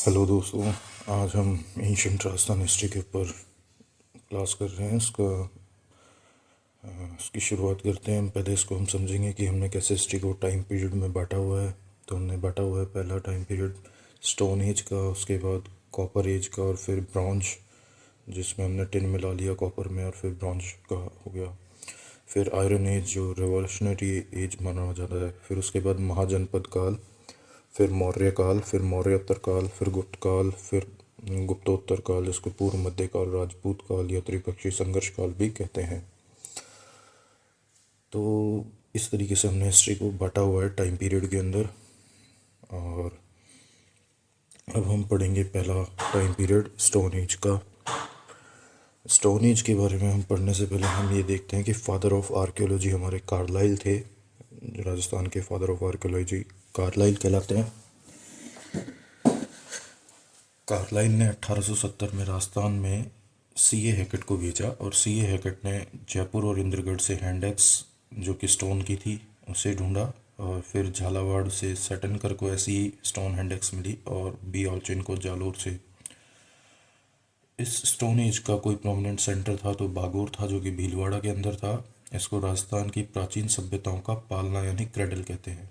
Hello दोस्तों। आज हम एंशियंट राजस्थान हिस्ट्री के ऊपर क्लास कर रहे हैं। इसकी शुरुआत करते हैं। पहले इसको हम समझेंगे कि हमने कैसे हिस्ट्री को टाइम पीरियड में बांटा हुआ है। तो हमने बांटा हुआ है पहला टाइम पीरियड स्टोन एज का, उसके बाद कॉपर एज का, और फिर ब्रॉन्ज जिसमें हमने टिन मिला लिया कॉपर में, और फिर ब्रॉन्ज का हो गया। फिर आयरन एज जो रिवॉल्यूशनरी एज माना जाता है। फिर उसके बाद महाजनपद काल, फिर मौर्य काल, फिर मौर्योत्तर काल, फिर गुप्त काल, फिर गुप्तोत्तर काल, जिसको पूर्व मध्य काल, राजपूत काल या त्रिपक्षीय संघर्ष काल भी कहते हैं। तो इस तरीके से हमने हिस्ट्री को बांटा हुआ है टाइम पीरियड के अंदर। और अब हम पढ़ेंगे पहला टाइम पीरियड स्टोन एज का। स्टोन एज के बारे में हम पढ़ने से पहले हम ये देखते हैं कि फादर ऑफ आर्कियोलॉजी हमारे कार्लाइल थे। राजस्थान के फादर ऑफ आर्कियोलॉजी कार्लाइल कहलाते हैं। कार्लाइल ने 1870 में राजस्थान में सीए हैकेट को भेजा, और सीए हैकेट ने जयपुर और इंद्रगढ़ से हैंडेक्स जो कि स्टोन की थी उसे ढूंढा, और फिर झालावाड़ से सटनकर को ऐसी स्टोन हैंडेक्स मिली, और बी ऑल्चिन को जालोर से। इस स्टोन एज का कोई प्रोमिनेंट सेंटर था तो बागोर था, जो कि भीलवाड़ा के अंदर था। इसको राजस्थान की प्राचीन सभ्यताओं का पालना यानी क्रेडल कहते हैं,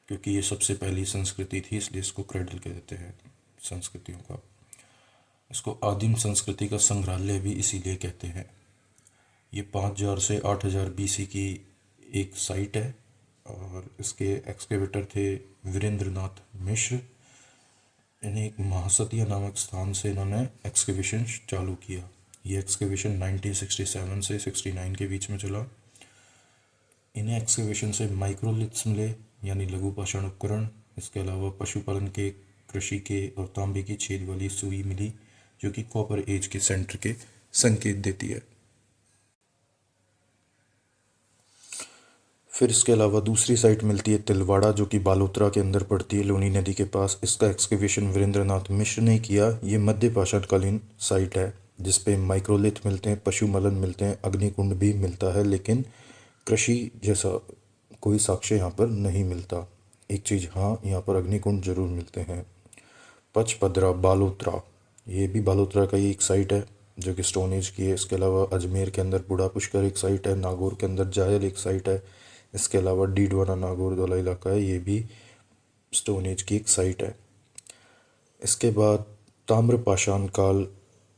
क्योंकि ये सबसे पहली संस्कृति थी, इसलिए इसको क्रेडल कहते हैं संस्कृतियों का। इसको आदिम संस्कृति का संग्रहालय भी इसीलिए कहते हैं। ये 5000 से 8000 बीसी की एक साइट है, और इसके एक्सकेवेटर थे वीरेंद्रनाथ मिश्र। इन्हें एक महासतिया नामक स्थान से इन्होंने एक्सकेवेशन चालू किया। ये एक्सकेवेशन 1967 से 69 के बीच में चला। इन्हें एक्सकेवेशन से माइक्रोलिथ्स मिले यानी लघु पाषाण उपकरण। इसके अलावा पशुपालन के, कृषि के और तांबे की छेद वाली सुई मिली, जो कि कॉपर एज के सेंटर के संकेत देती है। फिर इसके अलावा दूसरी साइट मिलती है तिलवाड़ा, जो कि बालोतरा के अंदर पड़ती है, लूनी नदी के पास। इसका एक्सकेवेशन वीरेंद्रनाथ मिश्र ने किया। ये मध्य पाषाणकालीन साइट है, जिसपे माइक्रोलिथ मिलते हैं, पशुमलन मिलते हैं, अग्निकुंड भी मिलता है, लेकिन कृषि जैसा कोई साक्ष्य यहाँ पर नहीं मिलता। एक चीज़ हाँ, यहाँ पर अग्निकुंड जरूर मिलते हैं। पचपदरा बालोतरा, ये भी बालोतरा का ही एक साइट है जो कि स्टोन एज की है। इसके अलावा अजमेर के अंदर बुढ़ा पुष्कर एक साइट है, नागौर के अंदर जायल एक साइट है। इसके अलावा डीडवाना नागौर वाला इलाका है, ये भी स्टोन एज की एक साइट है। इसके बाद ताम्रपाषाण काल,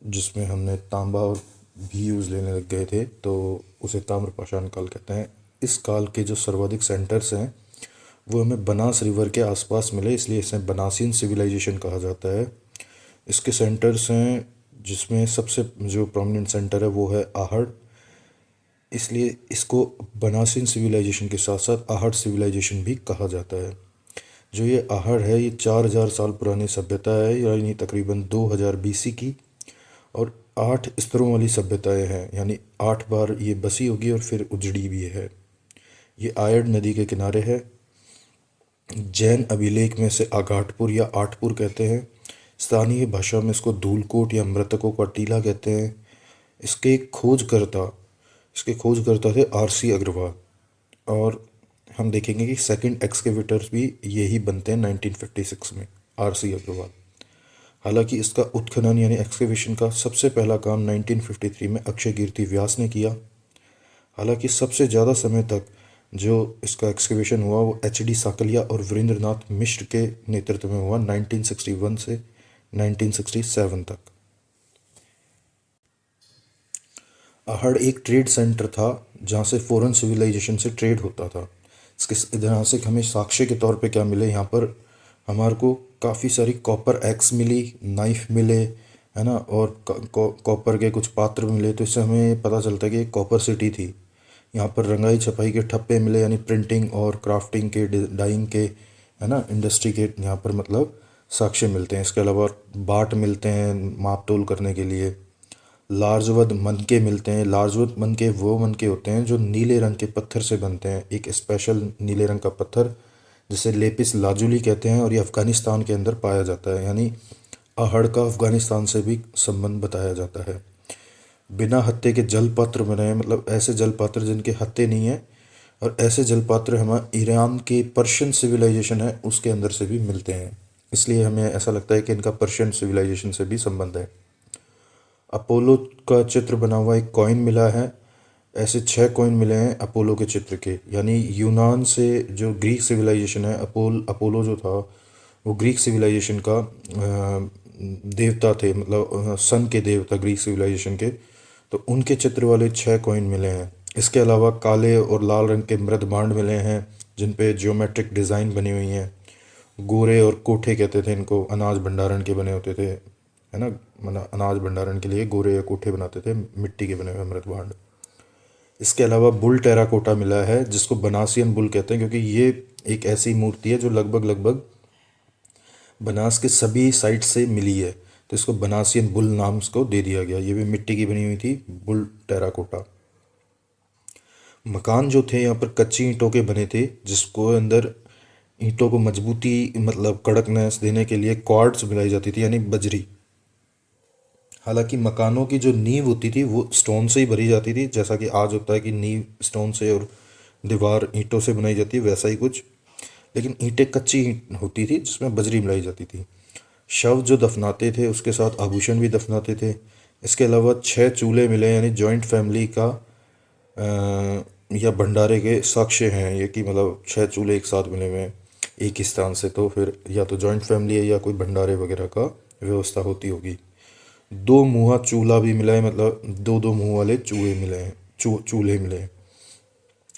जिसमें हमने तांबा भी यूज़ लेने लग गए थे, तो उसे ताम्रपाषाण काल कहते हैं। इस काल के जो सर्वाधिक सेंटर्स हैं वो हमें बनास रिवर के आसपास मिले, इसलिए इसे बनासीन सिविलाइजेशन कहा जाता है। इसके सेंटर्स हैं, जिसमें सबसे जो प्रोमिनेंट सेंटर है वो है आहड़, इसलिए इसको बनासीन सिविलाइजेशन के साथ साथ आहड़ सिविलाइजेशन भी कहा जाता है। जो ये आहड़ है, ये 4000 साल पुरानी सभ्यता है, यानी तकरीबन 2000 बीसी की, और 8 स्तरों वाली सभ्यताएं हैं, यानी 8 बार ये बसी होगी और फिर उजड़ी भी है। ये आयड़ नदी के किनारे है। जैन अभिलेख में से आघाटपुर या आठपुर कहते हैं। स्थानीय भाषा में इसको धूलकोट या मृतकों का टीला कहते हैं। इसके खोजकर्ता इसके खोजकर्ता थे आरसी अग्रवाल, और हम देखेंगे कि सेकंड एक्सकेवेटर्स भी यही बनते हैं 1956 में, आरसी अग्रवाल। हालांकि इसका उत्खनन यानी एक्सकेवेशन का सबसे पहला काम 1953 में अक्षय कीर्ति व्यास ने किया। हालांकि सबसे ज़्यादा समय तक जो इसका एक्सकेवेशन हुआ वो एच.डी. साकलिया और वीरेंद्रनाथ मिश्र के नेतृत्व में हुआ, 1961 से 1967 तक। आहड़ एक ट्रेड सेंटर था जहाँ से फॉरेन सिविलाइजेशन से ट्रेड होता था। इसके ऐतिहासिक हमें साक्ष्य के तौर पे क्या मिले, यहाँ पर हमारे को काफ़ी सारी कॉपर एक्स मिली, नाइफ मिले, है ना, और कॉपर के कुछ पात्र मिले। तो इससे हमें पता चलता है कि एक कॉपर सिटी थी। यहाँ पर रंगाई छपाई के ठप्पे मिले, यानी प्रिंटिंग और क्राफ्टिंग के, डाइंग के, है ना, इंडस्ट्री के यहाँ पर मतलब साक्ष्य मिलते हैं। इसके अलावा बाट मिलते हैं माप तोल करने के लिए। लार्जवद मनके मिलते हैं। लार्जवद मनके वो मनके होते हैं जो नीले रंग के पत्थर से बनते हैं, एक स्पेशल नीले रंग का पत्थर जिसे लेपिस लाजुली कहते हैं, और ये अफ़गानिस्तान के अंदर पाया जाता है, यानी आहड़ का अफ़गानिस्तान से भी संबंध बताया जाता है। बिना हत्थे के जल पात्र बने हैं, मतलब ऐसे जल पात्र जिनके हत्थे नहीं है, और ऐसे जल पात्र हमारे ईरान के पर्शियन सिविलाइजेशन है उसके अंदर से भी मिलते हैं। इसलिए हमें ऐसा लगता है कि इनका पर्शियन सिविलाइजेशन से भी संबंध है। अपोलो का चित्र बना हुआ एक कॉइन मिला है। ऐसे 6 कॉइन मिले हैं अपोलो के चित्र के, यानी यूनान से जो ग्रीक सिविलाइजेशन है, अपोलो जो था वो ग्रीक सिविलाइजेशन का देवता थे, मतलब सन के देवता ग्रीक सिविलाइजेशन के। तो उनके चित्र वाले 6 कॉइन मिले हैं। इसके अलावा काले और लाल रंग के मृदभांड मिले हैं जिन पे ज्योमेट्रिक डिज़ाइन बनी हुई हैं। गोरे और कोठे कहते थे इनको, अनाज भंडारण के बने होते थे, है ना। मतलब अनाज भंडारण के लिए गोरे या कोठे बनाते थे, मिट्टी के बने हुए मृदभांड। इसके अलावा बुल टेराकोटा मिला है जिसको बनासियन बुल कहते हैं, क्योंकि ये एक ऐसी मूर्ति है जो लगभग लगभग बनास के सभी साइट से मिली है, तो इसको बनासियन बुल नाम इसको दे दिया गया। ये भी मिट्टी की बनी हुई थी, बुल टेराकोटा। मकान जो थे यहाँ पर कच्ची ईंटों के बने थे, जिसको अंदर ईंटों को मजबूती मतलब कड़कनेस देने के लिए क्वार्ट्ज मिलाई जाती थी, यानी बजरी। हालांकि मकानों की जो नींव होती थी वो स्टोन से ही भरी जाती थी, जैसा कि आज होता है कि नींव स्टोन से और दीवार ईंटों से बनाई जाती है, वैसा ही कुछ। लेकिन ईंटें कच्ची ईंट होती थी जिसमें बजरी मिलाई जाती थी। शव जो दफनाते थे उसके साथ आभूषण भी दफनाते थे। इसके अलावा 6 चूल्हे मिले, यानी जॉइंट फैमिली का या भंडारे के साक्ष्य हैं ये, कि मतलब 6 चूल्हे एक साथ मिले हुए हैं एक ही स्थान से, तो फिर या तो जॉइंट फैमिली है या कोई भंडारे वगैरह का व्यवस्था होती होगी। 2 मुँहा चूल्हा भी मिला है, मतलब दो दो मुँह वाले चूहे मिले हैं, चूल्हे मिले हैं।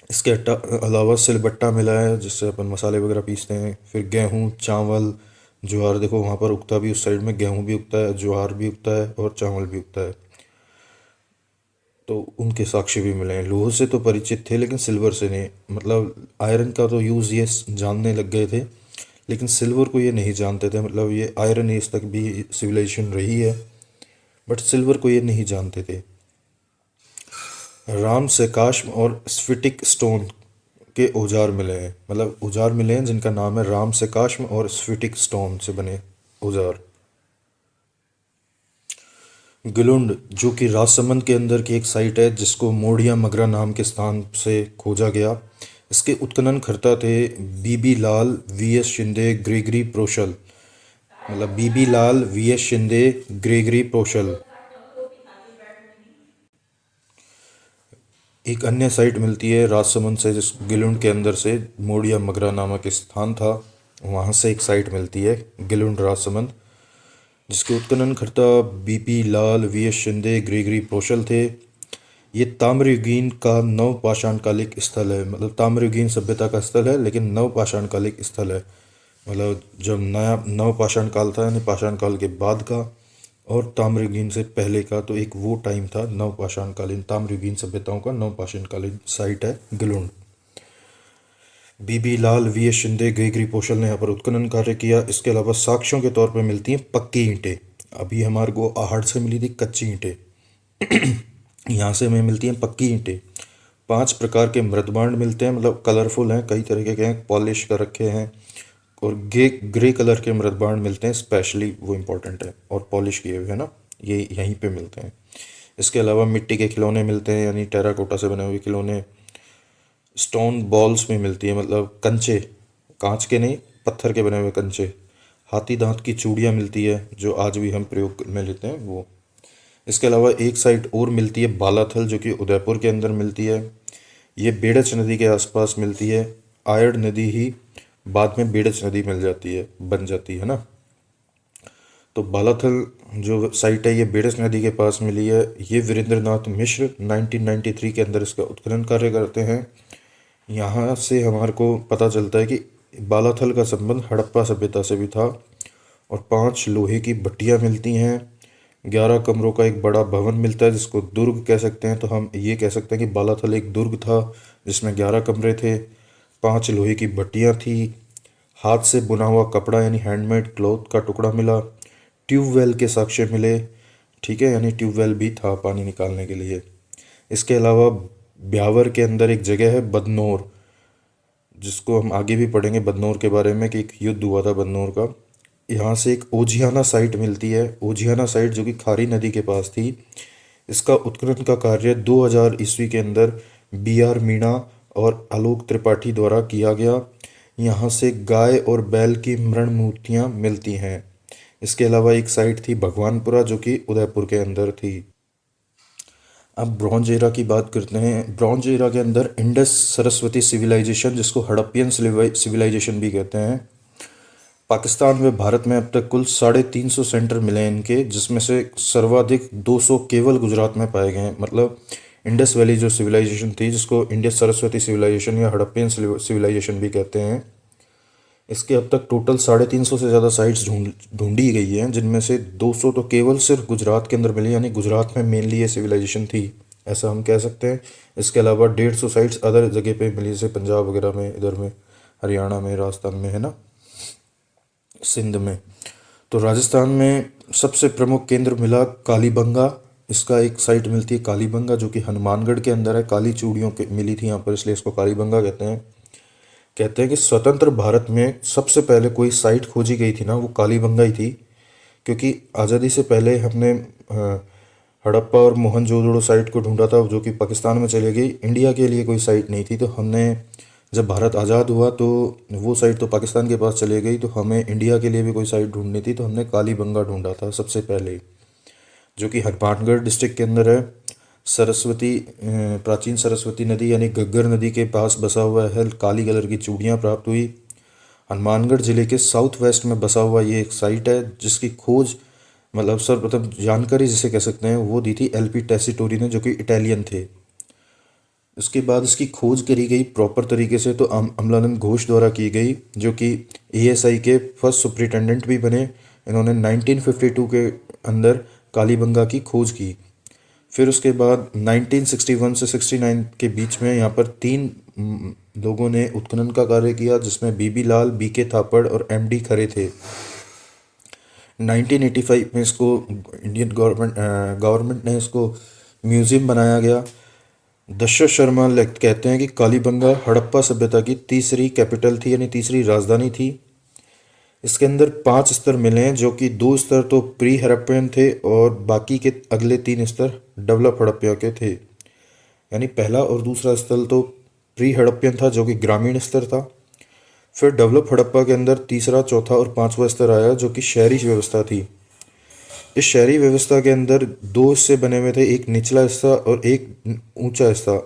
इसके अलावा सिलबट्टा मिला है जिससे अपन मसाले वगैरह पीसते हैं। फिर गेहूँ, चावल, ज्वार, देखो वहाँ पर उगता भी, उस साइड में गेहूँ भी उगता है, ज्वार भी उगता है और चावल भी उगता है, तो उनके साक्ष्य भी मिले हैं। लोह से तो परिचित थे लेकिन सिल्वर से नहीं, मतलब आयरन का तो यूज़ ये जानने लग गए थे, लेकिन सिल्वर को ये नहीं जानते थे। मतलब ये आयरन एज तक भी सिविलाइजेशन रही है, बट सिल्वर को ये नहीं जानते थे। राम सेकाश्म और स्फिटिक स्टोन के औजार मिले हैं, मतलब औजार मिले हैं जिनका नाम है राम सेकाश्म और स्फिटिक स्टोन से बने औजार। गिलुंड जो कि राजसमंद के अंदर की एक साइट है जिसको मोढ़िया मगरा नाम के स्थान से खोजा गया। इसके उत्खननकर्ता थे बीबी लाल वी एस शिंदे ग्रेगरी प्रोशल, मतलब बीबी लाल वी एस शिंदे ग्रेगरी प्रोशल। एक अन्य साइट मिलती है राजसमंद से, जिस गिलुंड के अंदर से मोड़िया मगरा नामक स्थान था, वहाँ से एक साइट मिलती है गिलुंड राजसमंद, जिसके उत्खननकर्ता बीपी लाल वी एस शिंदे ग्रेगरी प्रोशल थे। ये ताम्रयुगीन का नवपाषाण कालिक स्थल है, मतलब ताम्रयुगीन सभ्यता का स्थल है लेकिन नवपाषाण कालिक स्थल है। मतलब जब नया नवपाषाण काल था यानी पाषाण काल के बाद का, और ताम्रयुगीन से पहले का, तो एक वो टाइम था नवपाषाण कालीन, ताम्रयुगीन सभ्यताओं का नवपाषाण कालीन साइट है गिलुंड। बीबी लाल वी एस शिंदे ग्रेगरी पोशल ने यहाँ पर उत्खनन कार्य किया। इसके अलावा साक्ष्यों के तौर पर मिलती हैं पक्की ईंटें। अभी हमारे को आहड़ से मिली थी कच्ची ईंटें, यहाँ से हमें मिलती हैं पक्की ईंटें। 5 प्रकार के मृदभांड मिलते हैं, मतलब कलरफुल हैं, कई तरीके के हैं, पॉलिश कर रखे हैं, और ग्रे कलर के मृदभांड मिलते हैं, स्पेशली वो इम्पोर्टेंट है, और पॉलिश किए हुए, है ना, ये यहीं पे मिलते हैं। इसके अलावा मिट्टी के खिलौने मिलते हैं, यानी टेराकोटा से बने हुए खिलौने। स्टोन बॉल्स में मिलती है, मतलब कंचे, कांच के नहीं, पत्थर के बने हुए कंचे। हाथी दांत की चूड़ियाँ मिलती है जो आज भी हम प्रयोग में लेते हैं वो। इसके अलावा एक साइट और मिलती है बालाथल, जो कि उदयपुर के अंदर मिलती है। ये बेड़च नदी के आसपास मिलती है। आयड़ नदी ही बाद में बेड़च नदी मिल जाती है, बन जाती है ना। तो बालाथल जो साइट है ये बेड़च नदी के पास मिली है। ये वीरेंद्रनाथ मिश्र 1993 के अंदर इसका उत्खनन कार्य करते हैं। यहाँ से हमारे को पता चलता है कि बालाथल का संबंध हड़प्पा सभ्यता से भी था। और 5 लोहे की भट्टियाँ मिलती हैं। 11 कमरों का एक बड़ा भवन मिलता है जिसको दुर्ग कह सकते हैं। तो हम ये कह सकते हैं कि बालाथल एक दुर्ग था जिसमें 11 कमरे थे, 5 लोहे की भट्टियाँ थी, हाथ से बुना हुआ कपड़ा यानी हैंडमेड क्लॉथ का टुकड़ा मिला, ट्यूबवेल के साक्ष्य मिले, ठीक है, यानी ट्यूबवेल भी था पानी निकालने के लिए। इसके अलावा ब्यावर के अंदर एक जगह है बदनौर, जिसको हम आगे भी पढ़ेंगे बदनौर के बारे में, कि एक युद्ध हुआ था बदनौर का। यहाँ से एक ओजियाना साइट मिलती है, ओजियाना साइट जो कि खारी नदी के पास थी। इसका उत्खनन का कार्य 2000 ईस्वी के अंदर बी आर मीणा और आलोक त्रिपाठी द्वारा किया गया। यहाँ से गाय और बैल की मृण मूर्तियाँ मिलती हैं। इसके अलावा एक साइट थी भगवानपुरा जो कि उदयपुर के अंदर थी। अब ब्रॉन्ज एरा की बात करते हैं। ब्रॉन्ज एरा के अंदर इंडस सरस्वती सिविलाइजेशन, जिसको हड़प्पियन सिविलाइजेशन भी कहते हैं, पाकिस्तान व भारत में अब तक कुल 350 सेंटर मिले हैं इनके, जिसमें से सर्वाधिक 200 केवल गुजरात में पाए गए हैं। मतलब इंडस वैली जो सिविलाइजेशन थी, जिसको इंडस सरस्वती सिविलाइजेशन या हड़प्पियन सिविलाइजेशन भी कहते हैं, इसके अब तक टोटल 350 से ज़्यादा साइट्स ढूंढी गई हैं, जिनमें से 200 तो केवल सिर्फ गुजरात के अंदर मिली, यानी गुजरात में मेनली ये सिविलाइजेशन थी, ऐसा हम कह सकते हैं। इसके अलावा 150 साइट्स अदर जगह पे मिली, जैसे पंजाब वगैरह में, इधर में हरियाणा में, राजस्थान में, है ना, सिंध में। तो राजस्थान में सबसे प्रमुख केंद्र मिला कालीबंगा। इसका एक साइट मिलती है कालीबंगा, जो कि हनुमानगढ़ के अंदर है। काली चूड़ियों के मिली थी यहाँ पर, इसलिए इसको कालीबंगा कहते हैं। कहते हैं कि स्वतंत्र भारत में सबसे पहले कोई साइट खोजी गई थी ना, वो कालीबंगा ही थी, क्योंकि आज़ादी से पहले हमने हड़प्पा और मोहनजोदड़ो साइट को ढूंढा था, जो कि पाकिस्तान में चली गई। इंडिया के लिए कोई साइट नहीं थी, तो हमने जब भारत आज़ाद हुआ तो वो साइट तो पाकिस्तान के पास चली गई, तो हमें इंडिया के लिए भी कोई साइट ढूंढनी थी, तो हमने कालीबंगा ढूंढा था सबसे पहले, जो कि हनुमानगढ़ डिस्ट्रिक्ट के अंदर है। सरस्वती प्राचीन सरस्वती नदी यानी घग्गर नदी के पास बसा हुआ है। काली कलर की चूड़ियाँ प्राप्त हुई। हनुमानगढ़ जिले के साउथ वेस्ट में बसा हुआ ये एक साइट है, जिसकी खोज, मतलब सर्वप्रथम जानकारी जिसे कह सकते हैं, वो दी थी एलपी टेसिटोरी ने, जो कि इटालियन थे। उसके बाद इसकी खोज करी गई प्रॉपर तरीके से, तो अमलानंद घोष द्वारा की गई, जो कि एएसआई के फर्स्ट सुपरिटेंडेंट भी बने। इन्होंने 1952 के अंदर कालीबंगा की खोज की। फिर उसके बाद 1961 से 69 के बीच में यहाँ पर 3 लोगों ने उत्खनन का कार्य किया, जिसमें बीबी लाल, बीके थापड़ और एमडी खरे थे। 1985 में इसको इंडियन गवर्नमेंट ने इसको म्यूज़ियम बनाया गया। दशरथ शर्मा कहते हैं कि कालीबंगा हड़प्पा सभ्यता की तीसरी कैपिटल थी, यानी तीसरी राजधानी थी। इसके अंदर 5 स्तर मिले हैं, जो कि 2 स्तर तो प्री हड़प्पियन थे और बाकी के अगले 3 स्तर डेवलप हड़प्पा के थे। यानी पहला और दूसरा स्तर तो प्री हड़प्पियन था, जो कि ग्रामीण स्तर था। फिर डेवलप हड़प्पा के अंदर तीसरा, चौथा और 5वां स्तर आया, जो कि शहरी व्यवस्था थी। इस शहरी व्यवस्था के अंदर 2 हिस्से बने हुए थे, एक निचला हिस्सा और एक ऊंचा हिस्सा।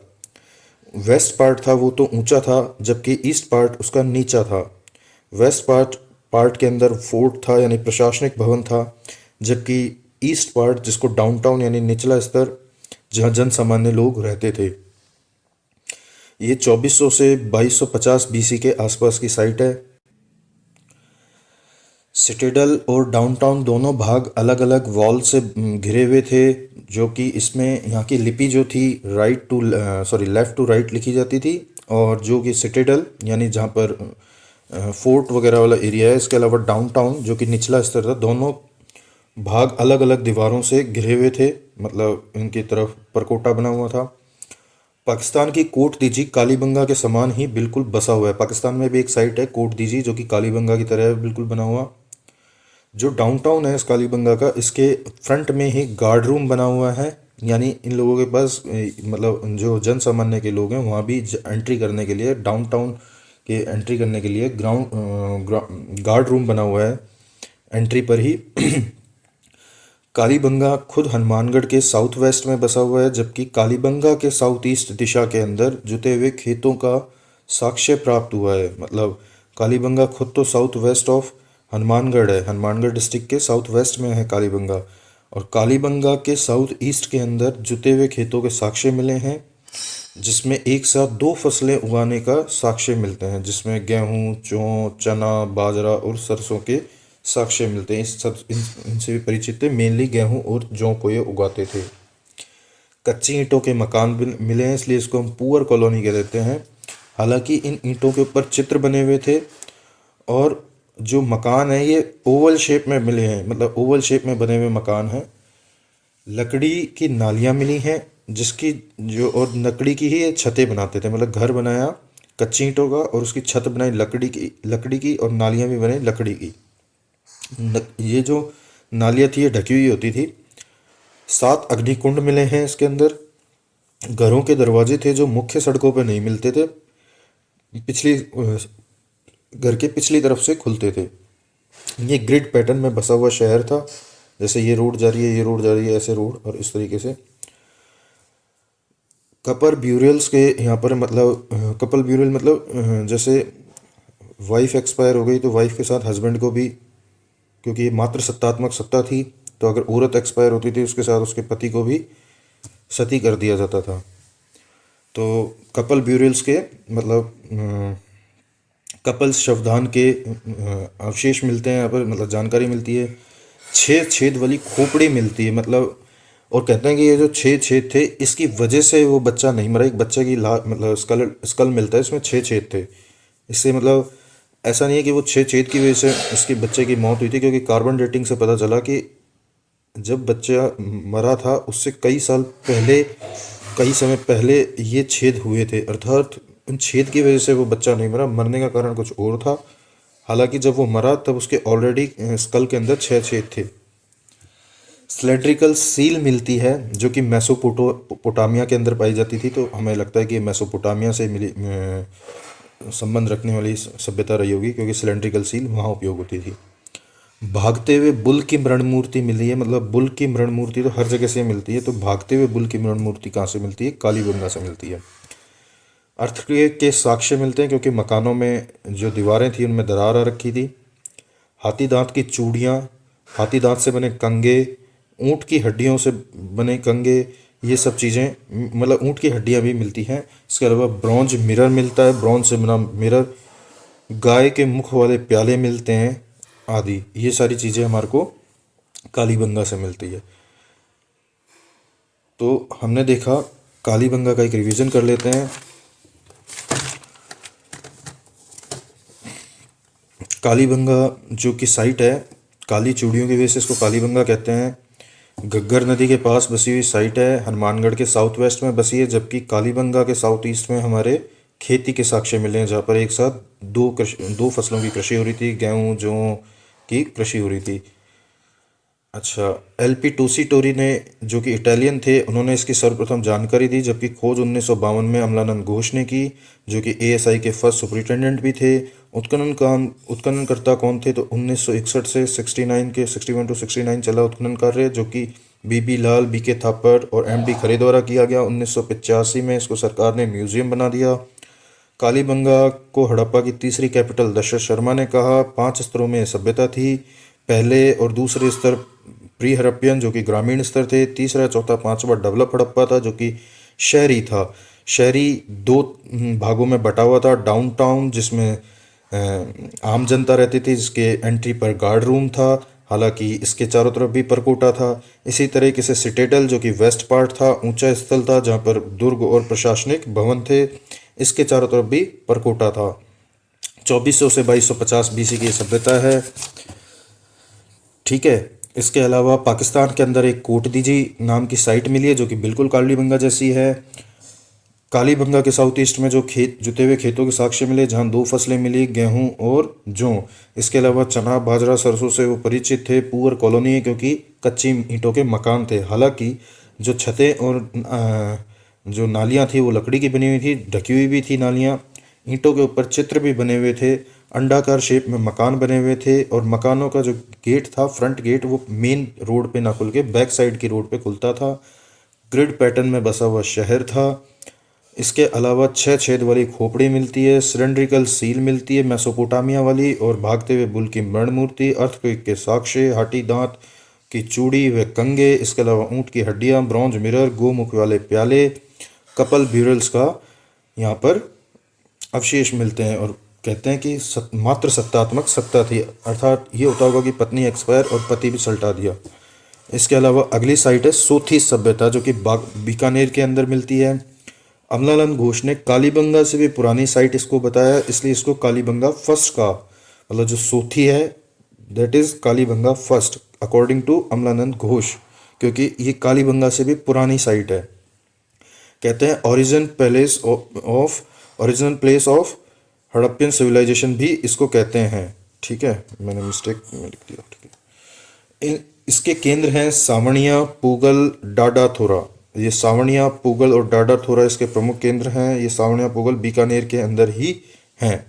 वेस्ट पार्ट था वो तो ऊंचा था, जबकि ईस्ट पार्ट उसका नीचा था। वेस्ट पार्ट के अंदर फोर्ट था, यानी प्रशासनिक भवन था, जबकि ईस्ट पार्ट, जिसको डाउनटाउन यानी निचला स्तर, जहाँ जन सामान्य लोग रहते थे। ये 2400 से 2250 बीसी के आसपास की साइट है। सिटेडल और डाउनटाउन दोनों भाग अलग अलग वॉल से घिरे हुए थे, जो कि इसमें यहाँ की लिपि जो थी लेफ़्ट टू राइट लिखी जाती थी, और जो कि सिटेडल यानी जहाँ पर फोर्ट वगैरह वाला एरिया है, इसके अलावा डाउनटाउन जो कि निचला स्तर था, दोनों भाग अलग अलग दीवारों से घिरे हुए थे, मतलब इनकी तरफ परकोटा बना हुआ था। पाकिस्तान की कोट दीजी कालीबंगा के समान ही बिल्कुल बसा हुआ है। पाकिस्तान में भी एक साइट है कोट दीजी, जो कि कालीबंगा की तरह है, बिल्कुल बना हुआ। जो डाउनटाउन है इस कालीबंगा का, इसके फ्रंट में ही गार्ड रूम बना हुआ है, यानी इन लोगों के पास मतलब जो जन सामान्य के लोग हैं, वहाँ भी एंट्री करने के लिए, डाउनटाउन के एंट्री करने के लिए गार्ड रूम बना हुआ है एंट्री पर ही। कालीबंगा खुद हनुमानगढ़ के साउथ वेस्ट में बसा हुआ है, जबकि कालीबंगा के साउथ ईस्ट दिशा के अंदर जुते हुए खेतों का साक्ष्य प्राप्त हुआ है। मतलब कालीबंगा खुद तो साउथ वेस्ट ऑफ हनुमानगढ़ है, हनुमानगढ़ डिस्ट्रिक्ट के साउथ वेस्ट में है कालीबंगा, और कालीबंगा के साउथ ईस्ट के अंदर जुते हुए खेतों के साक्ष्य मिले हैं, जिसमें एक साथ 2 फसलें उगाने का साक्ष्य मिलते हैं, जिसमें गेहूँ, जौ, चना, बाजरा और सरसों के साक्ष्य मिलते हैं। इनसे भी परिचित थे, मेनली गेहूँ और जौ को ये उगाते थे। कच्ची ईंटों के मकान मिले हैं, इसलिए इसको हम पुअर कॉलोनी कह देते हैं। हालांकि इन ईंटों के ऊपर चित्र बने हुए थे, और जो मकान है ये ओवल शेप में मिले हैं, मतलब ओवल शेप में बने हुए मकान हैं। लकड़ी की नालियाँ मिली हैं, जिसकी जो, और लकड़ी की ही ये छतें बनाते थे, मतलब घर बनाया कच्ची ईंटों का और उसकी छत बनाई लकड़ी की और नालियाँ भी बनाई लकड़ी की। ये जो नालियाँ थी ये ढकी हुई होती थी। 7 अग्निकुंड मिले हैं इसके अंदर। घरों के दरवाजे थे जो मुख्य सड़कों पर नहीं मिलते थे। पिछली घर के पिछली तरफ से खुलते थे। ये ग्रिड पैटर्न में बसा हुआ शहर था, जैसे ये रोड जा रही है, ये रोड जा रही है, ऐसे रोड, और इस तरीके से। कपल ब्यूरियल्स के यहाँ पर मतलब कपल ब्यूरियल मतलब जैसे वाइफ एक्सपायर हो गई तो वाइफ के साथ हस्बैंड को भी, क्योंकि ये मात्र सत्तात्मक सत्ता थी, तो अगर औरत एक्सपायर होती थी उसके साथ उसके पति को भी सती कर दिया जाता था। तो कपल ब्यूरियल्स के मतलब कपल शवदान के अवशेष मिलते हैं यहाँ पर, मतलब जानकारी मिलती है। छः छेद वाली खोपड़ी मिलती है मतलब, और कहते हैं कि ये जो छः छेद थे इसकी वजह से वो बच्चा नहीं मरा। एक बच्चे की मतलब स्कल स्कल मिलता है, इसमें छः छेद थे। इससे मतलब ऐसा नहीं है कि वो छः छेद की वजह से इसके बच्चे की मौत हुई थी, क्योंकि कार्बन डेटिंग से पता चला कि जब बच्चा मरा था उससे कई साल पहले, कई समय पहले ये छेद हुए थे, अर्थात उन छेद की वजह से वो बच्चा नहीं मरा, मरने का कारण कुछ और था। हालांकि जब वो मरा तब उसके ऑलरेडी स्कल के अंदर छः छेद थे। सिलेंड्रिकल सील मिलती है जो कि मेसोपोटामिया के अंदर पाई जाती थी, तो हमें लगता है कि मेसोपोटामिया से मिली संबंध रखने वाली सभ्यता रही होगी, क्योंकि सिलेंड्रिकल सील वहाँ उपयोग होती थी। भागते हुए बुल की मृण मूर्ति मिली है, मतलब बुल की मृण मूर्ति तो हर जगह से मिलती है, तो भागते हुए बुल की मृण मूर्ति कहाँ से मिलती है? कालीबंगा से मिलती है। अर्थक्वेक के साक्ष्य मिलते हैं, क्योंकि मकानों में जो दीवारें थी उनमें दरार आ रखी थी। हाथी दांत की चूड़ियाँ, हाथी दांत से बने कंगे, ऊँट की हड्डियों से बने कंगे, ये सब चीज़ें मतलब ऊँट की हड्डियाँ भी मिलती हैं। इसके अलावा ब्रॉन्ज मिरर मिलता है, ब्रॉन्ज से बना मिरर, गाय के मुख वाले प्याले मिलते हैं आदि। ये सारी चीज़ें हमारे को कालीबंगा से मिलती है। तो हमने देखा, कालीबंगा का एक रिवीजन कर लेते हैं। कालीबंगा जो कि साइट है, काली चूड़ियों की वजह से इसको कालीबंगा कहते हैं। घग्गर नदी के पास बसी हुई साइट है, हनुमानगढ़ के साउथ वेस्ट में बसी है, जबकि कालीबंगा के साउथ ईस्ट में हमारे खेती के साक्ष्य मिले हैं, जहाँ पर एक साथ दो फसलों की कृषि हो रही थी, गेहूँ जौ की कृषि हो रही थी। अच्छा, एलपी टूसी टोरी ने, जो कि इटालियन थे, उन्होंने इसकी सर्वप्रथम जानकारी दी, जबकि खोज 1952 में अमलानंद घोष ने की, जो कि एएसआई के फर्स्ट सुपरिटेंडेंट भी थे। उत्खननकर्ता कौन थे? तो 1961 से 69 के 61 to 69 चला उत्खनन कार्य, जो कि बीबी लाल, बीके थापर और एमडी खरे द्वारा किया गया। 1985 में इसको सरकार ने म्यूजियम बना दिया। कालीबंगा को हड़प्पा की तीसरी कैपिटल दशरथ शर्मा ने कहा। 5 स्तरों में सभ्यता थी। पहले और दूसरे स्तर प्री हड़प्पियन, जो कि ग्रामीण स्तर थे। तीसरा, चौथा, पांचवा डेवलप हड़प्पा था, जो कि शहरी था। शहरी दो भागों में बटा हुआ था। डाउनटाउन, जिसमें आम जनता रहती थी, जिसके एंट्री पर गार्ड रूम था, हालांकि इसके चारों तरफ भी परकोटा था। इसी तरीके से सिटेडल, जो कि वेस्ट पार्ट था, ऊंचा स्थल था जहाँ पर दुर्ग और प्रशासनिक भवन थे, इसके चारों तरफ भी परकोटा था। 2400 से 2250 बीसी की सभ्यता है। ठीक है। इसके अलावा पाकिस्तान के अंदर एक कोटदीजी नाम की साइट मिली है, जो कि बिल्कुल कालीबंगा जैसी है। कालीबंगा के साउथ ईस्ट में जो खेत, जुते हुए खेतों के साक्ष्य मिले, जहाँ 2 फसलें मिली, गेहूं और जौ। इसके अलावा चना, बाजरा, सरसों से वो परिचित थे। पुअर कॉलोनी है, क्योंकि कच्ची ईंटों के मकान थे। हालांकि जो छतें और जो नालियाँ थी वो लकड़ी की बनी हुई थी, ढकी हुई भी थी नालियाँ। ईंटों के ऊपर चित्र भी बने हुए थे। अंडाकार शेप में मकान बने हुए थे, और मकानों का जो गेट था, फ्रंट गेट, वो मेन रोड पे ना खुल के बैक साइड की रोड पे खुलता था। ग्रिड पैटर्न में बसा हुआ शहर था। इसके अलावा 6 छेद वाली खोपड़ी मिलती है, सिलेंड्रिकल सील मिलती है मेसोपोटामिया वाली, और भागते हुए बुल की मृण मूर्ति, अर्थक्वेक के साक्ष्य, हाथी दांत की चूड़ी व कंगे, इसके अलावा ऊँट की हड्डियाँ, ब्रॉन्ज मिरर, गोमुख वाले प्याले, कपल ब्यूरल्स का यहाँ पर अवशेष मिलते हैं। और कहते हैं कि मात्र सत्तात्मक सत्ता थी, अर्थात ये होता होगा कि पत्नी एक्सपायर और पति भी सल्टा दिया। इसके अलावा अगली साइट है सोथी सभ्यता, जो कि बीकानेर के अंदर मिलती है। अमलानंद घोष ने कालीबंगा से भी पुरानी साइट इसको बताया, इसलिए इसको कालीबंगा फर्स्ट का, मतलब जो सोथी है that is Kalibangan first according to Amalananda Ghosh, क्योंकि ये कालीबंगा से भी पुरानी साइट है। कहते हैं ओरिजिनल प्लेस ऑफ हड़प्पियन सिविलाइजेशन भी इसको कहते हैं। ठीक है, मैंने मिस्टेक में लिख दिया। ठीक है, इसके केंद्र हैं सावणिया, पूगल, डाडाथोरा। ये सावणिया, पूगल और डाडाथोरा इसके प्रमुख केंद्र हैं। ये सावणिया, पूगल बीकानेर के अंदर ही हैं।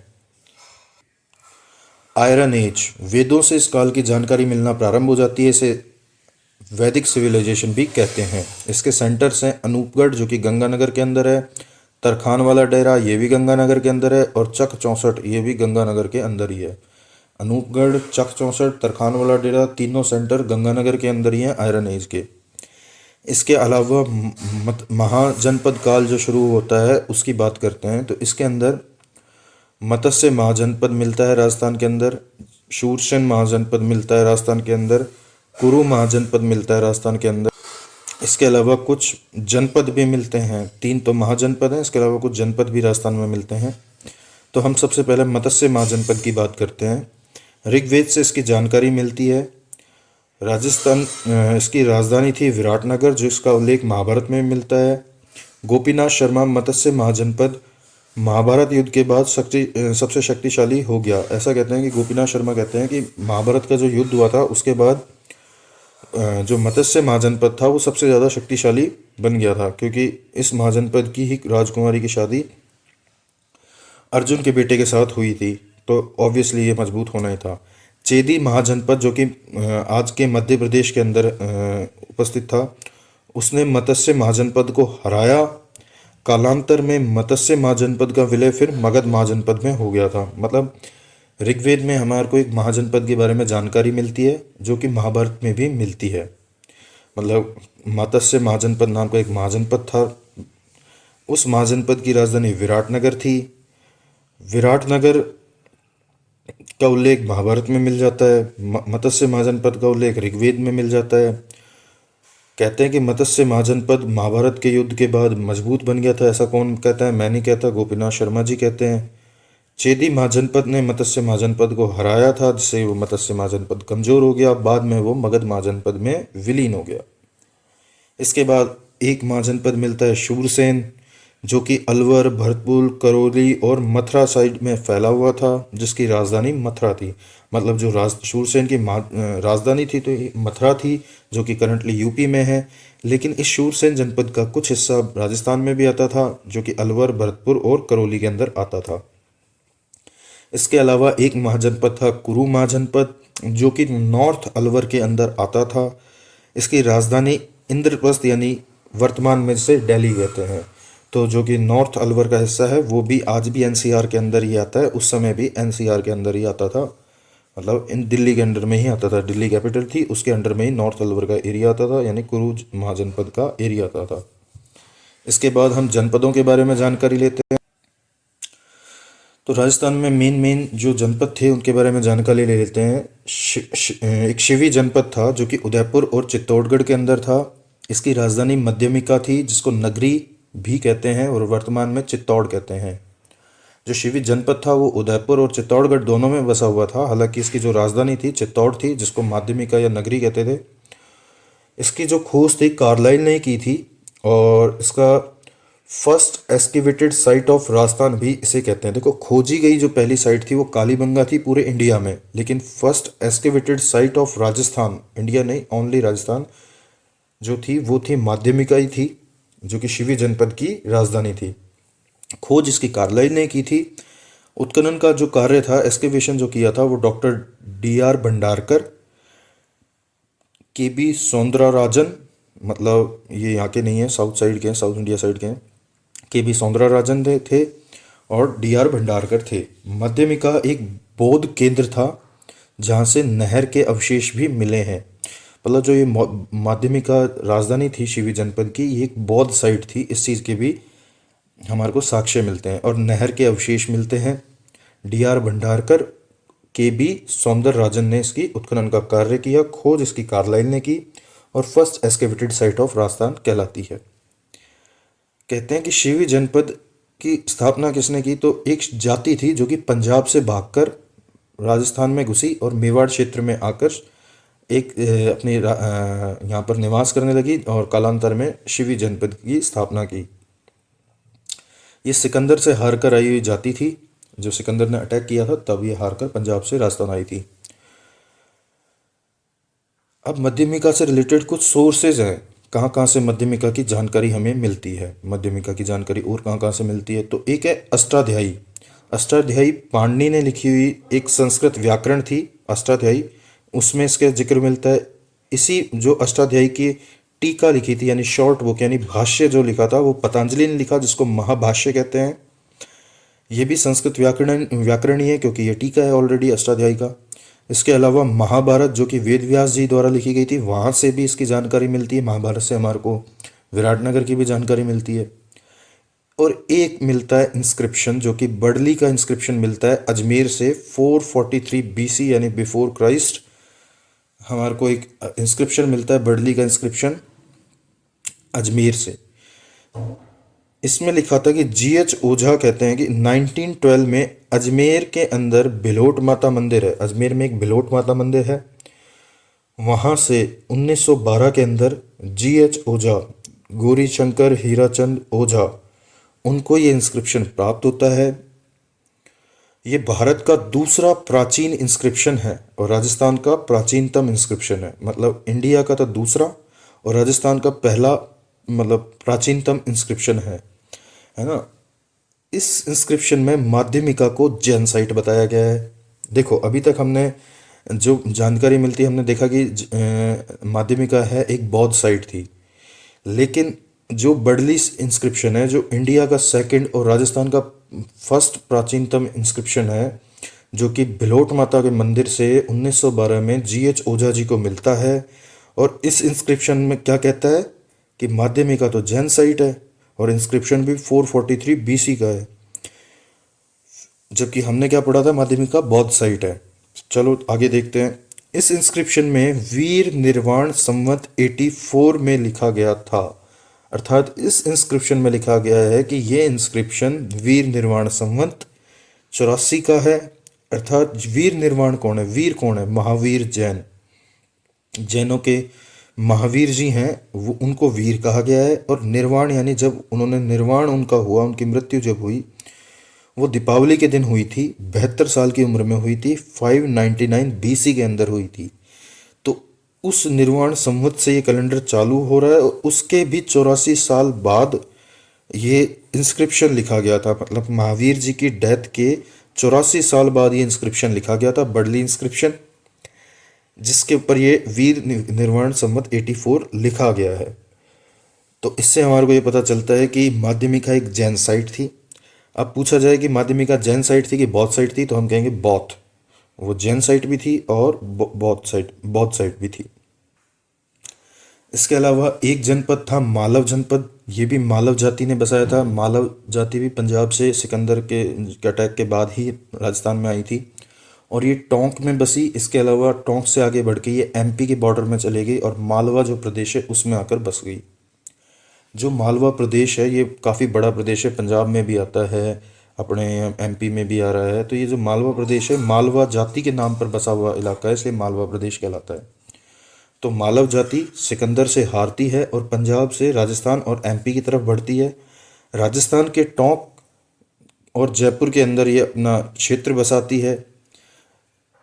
आयरन एज, वेदों से इस काल की जानकारी मिलना प्रारंभ हो जाती है। इसे वैदिक सिविलाइजेशन भी कहते हैं। इसके सेंटर्स हैं अनूपगढ़ जो कि गंगानगर के अंदर है, तरखान वाला डेरा ये भी गंगानगर के अंदर है, और चक 64 ये भी गंगानगर के अंदर ही है। अनूपगढ़, चक 64, तरखान वाला डेरा, तीनों सेंटर गंगानगर के अंदर ही हैं आयरन एज के। इसके अलावा महाजनपद काल जो शुरू होता है उसकी बात करते हैं, तो इसके अंदर मत्स्य महाजनपद मिलता है राजस्थान के अंदर, शूरसेन महाजनपद मिलता है राजस्थान के अंदर, कुरु महाजनपद मिलता है राजस्थान के अंदर। इसके अलावा कुछ जनपद भी मिलते हैं, 3 तो महाजनपद हैं, इसके अलावा कुछ जनपद भी राजस्थान में मिलते हैं। तो हम सबसे पहले मत्स्य महाजनपद की बात करते हैं। ऋग्वेद से इसकी जानकारी मिलती है। राजस्थान इसकी राजधानी थी विराटनगर, जिसका उल्लेख महाभारत में मिलता है। गोपीनाथ शर्मा मत्स्य महाजनपद महाभारत युद्ध के बाद सबसे शक्तिशाली हो गया। ऐसा कहते हैं कि गोपीनाथ शर्मा कहते हैं कि महाभारत का जो युद्ध हुआ था उसके बाद जो मत्स्य महाजनपद था वो सबसे ज़्यादा शक्तिशाली बन गया था, क्योंकि इस महाजनपद की ही राजकुमारी की शादी अर्जुन के बेटे के साथ हुई थी, तो ऑब्वियसली ये मजबूत होना ही था। चेदी महाजनपद जो कि आज के मध्य प्रदेश के अंदर उपस्थित था, उसने मत्स्य महाजनपद को हराया। कालांतर में मत्स्य महाजनपद का विलय फिर मगध महाजनपद में हो गया था। मतलब ऋग्वेद में हमारे को एक महाजनपद के बारे में जानकारी मिलती है जो कि महाभारत में भी मिलती है। मतलब मत्स्य महाजनपद नाम का एक महाजनपद था, उस महाजनपद की राजधानी विराटनगर थी। विराटनगर का उल्लेख महाभारत में मिल जाता है, मत्स्य महाजनपद का उल्लेख ऋग्वेद में मिल जाता है। कहते हैं कि मत्स्य महाजनपद महाभारत के युद्ध के बाद मजबूत बन गया था। ऐसा कौन कहता है? मैं नहीं कहता, गोपीनाथ शर्मा जी कहते हैं। चेदी महाजनपद ने मत्स्य महाजनपद को हराया था, जिससे वो मत्स्य महाजनपद कमजोर हो गया। बाद में वो मगध महाजनपद में विलीन हो गया। इसके बाद एक महाजनपद मिलता है शूरसेन, जो कि अलवर, भरतपुर, करौली और मथुरा साइड में फैला हुआ था, जिसकी राजधानी मथुरा थी। मतलब जो शूरसेन की राजधानी थी तो मथुरा थी, जो कि करंटली यूपी में है। लेकिन इस शूरसेन जनपद का कुछ हिस्सा राजस्थान में भी आता था, जो कि अलवर, भरतपुर और करौली के अंदर आता था। इसके अलावा एक महाजनपद था कुरु महाजनपद, जो कि नॉर्थ अलवर के अंदर आता था। इसकी राजधानी इंद्रप्रस्थ यानी वर्तमान में से दिल्ली कहते हैं, तो जो कि नॉर्थ अलवर का हिस्सा है वो भी आज भी एनसीआर के अंदर ही आता है। उस समय भी एनसीआर के अंदर ही आता था, मतलब इन दिल्ली के अंडर में ही आता था। दिल्ली कैपिटल थी, उसके अंडर में ही नॉर्थ अलवर का एरिया आता था, यानी कुरु महाजनपद का एरिया आता था। इसके बाद हम जनपदों के बारे में जानकारी लेते हैं। तो राजस्थान में मेन जो जनपद थे उनके बारे में जानकारी ले लेते हैं। एक शिवी जनपद था जो कि उदयपुर और चित्तौड़गढ़ के अंदर था। इसकी राजधानी मध्यमिका थी, जिसको नगरी भी कहते हैं और वर्तमान में चित्तौड़ कहते हैं। जो शिवी जनपद था वो उदयपुर और चित्तौड़गढ़ दोनों में बसा हुआ था। हालांकि इसकी जो राजधानी थी चित्तौड़ थी, जिसको माध्यमिका या नगरी कहते थे। इसकी जो खोज थी कार्लाइल ने की थी, और इसका first excavated site of Rajasthan भी इसे कहते हैं। देखो, खोजी गई जो पहली साइट थी वो कालीबंगा थी पूरे इंडिया में, लेकिन first excavated site of Rajasthan, India नहीं ओनली राजस्थान, जो थी वो थी माध्यमिका ही थी, जो कि शिवी जनपद की राजधानी थी। खोज इसकी कार्लाइल ने की थी। उत्खनन का जो कार्य था, एस्केवेशन जो किया था, वो डॉक्टर डी.आर. भंडारकर, के.बी. सौंदराराजन, मतलब ये यहाँ के नहीं है, साउथ साइड के हैं, साउथ इंडिया साइड के हैं, के.बी. सौंदराराजन थे और डी.आर. भंडारकर थे। मध्यमिका एक बौद्ध केंद्र था जहाँ से नहर के अवशेष भी मिले हैं। मतलब जो ये माध्यमिका राजधानी थी शिवी जनपद की, ये एक बौद्ध साइट थी। इस चीज़ के भी हमारे को साक्ष्य मिलते हैं और नहर के अवशेष मिलते हैं। डी.आर. भंडारकर, के.बी. सौंदरराजन ने इसकी उत्खनन का कार्य किया। खोज इसकी कार्लाइल ने की और फर्स्ट एस्केवेटेड साइट ऑफ राजस्थान कहलाती है। कहते हैं कि शिवी जनपद की स्थापना किसने की? तो एक जाति थी जो कि पंजाब से भागकर राजस्थान में घुसी और मेवाड़ क्षेत्र में आकर एक अपनी यहाँ पर निवास करने लगी और कालांतर में शिवी जनपद की स्थापना की। ये सिकंदर से हार कर आई हुई जाति थी। जो सिकंदर ने अटैक किया था तब ये हार कर पंजाब से राजस्थान आई थी। अब मध्यमिका से रिलेटेड कुछ सोर्सेज हैं, कहाँ कहाँ से मध्यमिका की जानकारी हमें मिलती है। मध्यमिका की जानकारी और कहाँ कहाँ से मिलती है? तो एक है अष्टाध्यायी। अष्टाध्यायी पाणिनि ने लिखी हुई एक संस्कृत व्याकरण थी अष्टाध्यायी, उसमें इसका जिक्र मिलता है। इसी जो अष्टाध्यायी की टीका लिखी थी यानी शॉर्ट बुक यानी भाष्य जो लिखा था वो पतंजलि ने लिखा, जिसको महाभाष्य कहते हैं। ये भी संस्कृत व्याकरण ही है क्योंकि ये टीका है ऑलरेडी अष्टाध्यायी का। इसके अलावा महाभारत जो कि वेद व्यास जी द्वारा लिखी गई थी, वहाँ से भी इसकी जानकारी मिलती है। महाभारत से हमारे को विराटनगर की भी जानकारी मिलती है। और एक मिलता है इंस्क्रिप्शन जो कि बडली का इंस्क्रिप्शन मिलता है अजमेर से 443 बीसी यानी बिफोर क्राइस्ट। हमारे को एक इंस्क्रिप्शन मिलता है बडली का इंस्क्रिप्शन अजमेर से। इसमें लिखा था कि जीएच ओझा कहते हैं कि 1912 में अजमेर के अंदर भिलोट माता मंदिर है, अजमेर में एक भिलोट माता मंदिर है, वहाँ से 1912 के अंदर जीएच ओझा, गौरी शंकर हीराचंद ओझा, उनको ये इंस्क्रिप्शन प्राप्त होता है। ये भारत का दूसरा प्राचीन इंस्क्रिप्शन है और राजस्थान का प्राचीनतम इंस्क्रिप्शन है। मतलब इंडिया का तो दूसरा और राजस्थान का पहला मतलब प्राचीनतम इंस्क्रिप्शन है ना। इस इंस्क्रिप्शन में माध्यमिका को जैन साइट बताया गया है। देखो अभी तक हमने जो जानकारी मिलती है, हमने देखा कि माध्यमिका है एक बौद्ध साइट थी, लेकिन जो बडली इंस्क्रिप्शन है जो इंडिया का सेकंड और राजस्थान का फर्स्ट प्राचीनतम इंस्क्रिप्शन है, जो कि भिलोट माता के मंदिर से 1912 में जीएच ओझा जी को मिलता है। और इस इंस्क्रिप्शन में क्या कहता है कि माध्यमिका तो जैन साइट है और इंस्क्रिप्शन भी 443 बीसी का है, जबकि हमने क्या पढ़ा था माध्यमिका बौद्ध साइट है। चलो आगे देखते हैं। इस इंस्क्रिप्शन में वीर निर्वाण संवत 84 में लिखा गया था, अर्थात इस इंस्क्रिप्शन में लिखा गया है कि ये इंस्क्रिप्शन वीर निर्वाण संवत 84 का है। अर्थात वीर निर्वाण कौन है, वीर कौन है, महावीर जैन, जैनों के महावीर जी हैं वो, उनको वीर कहा गया है। और निर्वाण यानी जब उन्होंने निर्वाण उनका हुआ, उनकी मृत्यु जब हुई वो दीपावली के दिन हुई थी, 72 साल की उम्र में हुई थी, 599 बीसी के अंदर हुई थी। तो उस निर्वाण संवत से ये कैलेंडर चालू हो रहा है और उसके भी 84 साल बाद ये इंस्क्रिप्शन लिखा गया था। मतलब महावीर जी की डेथ के 84 साल बाद ये इंस्क्रिप्शन लिखा गया था, बडली इंस्क्रिप्शन, जिसके ऊपर ये वीर निर्वाण संवत 84 लिखा गया है। तो इससे हमारे को ये पता चलता है कि माध्यमिका एक जैन साइट थी। अब पूछा जाए कि माध्यमिका जैन साइट थी कि बौद्ध साइट थी, तो हम कहेंगे बौद्ध। वो जैन साइट भी थी और बौद्ध साइट भी थी। इसके अलावा एक जनपद था मालव जनपद, ये भी मालव जाति ने बसाया था। मालव जाति भी पंजाब से सिकंदर के अटैक के बाद ही राजस्थान में आई थी और ये टोंक में बसी। इसके अलावा टोंक से आगे बढ़ के ये एमपी के बॉर्डर में चली गई और मालवा जो प्रदेश है उसमें आकर बस गई। जो मालवा प्रदेश है ये काफ़ी बड़ा प्रदेश है, पंजाब में भी आता है, अपने एमपी में भी आ रहा है। तो ये जो मालवा प्रदेश है मालवा जाति के नाम पर बसा हुआ इलाका है, इसलिए मालवा प्रदेश कहलाता है। तो मालव जाति सिकंदर से हारती है और पंजाब से राजस्थान और एमपी की तरफ बढ़ती है। राजस्थान के टोंक और जयपुर के अंदर ये अपना क्षेत्र बसाती है।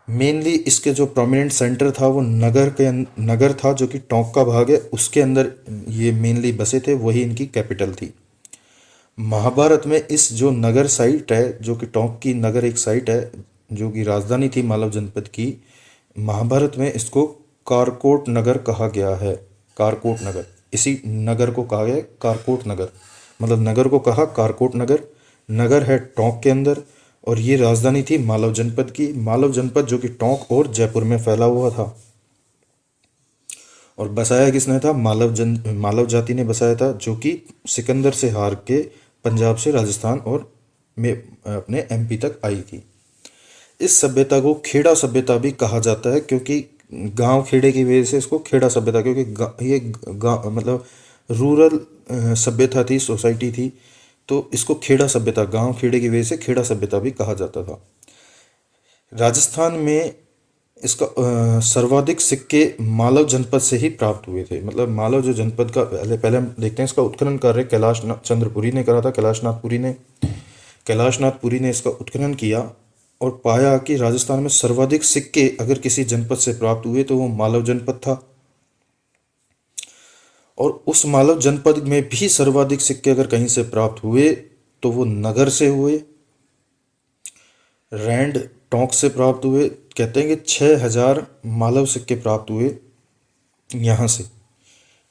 मेनली इसके जो प्रोमिनेंट सेंटर था वो नगर था, जो कि टोंक का भाग है, उसके अंदर ये मेनली बसे थे, वही इनकी कैपिटल थी। महाभारत में इस जो नगर साइट है, जो कि टोंक की नगर एक साइट है जो कि राजधानी थी मालव जनपद की, महाभारत में इसको कारकोट नगर कहा गया है। कारकोट नगर, इसी नगर को कहा गया है कारकोट नगर, मतलब नगर को कहा कारकोट नगर। नगर है टोंक के अंदर और ये राजधानी थी मालव जनपद की। मालव जनपद जो कि टोंक और जयपुर में फैला हुआ था। और बसाया किसने था, मालव जाति ने बसाया था, जो कि सिकंदर से हार के पंजाब से राजस्थान और में अपने एमपी तक आई थी। इस सभ्यता को खेड़ा सभ्यता भी कहा जाता है, क्योंकि गांव खेड़े की वजह से इसको खेड़ा सभ्यता, क्योंकि ये मतलब रूरल सभ्यता थी, सोसाइटी थी, तो इसको खेड़ा सभ्यता, गांव खेड़े की वजह से खेड़ा सभ्यता भी कहा जाता था। राजस्थान में इसका सर्वाधिक सिक्के मालव जनपद से ही प्राप्त हुए थे। मतलब मालव जो जनपद का पहले हम देखते हैं, इसका उत्खनन कार्य कैलाश चंद्र पुरी ने करा था। कैलाशनाथ पुरी ने इसका उत्खनन किया और पाया कि राजस्थान में सर्वाधिक सिक्के अगर किसी जनपद से प्राप्त हुए तो वो मालव जनपद था। और उस मालव जनपद में भी सर्वाधिक सिक्के अगर कहीं से प्राप्त हुए तो वो नगर से हुए। रैंड टोंक से प्राप्त हुए, कहते हैं कि 6,000 मालव सिक्के प्राप्त हुए यहाँ से।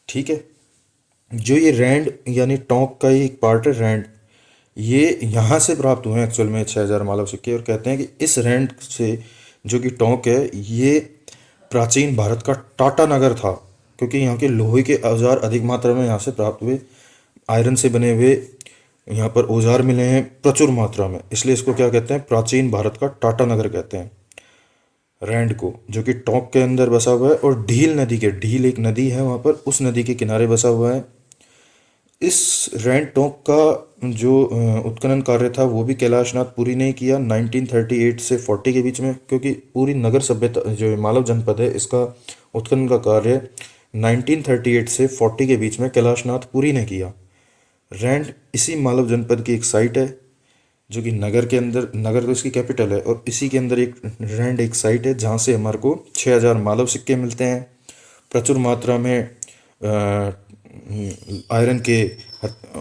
ठीक है। जो ये रैंड यानी टोंक का ही एक पार्ट है रैंड, ये यहाँ से प्राप्त हुए हैं एक्चुअल में 6,000 मालव सिक्के। और कहते हैं कि इस रैंड से जो कि टोंक है, ये प्राचीन भारत का टाटा नगर था, क्योंकि यहाँ के लोहे के औजार अधिक मात्रा में यहाँ से प्राप्त हुए। आयरन से बने हुए यहाँ पर औजार मिले हैं प्रचुर मात्रा में, इसलिए इसको क्या कहते हैं, प्राचीन भारत का टाटा नगर कहते हैं रैंड को, जो कि टोंक के अंदर बसा हुआ है। और ढील एक नदी है वहाँ पर, उस नदी के किनारे बसा हुआ है। इस रैंड टोंक का जो उत्खनन कार्य था वो भी कैलाशनाथ पुरी ने किया 1938 से 40 के बीच में, क्योंकि पूरी नगर सभ्यता जो मालव जनपद है इसका उत्खनन का कार्य 1938 से 40 के बीच में कैलाशनाथ पुरी ने किया। रैंड इसी मालव जनपद की एक साइट है, जो कि नगर के अंदर, नगर तो इसकी कैपिटल है, और इसी के अंदर एक रैंड एक साइट है जहाँ से हमारे को 6,000 मालव सिक्के मिलते हैं। प्रचुर मात्रा में आयरन के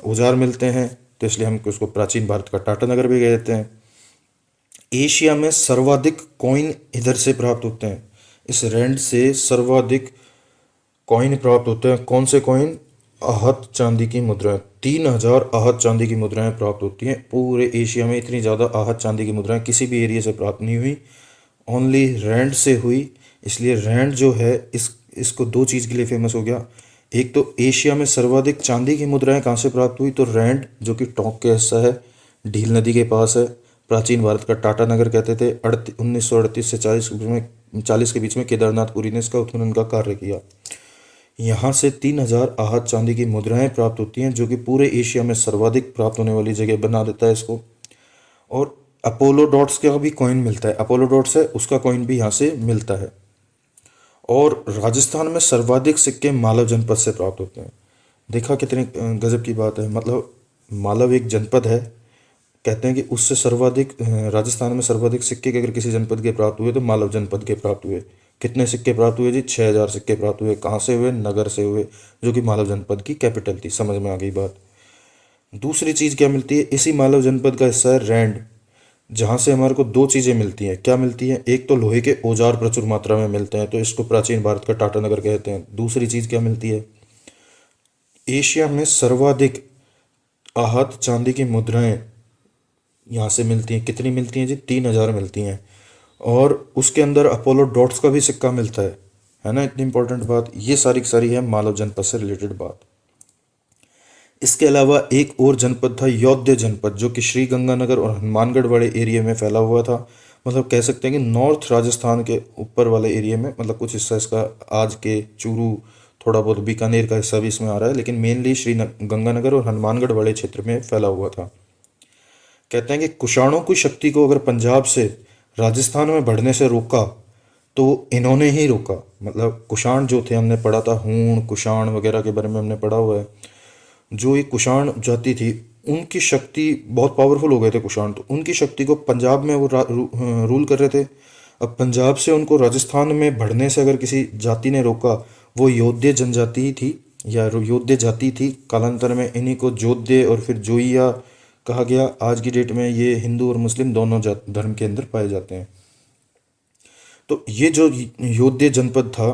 औजार मिलते हैं, तो इसलिए हम उसको प्राचीन भारत का टाटा नगर भी कहते हैं। एशिया में सर्वाधिक कॉइन इधर से प्राप्त होते हैं, इस रैंड से सर्वाधिक कॉइन प्राप्त होते हैं। कौन से कॉइन? आहत चांदी की मुद्राएं, 3,000 आहत चांदी की मुद्राएं प्राप्त होती हैं। पूरे एशिया में इतनी ज़्यादा आहत चांदी की मुद्राएं किसी भी एरिया से प्राप्त नहीं हुई, ओनली रैंड से हुई। इसलिए रैंड जो है इसको दो चीज़ के लिए फेमस हो गया। एक तो एशिया में सर्वाधिक चांदी की मुद्राएं कहाँ से प्राप्त हुई, तो रैंड जो कि टोंक का हिस्सा है, ढील नदी के पास है, प्राचीन भारत का टाटा नगर कहते थे। 1938 से 40 के बीच में केदारनाथपुरी ने इसका उत्खनन का कार्य किया। यहाँ से 3,000 आहत चांदी की मुद्राएं प्राप्त होती हैं, जो कि पूरे एशिया में सर्वाधिक प्राप्त होने वाली जगह बना देता है इसको। और अपोलो डॉट्स का भी कॉइन मिलता है, अपोलो डॉट्स है उसका कॉइन भी यहाँ से मिलता है। और राजस्थान में सर्वाधिक सिक्के मालव जनपद से प्राप्त होते हैं। देखा कितने गजब की बात है, मतलब मालव एक जनपद है, कहते हैं कि उससे सर्वाधिक राजस्थान में सर्वाधिक सिक्के अगर किसी जनपद के प्राप्त हुए तो मालव जनपद के प्राप्त हुए। कितने सिक्के प्राप्त हुए जी? 6,000 सिक्के प्राप्त हुए। कहाँ से हुए? नगर से हुए, जो कि मालव जनपद की कैपिटल थी। समझ में आ गई बात। दूसरी चीज़ क्या मिलती है? इसी मालव जनपद का हिस्सा है रैंड, जहाँ से हमारे को दो चीज़ें मिलती हैं। क्या मिलती हैं? एक तो लोहे के औजार प्रचुर मात्रा में मिलते हैं, तो इसको प्राचीन भारत का टाटा नगर कहते हैं। दूसरी चीज़ क्या मिलती है? एशिया में सर्वाधिक आहत चांदी की मुद्राएं यहाँ से मिलती हैं। कितनी मिलती हैं जी? 3,000 मिलती हैं। और उसके अंदर अपोलो डॉट्स का भी सिक्का मिलता है ना। इतनी इंपॉर्टेंट बात, ये सारी की सारी है मालव जनपद से रिलेटेड बात। इसके अलावा एक और जनपद था यौध्य जनपद, जो कि श्री गंगानगर और हनुमानगढ़ वाले एरिया में फैला हुआ था। मतलब कह सकते हैं कि नॉर्थ राजस्थान के ऊपर वाले एरिया में, मतलब कुछ हिस्सा इसका आज के चूरू, थोड़ा बहुत बीकानेर का हिस्सा भी इसमें आ रहा है, लेकिन मेनली श्री गंगानगर और हनुमानगढ़ वाले क्षेत्र में फैला हुआ था। कहते हैं कि कुषाणों की शक्ति को अगर पंजाब से राजस्थान में बढ़ने से रोका तो इन्होंने ही रोका। मतलब कुषाण जो थे, हमने पढ़ा था हूण कुषाण वगैरह के बारे में हमने पढ़ा हुआ है। जो ये कुषाण जाति थी, उनकी शक्ति बहुत पावरफुल हो गए थे कुषाण, तो उनकी शक्ति को पंजाब में वो रूल कर रहे थे। अब पंजाब से उनको राजस्थान में बढ़ने से अगर किसी जाति ने रोका, वो योध्य जनजाति ही थी या योध्य जाति थी। कालांतर में इन्हीं को जोध्य और फिर जोइया कहा गया। आज की डेट में ये हिंदू और मुस्लिम दोनों धर्म के अंदर पाए जाते हैं। तो ये जो योध्य जनपद था,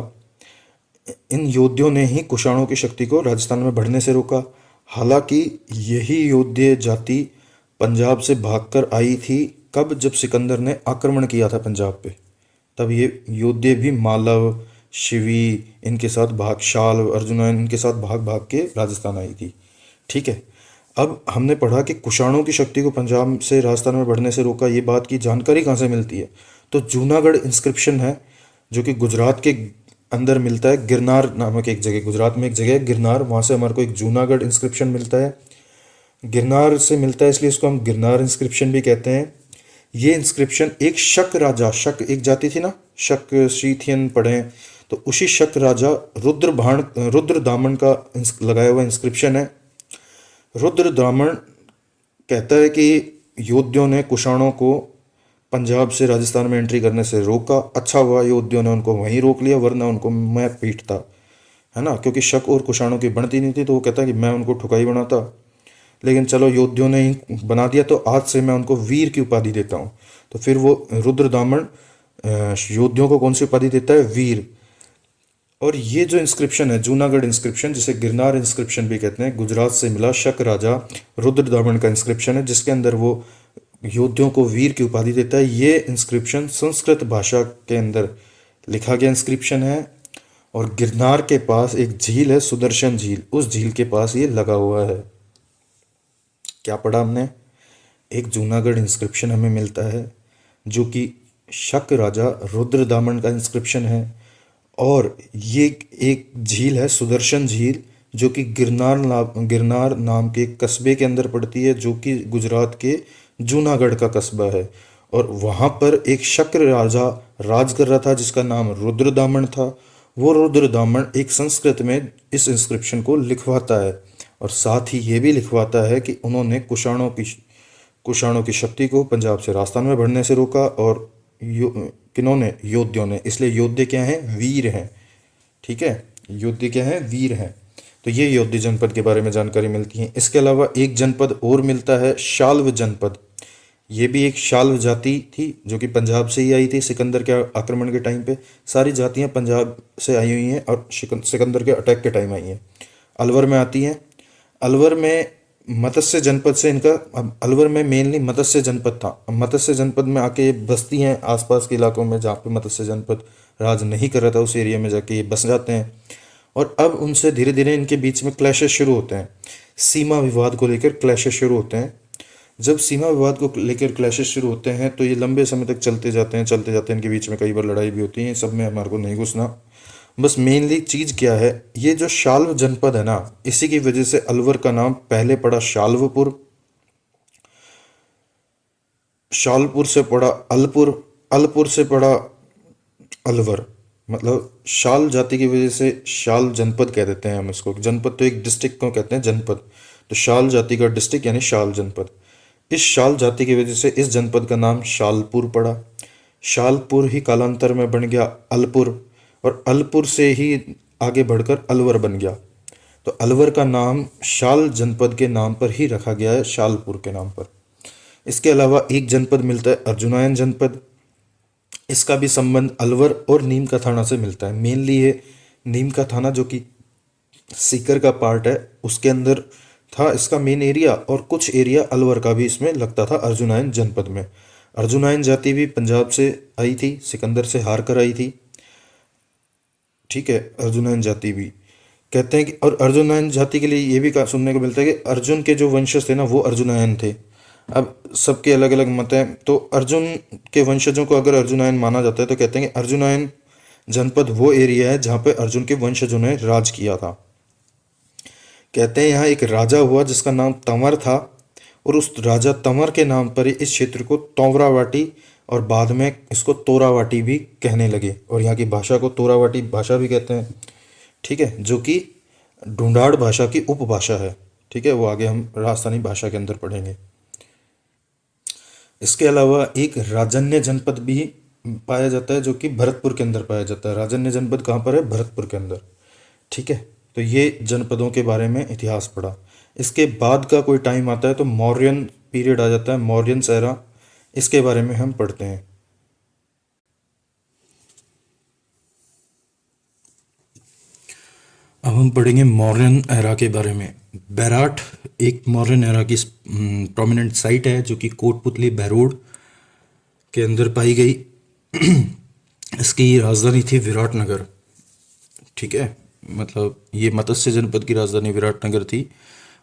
इन योद्धियों ने ही कुषाणों की शक्ति को राजस्थान में बढ़ने से रोका। हालांकि यही योध्य जाति पंजाब से भागकर आई थी कब? जब सिकंदर ने आक्रमण किया था पंजाब पे, तब ये योद्धे भी मालव, शिवी इनके साथ भाग, शाल, अर्जुनन इनके साथ भाग भाग के राजस्थान आई थी। ठीक है। अब हमने पढ़ा कि कुषाणों की शक्ति को पंजाब से राजस्थान में बढ़ने से रोका। ये बात की जानकारी कहाँ से मिलती है? तो जूनागढ़ इंस्क्रिप्शन है, जो कि गुजरात के अंदर मिलता है। गिरनार नामक एक जगह, गुजरात में एक जगह है गिरनार, वहाँ से हमारे को एक जूनागढ़ इंस्क्रिप्शन मिलता है। गिरनार से मिलता है इसलिए इसको हम गिरनार इंस्क्रिप्शन भी कहते हैं। ये इंस्क्रिप्शन एक शक राजा, शक एक जाति थी ना, शक शीथियन पढ़े, तो उसी शक राजा रुद्र दामन का लगाया हुआ इंस्क्रिप्शन है। रुद्र दामन कहता है कि योद्धियों ने कुषाणों को पंजाब से राजस्थान में एंट्री करने से रोका। अच्छा हुआ योद्धियों ने उनको वहीं रोक लिया, वरना उनको मैं पीटता, है ना, क्योंकि शक और कुषाणों की बनती नहीं थी। तो वो कहता है कि मैं उनको ठुकाई बनाता। लेकिन चलो योद्धियों ने ही बना दिया तो आज से मैं उनको वीर की उपाधि देता हूँ। तो फिर वो रुद्रदामन योद्धियों को कौन सी उपाधि देता है? वीर। और ये जो इंस्क्रिप्शन है, जूनागढ़ इंस्क्रिप्शन, जिसे गिरनार इंस्क्रिप्शन भी कहते हैं, गुजरात से मिला शक राजा रुद्रदामन का इंस्क्रिप्शन है, जिसके अंदर वो योद्धियों को वीर की उपाधि देता है। ये इंस्क्रिप्शन संस्कृत भाषा के अंदर लिखा गया इंस्क्रिप्शन है। और गिरनार के पास एक झील है, सुदर्शन झील, उस झील के पास ये लगा हुआ है। क्या पढ़ा हमने? एक जूनागढ़ इंस्क्रिप्शन हमें मिलता है जो कि शक राजा रुद्रदामन का इंस्क्रिप्शन है। और ये एक झील है, सुदर्शन झील, जो कि गिरनार नाम के एक कस्बे के अंदर पड़ती है, जो कि गुजरात के जूनागढ़ का कस्बा है। और वहाँ पर एक शक्र राजा राज कर रहा था जिसका नाम रुद्रदामन था। वो रुद्रदामन एक संस्कृत में इस इंस्क्रिप्शन को लिखवाता है और साथ ही ये भी लिखवाता है कि उन्होंने कुषाणों की शक्ति को पंजाब से राजस्थान में बढ़ने से रोका। और किन्होंने? योद्धियों ने। इसलिए योद्धे क्या हैं? वीर हैं। ठीक है, योद्धे क्या हैं? वीर हैं। तो ये योद्धे जनपद के बारे में जानकारी मिलती है। इसके अलावा एक जनपद और मिलता है, शाल्व जनपद। ये भी एक शाल्व जाति थी जो कि पंजाब से ही आई थी सिकंदर के आक्रमण के टाइम पे। सारी जातियां पंजाब से आई हुई हैं और सिकंदर के अटैक के टाइम आई हैं। अलवर में आती हैं। अलवर में मत्स्य जनपद से इनका, अब अलवर में मेनली मत्स्य जनपद था। अब मत्स्य जनपद में आके ये बसती हैं आसपास के इलाकों में जहाँ पे मत्स्य जनपद राज नहीं कर रहा था, उस एरिया में जाके ये बस जाते हैं। और अब उनसे धीरे धीरे इनके बीच में क्लैशेस शुरू होते हैं, सीमा विवाद को लेकर क्लैशेस शुरू होते हैं। जब सीमा विवाद को लेकर क्लैशेस शुरू होते हैं तो ये लंबे समय तक चलते जाते हैं, इनके बीच में कई बार लड़ाई भी होती है। सब में हमारे को नहीं घुसना, बस मेनली चीज़ क्या है, ये जो शाल्व जनपद है ना, इसी की वजह से अलवर का नाम पहले पड़ा शाल्वपुर, शालपुर से पड़ा अलपुर, अलपुर से पड़ा अलवर। मतलब शाल जाति की वजह से शाल जनपद कह देते हैं हम इसको। जनपद तो एक डिस्ट्रिक्ट को कहते हैं जनपद, तो शाल जाति का डिस्ट्रिक्ट यानी शाल जनपद। इस शाल जाति की वजह से इस जनपद का नाम शालपुर पड़ा। शालपुर ही कालांतर में बन गया अलपुर, और अलपुर से ही आगे बढ़कर अलवर बन गया। तो अलवर का नाम शाल जनपद के नाम पर ही रखा गया है, शालपुर के नाम पर। इसके अलावा एक जनपद मिलता है अर्जुनायन जनपद। इसका भी संबंध अलवर और नीम का थाना से मिलता है। मेनली ये नीम का थाना जो कि सीकर का पार्ट है उसके अंदर था इसका मेन एरिया, और कुछ एरिया अलवर का भी इसमें लगता था अर्जुनायन जनपद में। अर्जुनायन जाति भी पंजाब से आई थी, सिकंदर से हार कर आई थी। ठीक है, अर्जुनायन जाति भी कहते हैं कि, और अर्जुनायन जाति के लिए ये भी सुनने को मिलता है कि अर्जुन के जो वंशज थे ना वो अर्जुनायन थे। अब सबके अलग अलग मत हैं, तो अर्जुन के वंशजों को अगर अर्जुनायन माना जाता है तो कहते हैं कि अर्जुनायन जनपद वो एरिया है जहाँ पे अर्जुन के वंशजों ने राज किया था। कहते हैं यहाँ एक राजा हुआ जिसका नाम तंवर था, और उस राजा तंवर के नाम पर ही इस क्षेत्र को तोवरावाटी और बाद में इसको तोरावाटी भी कहने लगे, और यहाँ की भाषा को तोरावाटी भाषा भी कहते हैं। ठीक है, जो कि ढूंढाड़ भाषा की उपभाषा है। ठीक है, वो आगे हम राजस्थानी भाषा के अंदर पढ़ेंगे। इसके अलावा एक राजन्य जनपद भी पाया जाता है जो कि भरतपुर के अंदर पाया जाता है। राजन्य जनपद कहाँ पर है? भरतपुर के अंदर। ठीक है, तो ये जनपदों के बारे में इतिहास पढ़ा। इसके बाद का कोई टाइम आता है तो मौर्यन पीरियड आ जाता है, मौर्यन एरा। इसके बारे में हम पढ़ते हैं। अब हम पढ़ेंगे मौर्यन एरा के बारे में। बैराठ एक मौर्यन एरा की प्रोमिनेंट साइट है जो कि कोटपुतली बहरोड के अंदर पाई गई। इसकी राजधानी थी विराटनगर। ठीक है, मतलब ये मत्स्य जनपद की राजधानी विराटनगर थी।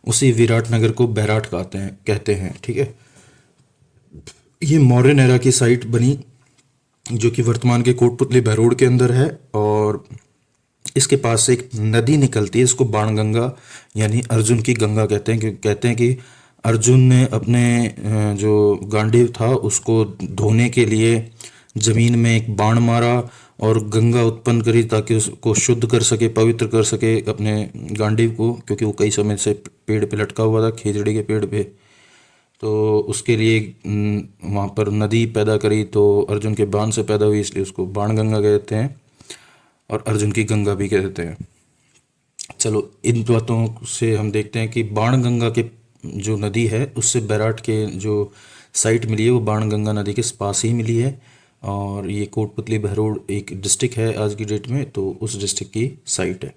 उसी विराटनगर को बैराठ कहते हैं। ठीक है, ये मौर्यन एरा की साइट बनी जो कि वर्तमान के कोटपुतली बहरोड के अंदर है, और इसके पास से एक नदी निकलती है, इसको बाणगंगा यानी अर्जुन की गंगा कहते हैं। क्योंकि कहते हैं कि अर्जुन ने अपने जो गांडीव था उसको धोने के लिए जमीन में एक बाण मारा और गंगा उत्पन्न करी ताकि उसको शुद्ध कर सके, पवित्र कर सके अपने गांडीव को, क्योंकि वो कई समय से पेड़ पे लटका हुआ था, खेजड़ी के पेड़ पे। तो उसके लिए वहाँ पर नदी पैदा करी, तो अर्जुन के बाण से पैदा हुई, इसलिए उसको बाणगंगा कहते हैं, और अर्जुन की गंगा भी कहते हैं। चलो, इन बातों से हम देखते हैं कि बाणगंगा के जो नदी है उससे बैराठ के जो साइट मिली है वो बाणगंगा नदी के पास ही मिली है। और ये कोटपुतली बहरोड एक डिस्ट्रिक्ट है आज की डेट में, तो उस डिस्ट्रिक्ट की साइट है।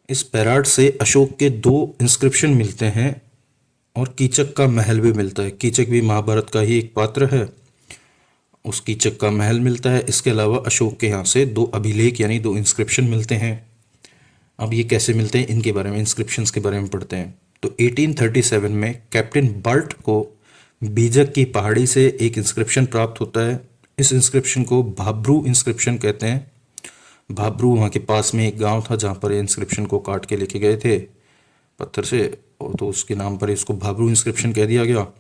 इस बैराठ से अशोक के 2 इंस्क्रिप्शन मिलते हैं और कीचक का महल भी मिलता है। कीचक भी महाभारत का ही एक पात्र है, उस कीचक का महल मिलता है। इसके अलावा अशोक के यहाँ से 2 अभिलेख यानी 2 इंस्क्रिप्शन मिलते हैं। अब ये कैसे मिलते हैं इनके बारे में, इंस्क्रिप्शंस के बारे में पढ़ते हैं। तो 1837 में कैप्टन बर्ट को बीजक की पहाड़ी से एक इंस्क्रिप्शन प्राप्त होता है। इस इंस्क्रिप्शन को भाब्रू इंस्क्रिप्शन कहते हैं। भाब्रू वहाँ के पास में एक गांव था जहाँ पर इंस्क्रिप्शन को काट के लेके गए थे पत्थर से, और तो उसके नाम पर इसको भाब्रू इंस्क्रिप्शन कह दिया गया।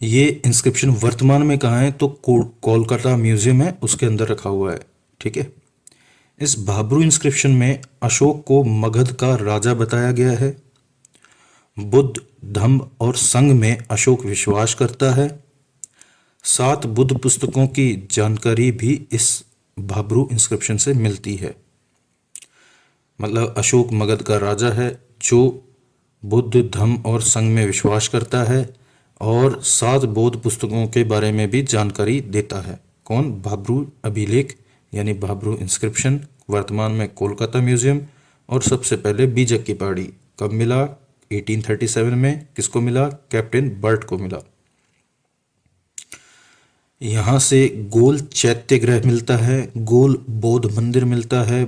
ये इंस्क्रिप्शन वर्तमान में कहाँ है तो कोलकाता म्यूजियम है उसके अंदर रखा हुआ है। ठीक है। इस भाब्रू इंस्क्रिप्शन में अशोक को मगध का राजा बताया गया है। बुद्ध, धम्म और संघ में अशोक विश्वास करता है। 7 बुद्ध पुस्तकों की जानकारी भी इस भाब्रू इंस्क्रिप्शन से मिलती है। मतलब अशोक मगध का राजा है जो बुद्ध, धम्म और संघ में विश्वास करता है और 7 बौद्ध पुस्तकों के बारे में भी जानकारी देता है। कौन? भाब्रू अभिलेख यानी भाब्रू इंस्क्रिप्शन, वर्तमान में कोलकाता म्यूजियम। और सबसे पहले बीजक की पहाड़ी कब मिला? 1837 में। किसको मिला? कैप्टन बर्ट को मिला। यहाँ से गोल चैत्य गृह मिलता है, गोल बौद्ध मंदिर मिलता है,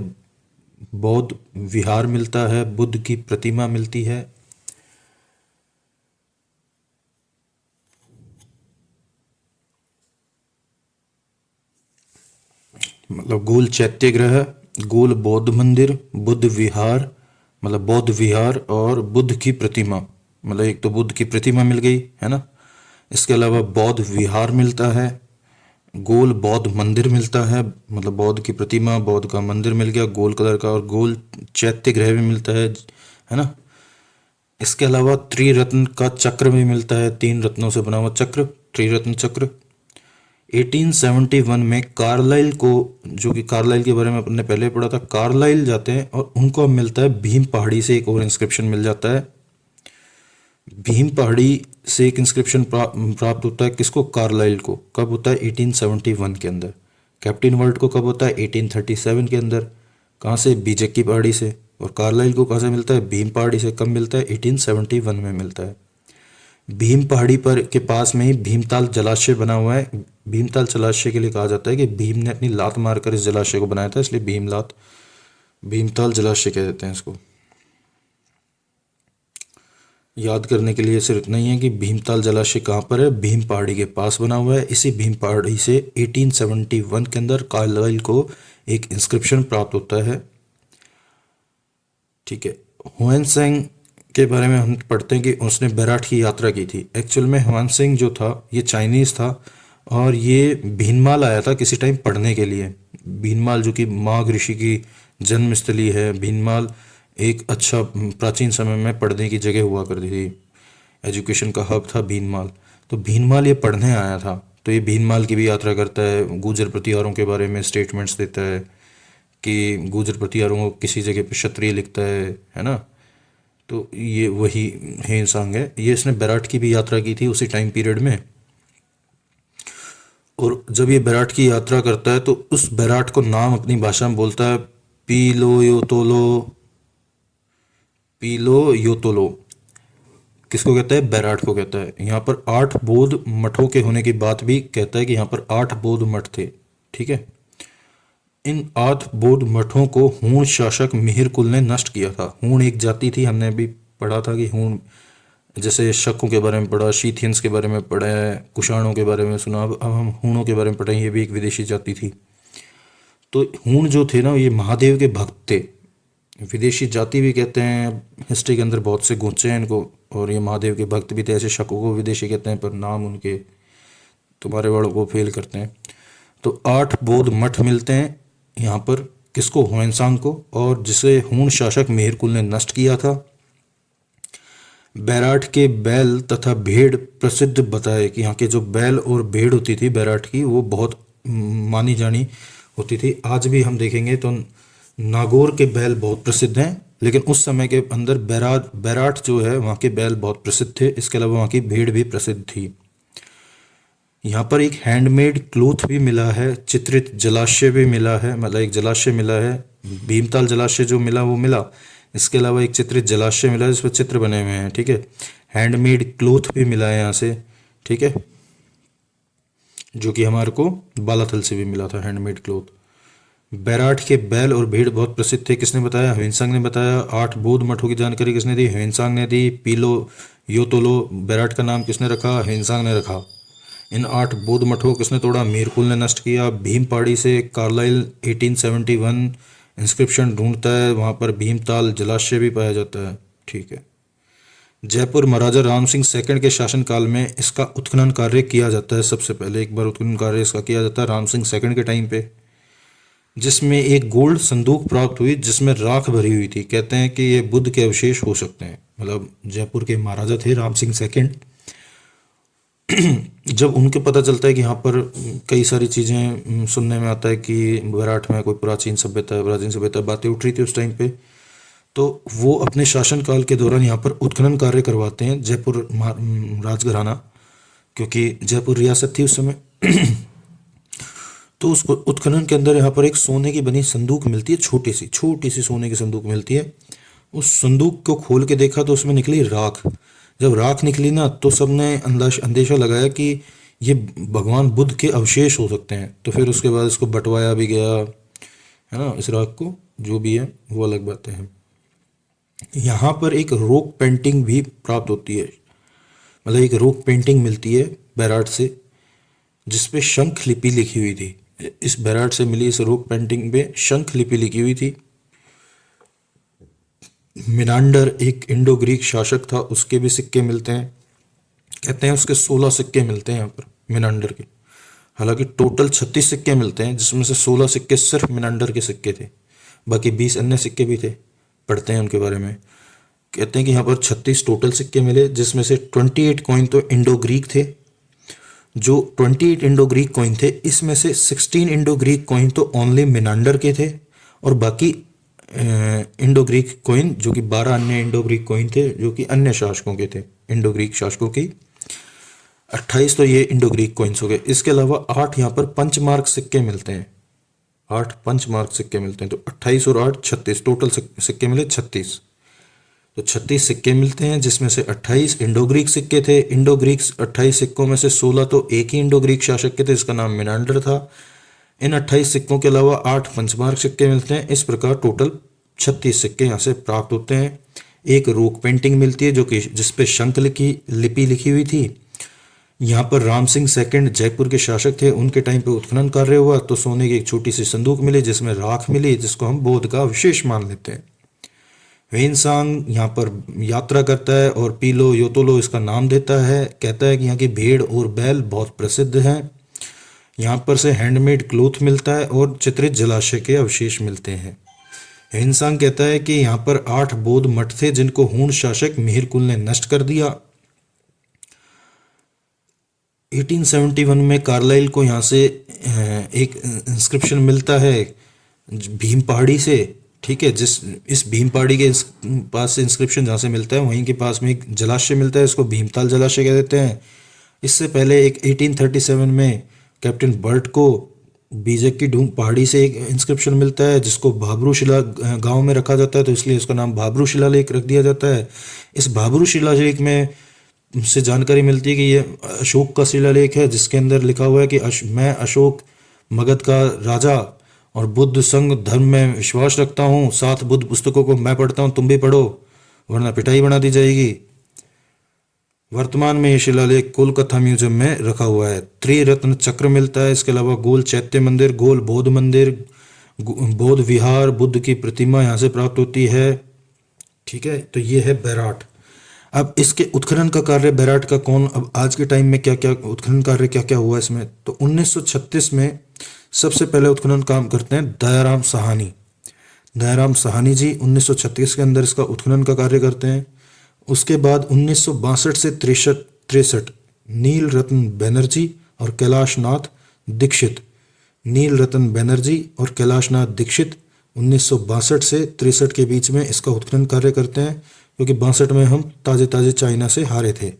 बौद्ध विहार मिलता है, बुद्ध की प्रतिमा मिलती है। मतलब गोल चैत्य गृह, गोल बौद्ध मंदिर, बुद्ध विहार मतलब बौद्ध विहार और बुद्ध की प्रतिमा। मतलब एक तो बुद्ध की प्रतिमा मिल गई है ना, इसके अलावा बौद्ध विहार मिलता है, गोल बौद्ध मंदिर मिलता है, मतलब बौद्ध की प्रतिमा, बौद्ध का मंदिर मिल गया गोल कलर का, और गोल चैत्य गृह भी मिलता है ना। इसके अलावा त्रिरत्न का चक्र भी मिलता है, 3 रत्नों से बना हुआ चक्र, त्रिरत्न चक्र। 1871 में कार्लाइल को, जो कि कार्लाइल के बारे में अपने पहले पढ़ा था, कार्लाइल जाते हैं और उनको अब मिलता है भीम पहाड़ी से एक और इंस्क्रिप्शन मिल जाता है। भीम पहाड़ी से एक इंस्क्रिप्शन प्राप्त होता है। किसको? कार्लाइल को। कब होता है? 1871 के अंदर। कैप्टन वर्ट को कब होता है? 1837 के अंदर। कहाँ से? बीजक की पहाड़ी से। और कार्लाइल को कहाँ से मिलता है? भीम पहाड़ी से। कब मिलता है? 1871 में मिलता है। भीम पहाड़ी पर के पास में ही भीमताल जलाशय बना हुआ है। भीमताल जलाशय के लिए कहा जाता है कि भीम ने अपनी लात मारकर इस जलाशय को बनाया था, इसलिए भीमताल जलाशय कह देते हैं इसको। याद करने के लिए सिर्फ इतना ही है कि भीमताल जलाशय कहाँ पर है? भीम पहाड़ी के पास बना हुआ है। इसी भीम पहाड़ी से 1871 के अंदर कार्लाइल को एक इंस्क्रिप्शन प्राप्त होता है। ठीक है। हुएनसेंग के बारे में हम पढ़ते हैं कि उसने बैराठ की यात्रा की थी। एक्चुअल में हुएनसेंग जो था ये चाइनीज़ था और ये भीनमाल आया था किसी टाइम पढ़ने के लिए। भीनमाल जो कि माघ ऋषि की जन्मस्थली है। भीनमाल एक अच्छा प्राचीन समय में पढ़ने की जगह हुआ करती थी, एजुकेशन का हब था भीनमाल। तो भीनमाल ये पढ़ने आया था, तो ये भीनमाल की भी यात्रा करता है, गुर्जर प्रतिहारों के बारे में स्टेटमेंट्स देता है कि गुर्जर प्रतिहारों को किसी जगह पर क्षत्रिय लिखता है ना। तो ये वही हुएनसांग है। ये इसने बैराठ की भी यात्रा की थी उसी टाइम पीरियड में। और जब ये बैराठ की यात्रा करता है तो उस बैराठ को नाम अपनी भाषा में बोलता है पीलो योतोलो। किसको कहता है? बैराठ को कहता है। यहाँ पर 8 बौद्ध मठों के होने की बात भी कहता है कि यहाँ पर 8 बौद्ध मठ थे। ठीक है। इन 8 बौद्ध मठों को हूण शासक मिहिरकुल ने नष्ट किया था। हूण एक जाति थी, हमने अभी पढ़ा था कि हूण, जैसे शकों के बारे में पढ़ा, शीथियंस के बारे में पढ़ा है, कुषाणों के बारे में सुना, अब हम हूणों के बारे में पढ़ें। ये भी एक विदेशी जाति थी। तो हूण जो थे ना ये महादेव के भक्त थे। विदेशी जाति भी कहते हैं, हिस्ट्री के अंदर बहुत से गुंचे हैं इनको, और ये महादेव के भक्त भी थे। ऐसे शकों को विदेशी कहते हैं पर नाम उनके तुम्हारे वालों को फेल करते हैं। तो 8 बौद्ध मठ मिलते हैं यहाँ पर। किसको? हुएनसांग को, और जिसे हूण शासक मिहिरकुल ने नष्ट किया था। बैराठ के बैल तथा भेड़ प्रसिद्ध बताए कि यहाँ के जो बैल और भेड़ होती थी बैराठ की वो बहुत मानी जानी होती थी। आज भी हम देखेंगे तो नागौर के बैल बहुत प्रसिद्ध हैं, लेकिन उस समय के अंदर बैराठ जो है वहाँ के बैल बहुत प्रसिद्ध थे। इसके अलावा वहाँ की भेड़ भी प्रसिद्ध थी। यहाँ पर एक हैंडमेड क्लोथ भी मिला है, चित्रित जलाशय भी मिला है, मतलब एक जलाशय मिला है, भीमताल जलाशय जो मिला वो मिला। इसके अलावा एक चित्रित जलाशय मिला है जिस पर चित्र बने हुए हैं, ठीक है। हैंडमेड क्लोथ भी मिला है यहाँ से, ठीक है, जो कि हमारे को बालाथल से भी मिला था हैंडमेड क्लोथ। बैराठ के बैल और भेड़ बहुत प्रसिद्ध थे। किसने बताया? ह्वेनसांग ने बताया। 8 बौद्ध मठों की जानकारी किसने दी? ह्वेनसांग ने दी। पीलो योतोलो बैराठ का नाम किसने रखा? ह्वेनसांग ने रखा। इन 8 बौद्ध मठों को किसने तोड़ा? मीरकुल ने नष्ट किया। भीम पहाड़ी से कार्लाइल 1871 इंस्क्रिप्शन ढूंढता है, वहाँ पर भीमताल जलाशय भी पाया जाता है, ठीक है। जयपुर महाराजा राम सिंह सेकंड के शासनकाल में इसका उत्खनन कार्य किया जाता है। सबसे पहले एक बार उत्खनन कार्य इसका किया जाता है राम सिंह सेकंड के टाइम पे, जिसमें एक गोल्ड संदूक प्राप्त हुई जिसमें राख भरी हुई थी। कहते हैं कि ये बुद्ध के अवशेष हो सकते हैं। मतलब जयपुर के महाराजा थे राम सिंह सेकंड, जब उनके पता चलता है कि यहाँ पर कई सारी चीज़ें सुनने में आता है कि बैराठ में कोई प्राचीन सभ्यता बातें उठ रही थी उस टाइम पे, तो वो अपने शासनकाल के दौरान यहाँ पर उत्खनन कार्य करवाते हैं जयपुर राजघराना, क्योंकि जयपुर रियासत थी उस समय। तो उस उत्खनन के अंदर यहाँ पर एक सोने की बनी संदूक मिलती है, छोटी सी सोने की संदूक मिलती है। उस संदूक को खोल के देखा तो उसमें निकली राख। जब राख निकली ना तो सबने अंदेशा लगाया कि ये भगवान बुद्ध के अवशेष हो सकते हैं। तो फिर उसके बाद इसको बंटवाया भी गया, है ना, इस राख को, जो भी है वो अलग बातें हैं। यहाँ पर एक रॉक पेंटिंग भी प्राप्त होती है, मतलब एक रॉक पेंटिंग मिलती है बैराठ से जिसपे शंख लिपि लिखी हुई थी। इस बैराठ से मिली इस रॉक पेंटिंग पे शंख लिपि लिखी हुई थी। मिनांडर एक इंडो ग्रीक शासक था, उसके भी सिक्के मिलते हैं। कहते हैं उसके 16 सिक्के मिलते हैं यहाँ पर मिनांडर के। हालांकि टोटल 36 सिक्के मिलते हैं, जिसमें से 16 सिक्के सिर्फ मिनांडर के सिक्के थे, बाकी 20 अन्य सिक्के भी थे, पढ़ते हैं उनके बारे में। कहते हैं कि यहाँ पर 36 टोटल सिक्के मिले, जिसमें से 28 कॉइन तो इंडो ग्रीक थे। जो 28 इंडो ग्रीक कॉइन थे, इसमें से 16 इंडो ग्रीक कॉइन तो ओनली मिनांडर के थे, और बाकी इंडो ग्रीक कॉइन जो कि 12 अन्य इंडो ग्रीक कॉइन थे जो कि अन्य शासकों के थे, इंडो ग्रीक शासकों की। 28 तो ये इंडो ग्रीक कॉइन्स हो गए। इसके अलावा 8 यहाँ पर पंचमार्क सिक्के मिलते हैं, 8 पंचमार्क सिक्के मिलते हैं। तो 28 और 8 36, टोटल सिक्के मिले 36। तो 36 सिक्के मिलते हैं, जिसमें से 28 इंडो ग्रीक सिक्के थे। इंडो ग्रीक 28 सिक्कों में से 16 तो एक ही इंडो ग्रीक शासक के थे, इसका नाम मिनांडर था। इन 28 सिक्कों के अलावा 8 पंचमार्क सिक्के मिलते हैं। इस प्रकार टोटल 36 सिक्के यहाँ से प्राप्त होते हैं। एक रॉक पेंटिंग मिलती है जो कि जिसपे शंख लिपि लिखी हुई थी। यहाँ पर राम सिंह सेकंड जयपुर के शासक थे, उनके टाइम पे उत्खनन कार्य हुआ तो सोने की एक छोटी सी संदूक मिली जिसमें राख मिली, जिसको हम बौद्ध का अवशेष मान लेते हैं। ह्वेनसांग यहाँ पर यात्रा करता है और पीलो योतोलो इसका नाम देता है। कहता है कि यहाँ की भेड़ और बैल बहुत प्रसिद्ध हैं। यहाँ पर से हैंडमेड क्लोथ मिलता है और चित्रित जलाशय के अवशेष मिलते हैं। ह्वेनसांग कहता है कि यहाँ पर 8 बौद्ध मठ थे जिनको हूण शासक मिहिरकुल ने नष्ट कर दिया। 1871 में कार्लाइल को यहाँ से एक इंस्क्रिप्शन मिलता है भीम पहाड़ी से, ठीक है। इस भीम पहाड़ी के पास से इंस्क्रिप्शन जहाँ से मिलता है वहीं के पास में एक जलाशय मिलता है, इसको भीमताल जलाशय कह देते हैं। इससे पहले एक 1837 में कैप्टन बर्ट को बीजक की ढूंढ पहाड़ी से एक इंस्क्रिप्शन मिलता है जिसको भाबरू शिला गांव में रखा जाता है, तो इसलिए इसका नाम भाबरू शिलालेख रख दिया जाता है। इस भाबरू शिलालेख में से जानकारी मिलती है कि ये अशोक का शिलालेख है, जिसके अंदर लिखा हुआ है कि मैं अशोक मगध का राजा और बुद्ध संघ धर्म में विश्वास रखता हूँ। 7 बुद्ध पुस्तकों को मैं पढ़ता हूँ, तुम भी पढ़ो वरना पिटाई बना दी जाएगी। वर्तमान में ये शिलालेख कोलकाता म्यूजियम में रखा हुआ है। त्रिरत्न चक्र मिलता है। इसके अलावा गोल चैत्य मंदिर, गोल बौद्ध मंदिर, बौद्ध विहार, बुद्ध की प्रतिमा यहाँ से प्राप्त होती है, ठीक है। तो ये है बैराठ। अब इसके उत्खनन का कार्य बैराठ का अब आज के टाइम में क्या क्या उत्खनन कार्य क्या क्या हुआ इसमें, तो 1936 में सबसे पहले उत्खनन काम करते हैं दयाराम साहनी। दयाराम साहनी जी 1936 के अंदर इसका उत्खनन का कार्य करते हैं। उसके बाद 1962 से 63 नील रत्न बैनर्जी और कैलाशनाथ दीक्षित, नील रत्न बैनर्जी और कैलाशनाथ दीक्षित 1962 से 63 के बीच में इसका उत्खनन कार्य करते हैं, क्योंकि 62 में हम ताज़े ताज़े चाइना से हारे थे,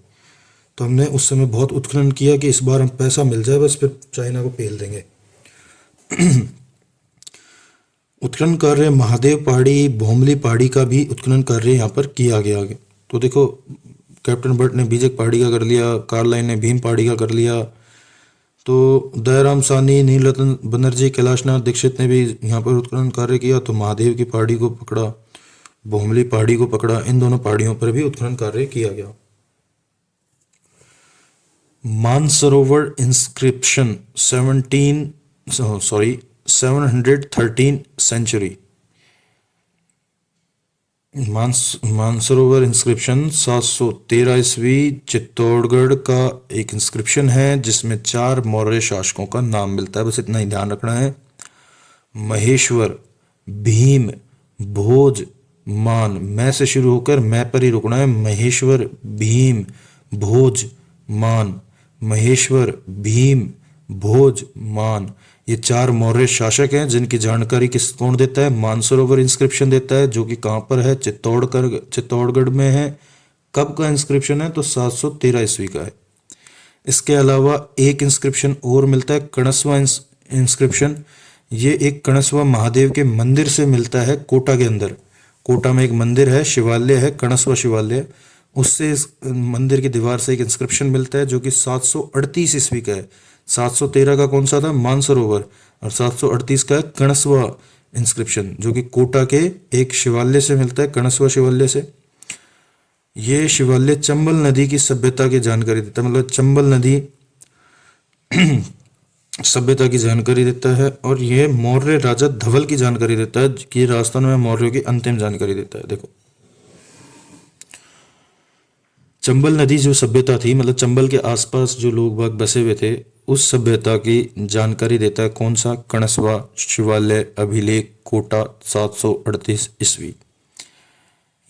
तो हमने उस समय बहुत उत्खनन किया कि इस बार हम पैसा मिल जाए बस, फिर चाइना को पेल देंगे। उत्खनन कार्य महादेव पहाड़ी, भोमली पहाड़ी का भी उत्खनन कार्य यहाँ पर किया गया। तो देखो, कैप्टन बट ने बीजक पहाड़ी का कर लिया, कार्लाइन ने भीम पहाड़ी का कर लिया, तो दयाराम सानी, नीलरतन बनर्जी, कैलाशनाथ दीक्षित ने भी यहाँ पर उत्खनन कार्य किया। तो महादेव की पहाड़ी को पकड़ा, भोमली पहाड़ी को पकड़ा, इन दोनों पहाड़ियों पर भी उत्खनन कार्य किया गया। Mansarovar inscription 713 century. Mansarovar inscription 713 ईस्वी चित्तौड़गढ़ का एक इंस्क्रिप्शन है जिसमें 4 मौर्य शासकों का नाम मिलता है। बस इतना ही ध्यान रखना है। महेश्वर, भीम, भोज, मान। मैं से शुरू होकर मैं पर ही रुकना है। महेश्वर, भीम, भोज, मान। महेश्वर, भीम, भोज, मान। ये 4 मौर्य शासक हैं जिनकी जानकारी कौन देता है? मानसरोवर इंस्क्रिप्शन देता है, जो कि कहाँ पर है? चित्तौड़गढ़ में है। कब का इंस्क्रिप्शन है? तो 713 ईस्वी का है। इसके अलावा एक इंस्क्रिप्शन और मिलता है, कणस्वा इंस्क्रिप्शन। ये एक कणस्वा महादेव के मंदिर से मिलता है, कोटा के अंदर। कोटा में एक मंदिर है, शिवालय है, कणस्वा शिवालय। उससे इस मंदिर की दीवार से एक इंस्क्रिप्शन मिलता है जो कि 738 ईस्वी का है। 713 का कौन सा था? मानसरोवर। और 738 का है कणस्वा इंस्क्रिप्शन, जो कि कोटा के एक शिवालय से मिलता है, कणस्वा शिवालय से। ये शिवालय चंबल नदी की सभ्यता की जानकारी देता है, मतलब चंबल नदी सभ्यता की जानकारी देता है। और यह मौर्य राजा धवल की जानकारी देता है कि राजस्थान में मौर्यों की अंतिम जानकारी देता है। देखो, चंबल नदी जो सभ्यता थी, मतलब चंबल के आसपास जो लोग बाग बसे हुए थे, उस सभ्यता की जानकारी देता है कौन सा? कणस्वा शिवालय अभिलेख, कोटा, 738 ईस्वी।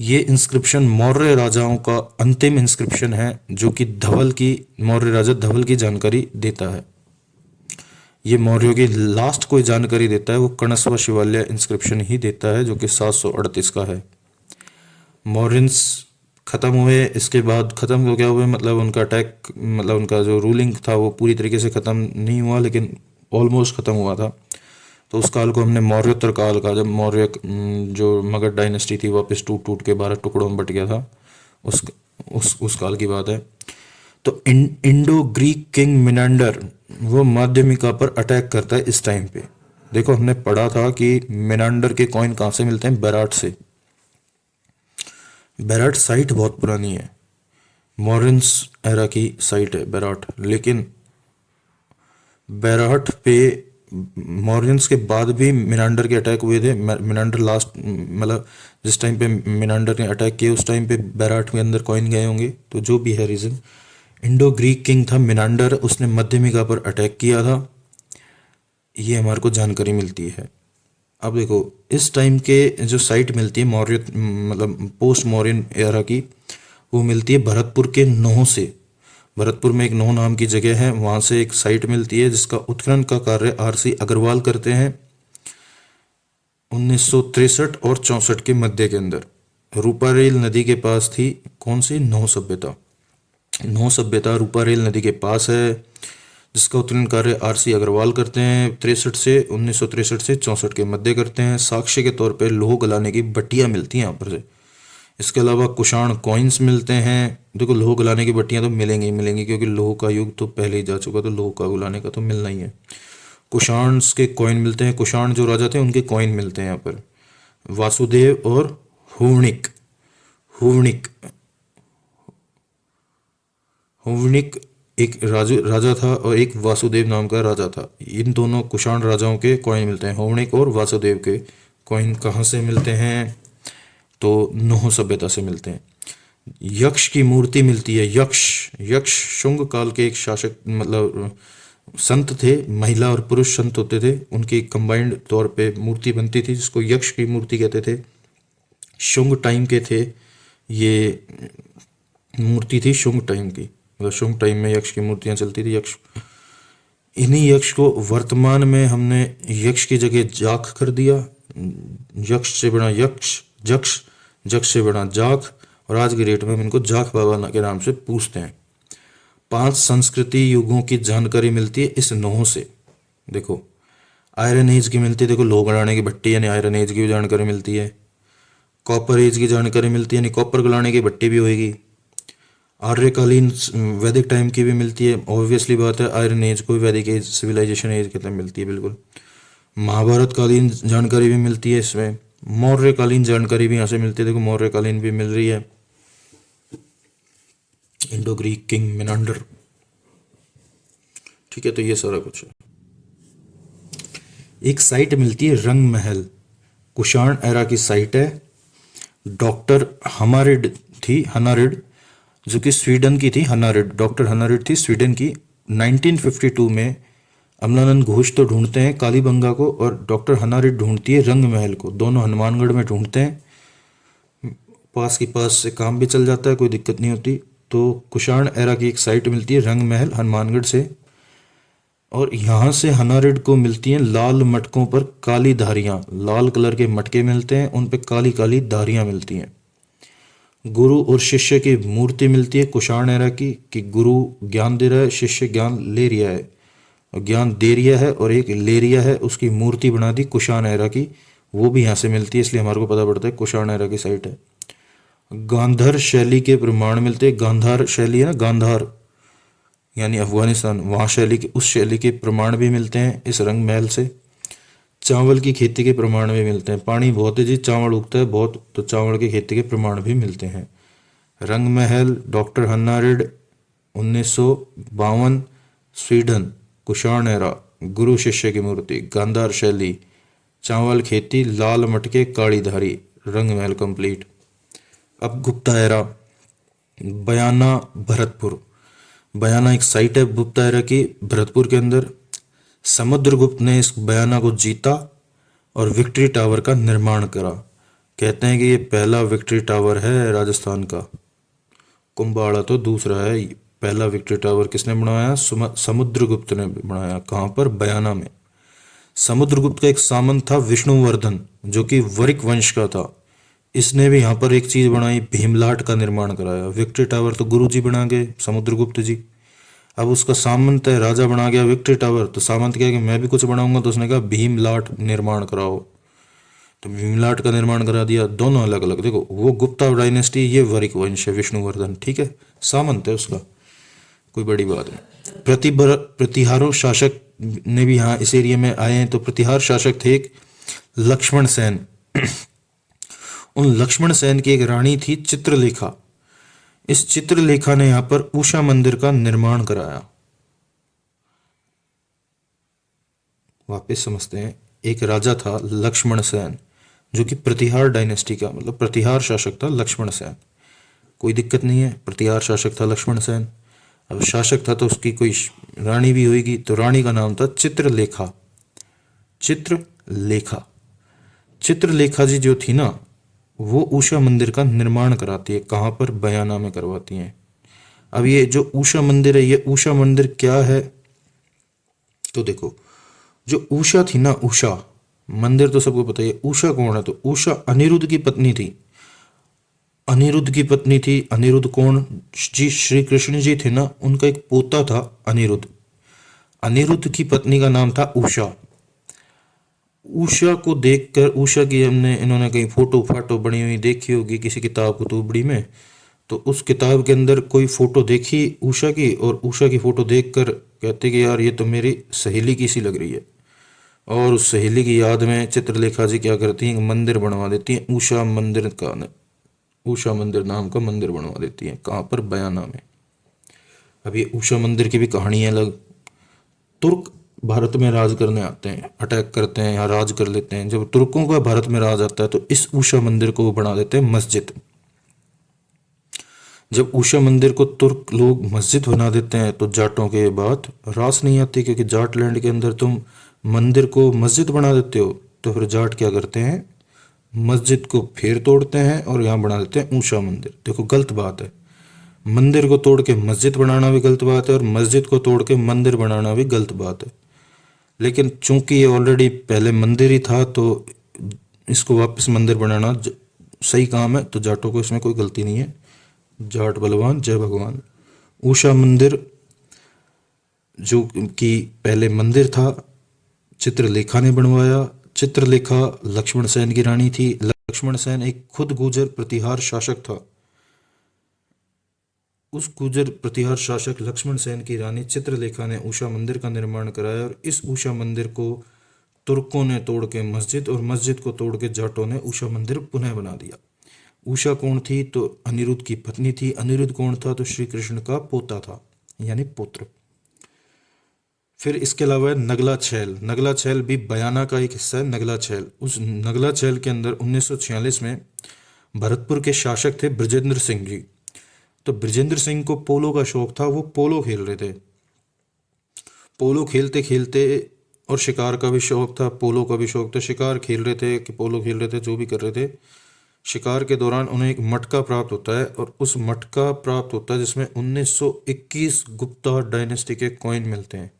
ये इंस्क्रिप्शन मौर्य राजाओं का अंतिम इंस्क्रिप्शन है, जो कि मौर्य राजा धवल की जानकारी देता है। ये मौर्यों की लास्ट कोई जानकारी देता है, वो कणस्वा शिवालय इंस्क्रिप्शन ही देता है, जो कि 738 का है। मौर्यंस खत्म हुए, इसके बाद खत्म तो क्या हुए, मतलब उनका अटैक, मतलब उनका जो रूलिंग था वो पूरी तरीके से खत्म नहीं हुआ, लेकिन ऑलमोस्ट खत्म हुआ था। तो उस काल को हमने मौर्योत्तर काल का, जब मौर्य जो मगध डायनेस्टी थी वापस टूट टूट के 12 टुकड़ों में बट गया था, उस काल की बात है। तो इंडो ग्रीक किंग मिनांडर वो माध्यमिका पर अटैक करता है इस टाइम पे। देखो, हमने पढ़ा था कि मिनांडर के कॉइन कहाँ से मिलते हैं? बैराट से। बैराट साइट बहुत पुरानी है, मॉरिन्स एरा की साइट है बैराट। लेकिन बैराट पे मॉरियंस के बाद भी मिनांडर के अटैक हुए थे। मिनांडर लास्ट, मतलब जिस टाइम पे मिनांडर ने अटैक किया उस टाइम पे बैराट के अंदर कॉइन गए होंगे। तो जो भी है रीज़न, इंडो ग्रीक किंग था मिनांडर, उसने मध्यमिका पर अटैक किया था, ये हमारे को जानकारी मिलती है। अब देखो, इस टाइम के जो साइट मिलती है मौर्य, मतलब पोस्ट मौर्यन एरा की, वो मिलती है भरतपुर के नोह से। भरतपुर में एक नोह नाम की जगह है, वहाँ से एक साइट मिलती है जिसका उत्खनन का कार्य आरसी अग्रवाल करते हैं 1963 और 64 के मध्य के अंदर। रूपारेल नदी के पास थी कौन सी? नोह सभ्यता। नोह सभ्यता रूपारेल नदी के पास है, जिसका उत्खनन कार्य आरसी अग्रवाल करते हैं 1963 से 64 के मध्य करते हैं। साक्ष्य के तौर पे लोह गलाने की भट्टियाँ मिलती हैं यहाँ पर से। इसके अलावा कुषाण कॉइन्स मिलते हैं। देखो, लोह गलाने की भट्टियाँ तो मिलेंगी ही मिलेंगी, क्योंकि लोह का युग तो पहले ही जा चुका, तो लोह का गलाने का तो मिलना ही है। कुषाण के कॉइन मिलते हैं, कुषाण जो राजा थे उनके कॉइन मिलते हैं यहाँ पर। वासुदेव और हुवनिक एक राजा था और एक वासुदेव नाम का राजा था। इन दोनों कुषाण राजाओं के कॉइन मिलते हैं। हुवनिक और वासुदेव के कॉइन कहाँ से मिलते हैं? तो नोह सभ्यता से मिलते हैं। यक्ष की मूर्ति मिलती है। यक्ष शुंग काल के एक शासक, मतलब संत थे, महिला और पुरुष संत होते थे, उनकी कंबाइंड तौर पे मूर्ति बनती थी जिसको यक्ष की मूर्ति कहते थे। शुंग टाइम के थे, ये मूर्ति थी शुंग टाइम की, मतलब शुंग टाइम में यक्ष की मूर्तियाँ चलती थी। इन्हीं यक्ष को वर्तमान में हमने यक्ष की जगह जाख कर दिया। यक्ष से बना यक्ष, जक्ष, जक्ष से बना जाख, और आज की डेट में हम इनको जाख बाबा के नाम से पूछते हैं। 5 संस्कृति युगों की जानकारी मिलती है इस नोह से। देखो आयरन एज की मिलती है, देखो लोह गलाने की भट्टी यानी आयरन एज की भी जानकारी मिलती है। कॉपर एज की जानकारी मिलती है यानी कॉपर गलाने की भट्टी भी होगी। आर्यकालीन वैदिक टाइम की भी मिलती है, ऑब्वियसली बात है, आयरन एज को वैदिक एज, सिविलाइजेशन एज के टाइम मिलती है बिल्कुल। महाभारत कालीन जानकारी भी मिलती है इसमें। मौर्य कालीन जानकारी भी यहाँ से मिलती है, देखो मौर्य कालीन भी मिल रही है। इंडो ग्रीक किंग मिनांडर, ठीक है, तो ये सारा कुछ है। एक साइट मिलती है रंग महल, कुषाण एरा की साइट है। डॉक्टर हमारिड थी, हनारिड, जो कि स्वीडन की थी। हनारिड, डॉक्टर हनारिड थी स्वीडन की। 1952 में अमलानंद घोष तो ढूंढते हैं कालीबंगा को, और डॉक्टर हनारिड ढूंढती है रंग महल को। दोनों हनुमानगढ़ में ढूंढते हैं, पास के पास से काम भी चल जाता है, कोई दिक्कत नहीं होती। तो कुषाण एरा की एक साइट मिलती है रंग महल हनुमानगढ़ से, और यहाँ से हनारिड को मिलती हैं लाल मटकों पर काली धारियाँ। लाल कलर के मटके मिलते हैं, उन पे काली काली धारियाँ मिलती हैं। गुरु और शिष्य की मूर्ति मिलती है कुषाण एरा की, कि गुरु ज्ञान दे रहा है, शिष्य ज्ञान ले रिया है, और ज्ञान दे रिया है और एक ले रिया है, उसकी मूर्ति बना दी कुषाण एरा की, वो भी यहाँ से मिलती है, इसलिए हमारे को पता पड़ता है कुषाण एरा की साइट है। गांधार शैली के प्रमाण मिलते हैं, गांधार शैली है ना, गांधार यानी अफगानिस्तान, वहाँ शैली के, उस शैली के प्रमाण भी मिलते हैं इस रंग महल से। चावल की खेती के प्रमाण भी मिलते हैं, पानी बहुत है जी, चावल उगता है बहुत, तो चावल की खेती के प्रमाण भी मिलते हैं। रंग महल, डॉक्टर हन्नारिड, 1952, स्वीडन, कुषाण एरा, गुरु शिष्य की मूर्ति, गांधार शैली, चावल खेती, लाल मटके, काली धारी, रंग महल कंप्लीट। अब गुप्ता एरा, बयाना, भरतपुर। बयाना एक साइट है गुप्ता एरा की, भरतपुर के अंदर। समुद्रगुप्त ने इस बयाना को जीता और विक्ट्री टावर का निर्माण करा। कहते हैं कि ये पहला विक्ट्री टावर है राजस्थान का। कुंभाड़ा तो दूसरा है, पहला विक्ट्री टावर किसने बनाया? समुद्रगुप्त ने बनाया। कहाँ पर? बयाना में। समुद्रगुप्त का एक सामंत था विष्णुवर्धन, जो कि वरिक वंश का था। इसने भी यहाँ पर एक चीज बनाई, भीमलाट का निर्माण कराया। विक्ट्री टावर तो गुरु जी बना गए, समुद्रगुप्त जी। अब उसका सामंत है, राजा बना गया विक्ट्री टावर, तो सामंत क्या कि मैं भी कुछ बनाऊंगा, तो उसने कहा भीमलाट निर्माण कराओ, तो भीमलाट का निर्माण करा दिया। दोनों अलग अलग, देखो वो गुप्ता डायनेस्टी, ये वरिक वंश है, विष्णुवर्धन, ठीक है, सामंत है उसका, कोई बड़ी बात नहीं। प्रतिहारों शासक ने भी यहाँ इस एरिया में आए हैं। तो प्रतिहार शासक थे एक लक्ष्मण सेन। उन लक्ष्मण सेन की एक रानी थी चित्रलेखा। इस चित्रलेखा ने यहाँ पर उषा मंदिर का निर्माण कराया। वापस समझते हैं, एक राजा था लक्ष्मण सेन, जो कि प्रतिहार डायनेस्टी का, मतलब प्रतिहार शासक था लक्ष्मण सेन। कोई दिक्कत नहीं है, प्रतिहार शासक था लक्ष्मण सेन। अब शासक था तो उसकी कोई रानी भी होगी, तो रानी का नाम था चित्रलेखा। चित्रलेखा, चित्रलेखा जी जो थी ना, वो उषा मंदिर का निर्माण कराती है। कहाँ पर? बयाना में करवाती हैं। अब ये जो उषा मंदिर है, ये उषा मंदिर क्या है? तो देखो, जो उषा थी ना, उषा मंदिर तो सबको पता है। उषा कौन है? तो उषा अनिरुद्ध की पत्नी थी। अनिरुद्ध की पत्नी थी। अनिरुद्ध कौन जी? श्री कृष्ण जी थे ना, उनका एक पोता था अनिरुद्ध। अनिरुद्ध की पत्नी का नाम था उषा। उषा को देखकर, उषा की इन्होंने कहीं फोटो फाटो बनी हुई देखी होगी किसी किताब कुतुबड़ी में, तो उस किताब के अंदर कोई फोटो देखी उषा की, और उषा की फोटो देखकर कहते कि यार ये तो मेरी सहेली की सी लग रही है। और उस सहेली की याद में चित्रलेखा जी क्या करती हैं, मंदिर बनवा देती हैं, उषा मंदिर का, उषा मंदिर नाम का मंदिर बनवा देती हैं। कहाँ पर? बयाना में। अब ये उषा मंदिर की भी कहानी है अलग। तुर्क भारत में राज करने आते हैं, अटैक करते हैं, यहाँ राज कर लेते हैं। जब तुर्कों का भारत में राज आता है, तो इस उषा मंदिर को वो बना देते हैं मस्जिद। जब उषा मंदिर को तुर्क लोग मस्जिद बना देते हैं, तो जाटों के बात रास नहीं आती, क्योंकि जाट लैंड के अंदर तुम मंदिर को मस्जिद बना देते हो, तो फिर जाट क्या करते हैं, मस्जिद को फिर तोड़ते हैं और यहाँ बना देते हैं उषा मंदिर। देखो गलत बात है, मंदिर को तोड़ के मस्जिद बनाना भी गलत बात है, और मस्जिद को तोड़ के मंदिर बनाना भी गलत बात है। लेकिन चूंकि ये ऑलरेडी पहले मंदिर ही था, तो इसको वापस मंदिर बनाना सही काम है, तो जाटों को इसमें कोई गलती नहीं है। जाट बलवान, जय भगवान। उषा मंदिर जो कि पहले मंदिर था, चित्रलेखा ने बनवाया। चित्रलेखा लक्ष्मण सेन की रानी थी। लक्ष्मण सेन एक खुद गुर्जर प्रतिहार शासक था। उस गुर्जर प्रतिहार शासक लक्ष्मण सेन की रानी चित्रलेखा ने उषा मंदिर का निर्माण कराया, और इस उषा मंदिर को तुर्कों ने तोड़ के मस्जिद, और मस्जिद को तोड़ के जाटों ने उषा मंदिर पुनः बना दिया। उषा कौन थी? तो अनिरुद्ध की पत्नी थी। अनिरुद्ध कौन था? तो श्री कृष्ण का पोता था, यानी पुत्र। फिर इसके अलावा है नगला छैल। नगला छैल भी बयाना का एक हिस्सा है। नगला छैल, उस नगला छैल के अंदर 1946 में भरतपुर के शासक थे बृजेंद्र सिंह जी। तो बृजेंद्र सिंह को पोलो का शौक था, वो पोलो खेल रहे थे। पोलो खेलते खेलते, और शिकार का भी शौक था, पोलो का भी शौक था। शिकार खेल रहे थे कि पोलो खेल रहे थे, जो भी कर रहे थे, शिकार के दौरान उन्हें एक मटका प्राप्त होता है, और उस मटका प्राप्त होता है जिसमें 1921 गुप्ता डायनेस्टी के कॉइन मिलते हैं।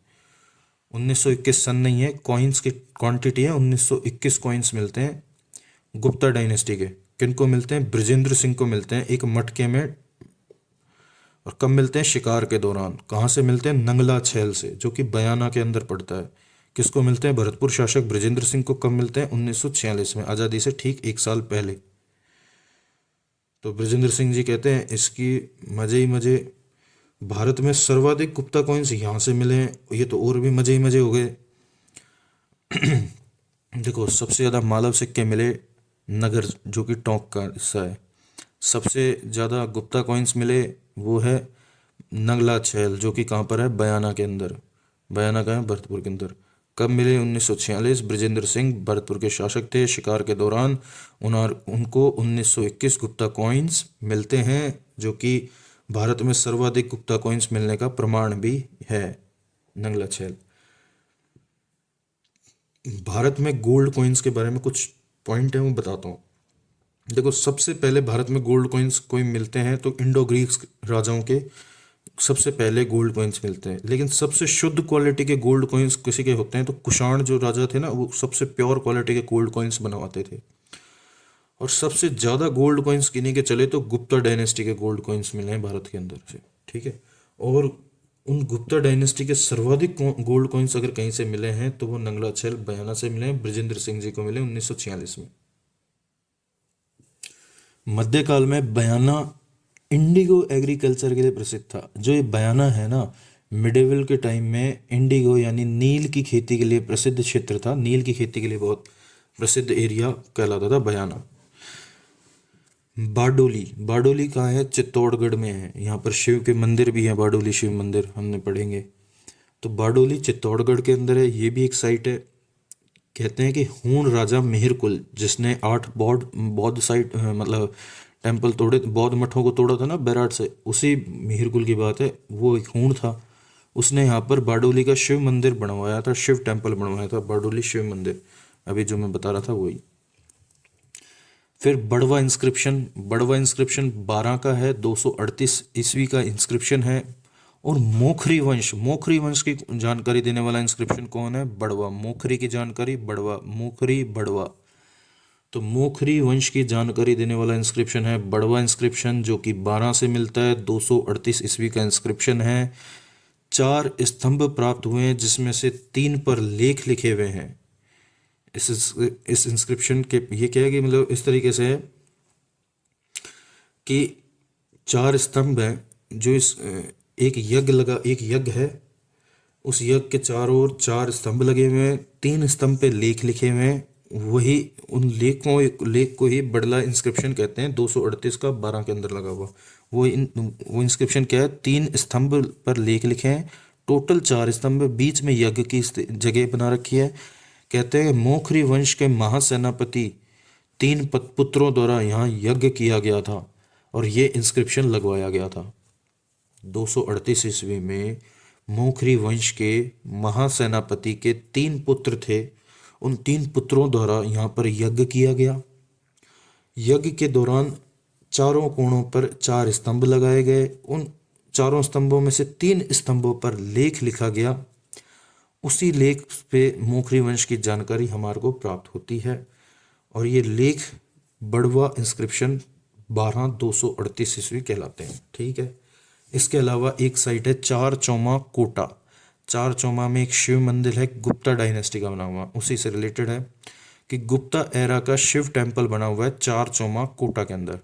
1921 सन नहीं है, कॉइन्स की क्वांटिटी है, 1921 कॉइन्स मिलते हैं गुप्ता डायनेस्टी के। किनको मिलते हैं? बृजेंद्र सिंह को मिलते हैं एक मटके में। और कब मिलते हैं? शिकार के दौरान। कहाँ से मिलते हैं? नंगला छैल से, जो कि बयाना के अंदर पड़ता है। किसको मिलते हैं? भरतपुर शासक बृजेंद्र सिंह को। कब मिलते हैं? 1946 में, आज़ादी से ठीक एक साल पहले। तो बृजेंद्र सिंह जी कहते हैं इसकी मजे ही मजे, भारत में सर्वाधिक गुप्ता कॉइन्स यहाँ से मिले हैं, ये तो और भी मजे ही मजे हो गए। देखो, सबसे ज़्यादा मालव सिक्के मिले नगर, जो कि टोंक का हिस्सा है। सबसे ज़्यादा गुप्ता कॉइन्स मिले वो है नंगला छैल, जो कि कहाँ पर है? बयाना के अंदर। बयाना का है? भरतपुर के अंदर। कब मिले? 1946। बृजेंद्र सिंह भरतपुर के शासक थे। शिकार के दौरान उनको 1921 गुप्ता कॉइन्स मिलते हैं, जो कि भारत में सर्वाधिक गुप्ता कॉइन्स मिलने का प्रमाण भी है। नंगला छैल। भारत में गोल्ड कॉइन्स के बारे में कुछ पॉइंट है, वो बताता हूँ। देखो, सबसे पहले भारत में गोल्ड कॉइन्स कोई मिलते हैं तो इंडो ग्रीक्स राजाओं के सबसे पहले गोल्ड कॉइन्स मिलते हैं। लेकिन सबसे शुद्ध क्वालिटी के गोल्ड कॉइन्स किसी के होते हैं तो कुषाण जो राजा थे ना, वो सबसे प्योर क्वालिटी के गोल्ड कॉइन्स बनवाते थे। और सबसे ज़्यादा गोल्ड कॉइन्स गिने के चले तो गुप्ता डायनेस्टी के गोल्ड कॉइन्स मिले हैं भारत के अंदर से। ठीक है। और उन गुप्ता डायनेस्टी के सर्वाधिक गोल्ड कॉइन्स अगर कहीं से मिले हैं तो वो नंगला छैल बयाना से मिले हैं। बृजेंद्र सिंह जी को मिले 1946 में। मध्यकाल में बयाना इंडिगो एग्रीकल्चर के लिए प्रसिद्ध था। जो ये बयाना है ना, मिडेवल के टाइम में इंडिगो यानी नील की खेती के लिए प्रसिद्ध क्षेत्र था। नील की खेती के लिए बहुत प्रसिद्ध एरिया कहलाता था बयाना। बारडोली, बारडोली कहाँ है? चित्तौड़गढ़ में है। यहाँ पर शिव के मंदिर भी है, बारडोली शिव मंदिर हमने पढ़ेंगे। तो बारडोली चित्तौड़गढ़ के अंदर है, ये भी एक साइट है। कहते हैं कि हूण राजा मिहिरकुल, जिसने 8 बौद्ध साइट मतलब टेम्पल तोड़े, बौद्ध मठों को तोड़ा था ना बैराट से, उसी मिहिरकुल की बात है। वो एक हूण था, उसने यहाँ पर बारडोली का शिव मंदिर बनवाया था, शिव टेम्पल बनवाया था, बारडोली शिव मंदिर। अभी जो मैं बता रहा था वही। फिर बड़वा इंस्क्रिप्शन, बड़वा इंस्क्रिप्शन 12 का है, 238 ईस्वी का इंस्क्रिप्शन है। और मोखरी वंश, मोखरी वंश की जानकारी देने वाला इंस्क्रिप्शन कौन है? बड़वा। मोखरी की जानकारी बड़वा, मोखरी बड़वा। तो मोखरी वंश की जानकारी देने वाला इंस्क्रिप्शन है बड़वा इंस्क्रिप्शन, जो कि 12 से मिलता है। 238 ईस्वी का इंस्क्रिप्शन है। 4 स्तंभ प्राप्त हुए हैं, जिसमें से 3 पर लेख लिखे हुए हैं। इस इंस्क्रिप्शन के ये क्या है कि मतलब इस तरीके से है कि 4 स्तंभ हैं, जो इस एक यज्ञ है, उस यज्ञ के चारों ओर 4 स्तंभ लगे हुए हैं, 3 स्तंभ पे लेख लिखे हुए हैं। वही उन लेख को ही बड़ला इंस्क्रिप्शन कहते हैं। 238 का 12 के अंदर लगा हुआ वो इंस्क्रिप्शन क्या है? 3 स्तंभ पर लेख लिखे हैं, टोटल 4 स्तंभ, बीच में यज्ञ की जगह बना रखी है। कहते हैं मोखरी वंश के महासेनापति 3 पुत्रों द्वारा यहाँ यज्ञ किया गया था और ये इंस्क्रिप्शन लगवाया गया था। 238 ईस्वी में मोखरी वंश के महासेनापति के 3 पुत्र थे, उन 3 पुत्रों द्वारा यहाँ पर यज्ञ किया गया। यज्ञ के दौरान चारों कोणों पर 4 स्तंभ लगाए गए, उन चारों स्तंभों में से 3 स्तंभों पर लेख लिखा गया। उसी लेख पे मोखरी वंश की जानकारी हमारे को प्राप्त होती है। और ये लेख बड़वा इंस्क्रिप्शन 12,238 ईस्वी कहलाते हैं। ठीक है। इसके अलावा एक साइट है चार चौमा कोटा। चार चौमा में एक शिव मंदिर है, गुप्ता डायनेस्टी का बना हुआ, उसी से रिलेटेड है कि गुप्ता एरा का शिव टेम्पल बना हुआ है चार चौमा कोटा के अंदर।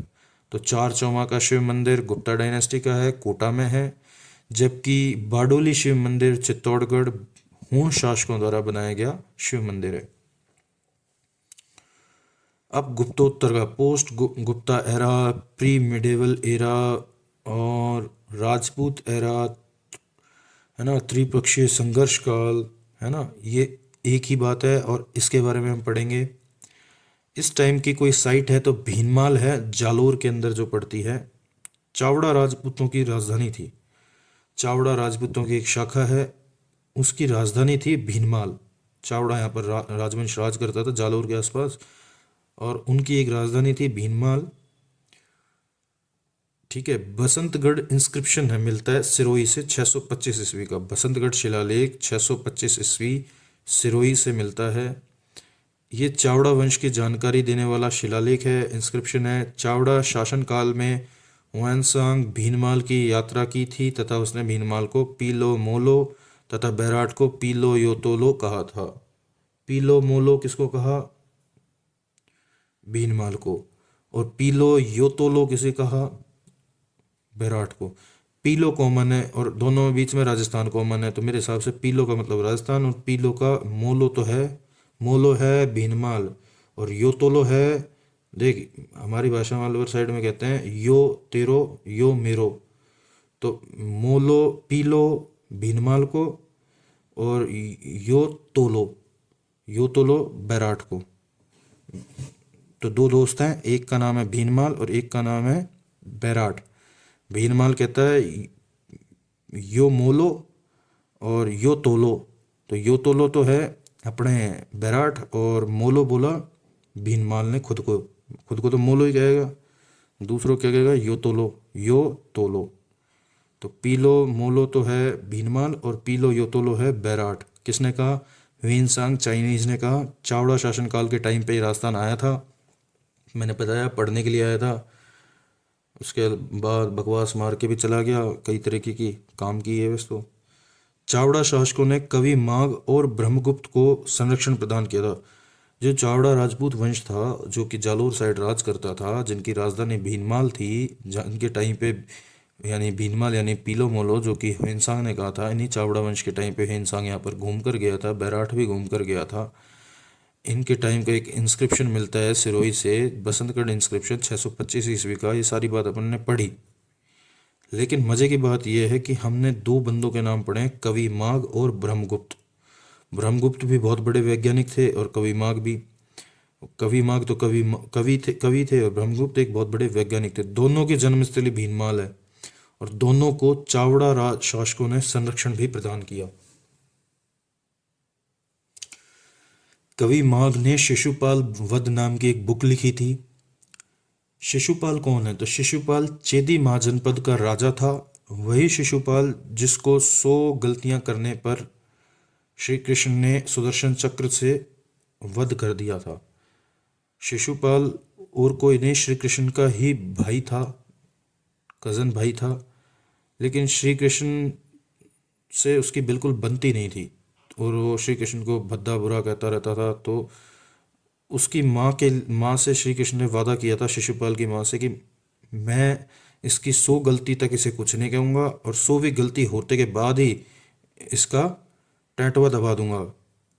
तो चार चौमा का शिव मंदिर गुप्ता डायनेस्टी का है, कोटा में है। जबकि बारडोली शिव मंदिर चित्तौड़गढ़ हूण शासकों द्वारा बनाया गया शिव मंदिर है। अब गुप्तोत्तर का post Gupta era, pre medieval era और राजपूत एरा, है ना, त्रिपक्षीय संघर्ष काल, है ना, ये एक ही बात है और इसके बारे में हम पढ़ेंगे। इस टाइम की कोई साइट है तो भीनमाल है, जालोर के अंदर जो पड़ती है। चावड़ा राजपूतों की राजधानी थी। चावड़ा राजपूतों की एक शाखा है, उसकी राजधानी थी भीनमाल। चावड़ा यहाँ पर राजवंश राज करता था जालोर के आसपास, और उनकी एक राजधानी थी भीनमाल। ठीक है। बसंतगढ़ इंस्क्रिप्शन है, मिलता है सिरोही से 625 ईस्वी का। बसंतगढ़ शिलालेख 625 ईस्वी सिरोही से मिलता है। ये चावड़ा वंश की जानकारी देने वाला शिलालेख है, इंस्क्रिप्शन है। चावड़ा शासन काल में हुएनसांग भीनमाल की यात्रा की थी तथा उसने भीनमाल को पीलो मोलो तथा बैराट को पीलो योतोलो कहा था। पीलो मोलो किसको कहा? भीनमाल को। और पीलो योतोलो किसे कहा? बैराट को। पीलो कॉमन है और दोनों में बीच में राजस्थान कॉमन है, तो मेरे हिसाब से पीलो का मतलब राजस्थान और पीलो का मोलो तो है, मोलो है भीनमाल, और योतोलो है, देख हमारी भाषा मालवर साइड में कहते हैं यो तेरो यो मेरो। तो मोलो पीलो भीनमाल को और यो तोलो बैराट को। तो दो दोस्त हैं, एक का नाम है भीनमाल और एक का नाम है बैराट। भीनमाल कहता है यो मोलो और यो तोलो, तो यो तोलो तो है अपने बैराट और मोलो बोला भीनमाल ने खुद को तो मोलो ही कहेगा, दूसरों क्या कहेगा? यो तोलो। तो पीलो मोलो तो है भीनमाल और पीलो यो तोलो है बैराट। किसने कहा? ह्वेनसांग चाइनीज ने कहा। चावड़ा शासनकाल के टाइम पे ये राजस्थान आया था, मैंने बताया पढ़ने के लिए आया था, उसके बाद बकवास मार के भी चला गया, कई तरीके की काम की है वैसे तो। चावड़ा शासकों ने कवि माघ और ब्रह्मगुप्त को संरक्षण प्रदान किया था। जो चावड़ा राजपूत वंश था जो कि जालोर साइड राज करता था, जिनकी राजधानी भीनमाल थी, जिनके टाइम पे यानी भीनमाल यानी पीलो मोलो जो कि ह्वेनसांग ने कहा था, इन्हीं चावड़ा वंश के टाइम पे ह्वेनसांग यहाँ पर घूम कर गया था, बैराठ भी घूम कर गया था। इनके टाइम का एक इंस्क्रिप्शन मिलता है सिरोही से, बसंतगढ़ इंस्क्रिप्शन 625 ईस्वी का। ये सारी बात अपन ने पढ़ी, लेकिन मज़े की बात यह है कि हमने दो बंदों के नाम पढ़े, कवि माघ और ब्रह्मगुप्त। ब्रह्मगुप्त भी बहुत बड़े वैज्ञानिक थे और कवि माघ भी। कवि माघ तो कवि थे और ब्रह्मगुप्त एक बहुत बड़े वैज्ञानिक थे। दोनों की जन्मस्थली भीनमाल है और दोनों को चावड़ा राज शासकों ने संरक्षण भी प्रदान किया। कवि माघ ने शिशुपाल वध नाम की एक बुक लिखी थी। शिशुपाल कौन है? तो शिशुपाल चेदी महाजनपद का राजा था, वही शिशुपाल जिसको 100 गलतियां करने पर श्री कृष्ण ने सुदर्शन चक्र से वध कर दिया था। शिशुपाल और कोई नहीं, श्री कृष्ण का ही भाई था, कज़न भाई था, लेकिन श्री कृष्ण से उसकी बिल्कुल बनती नहीं थी और वो श्री कृष्ण को भद्दा बुरा कहता रहता था। तो उसकी माँ से श्री कृष्ण ने वादा किया था शिशुपाल की माँ से कि मैं इसकी 100 गलती तक इसे कुछ नहीं कहूँगा और 100वीं गलती होते के बाद ही इसका टैंटवा दबा दूंगा।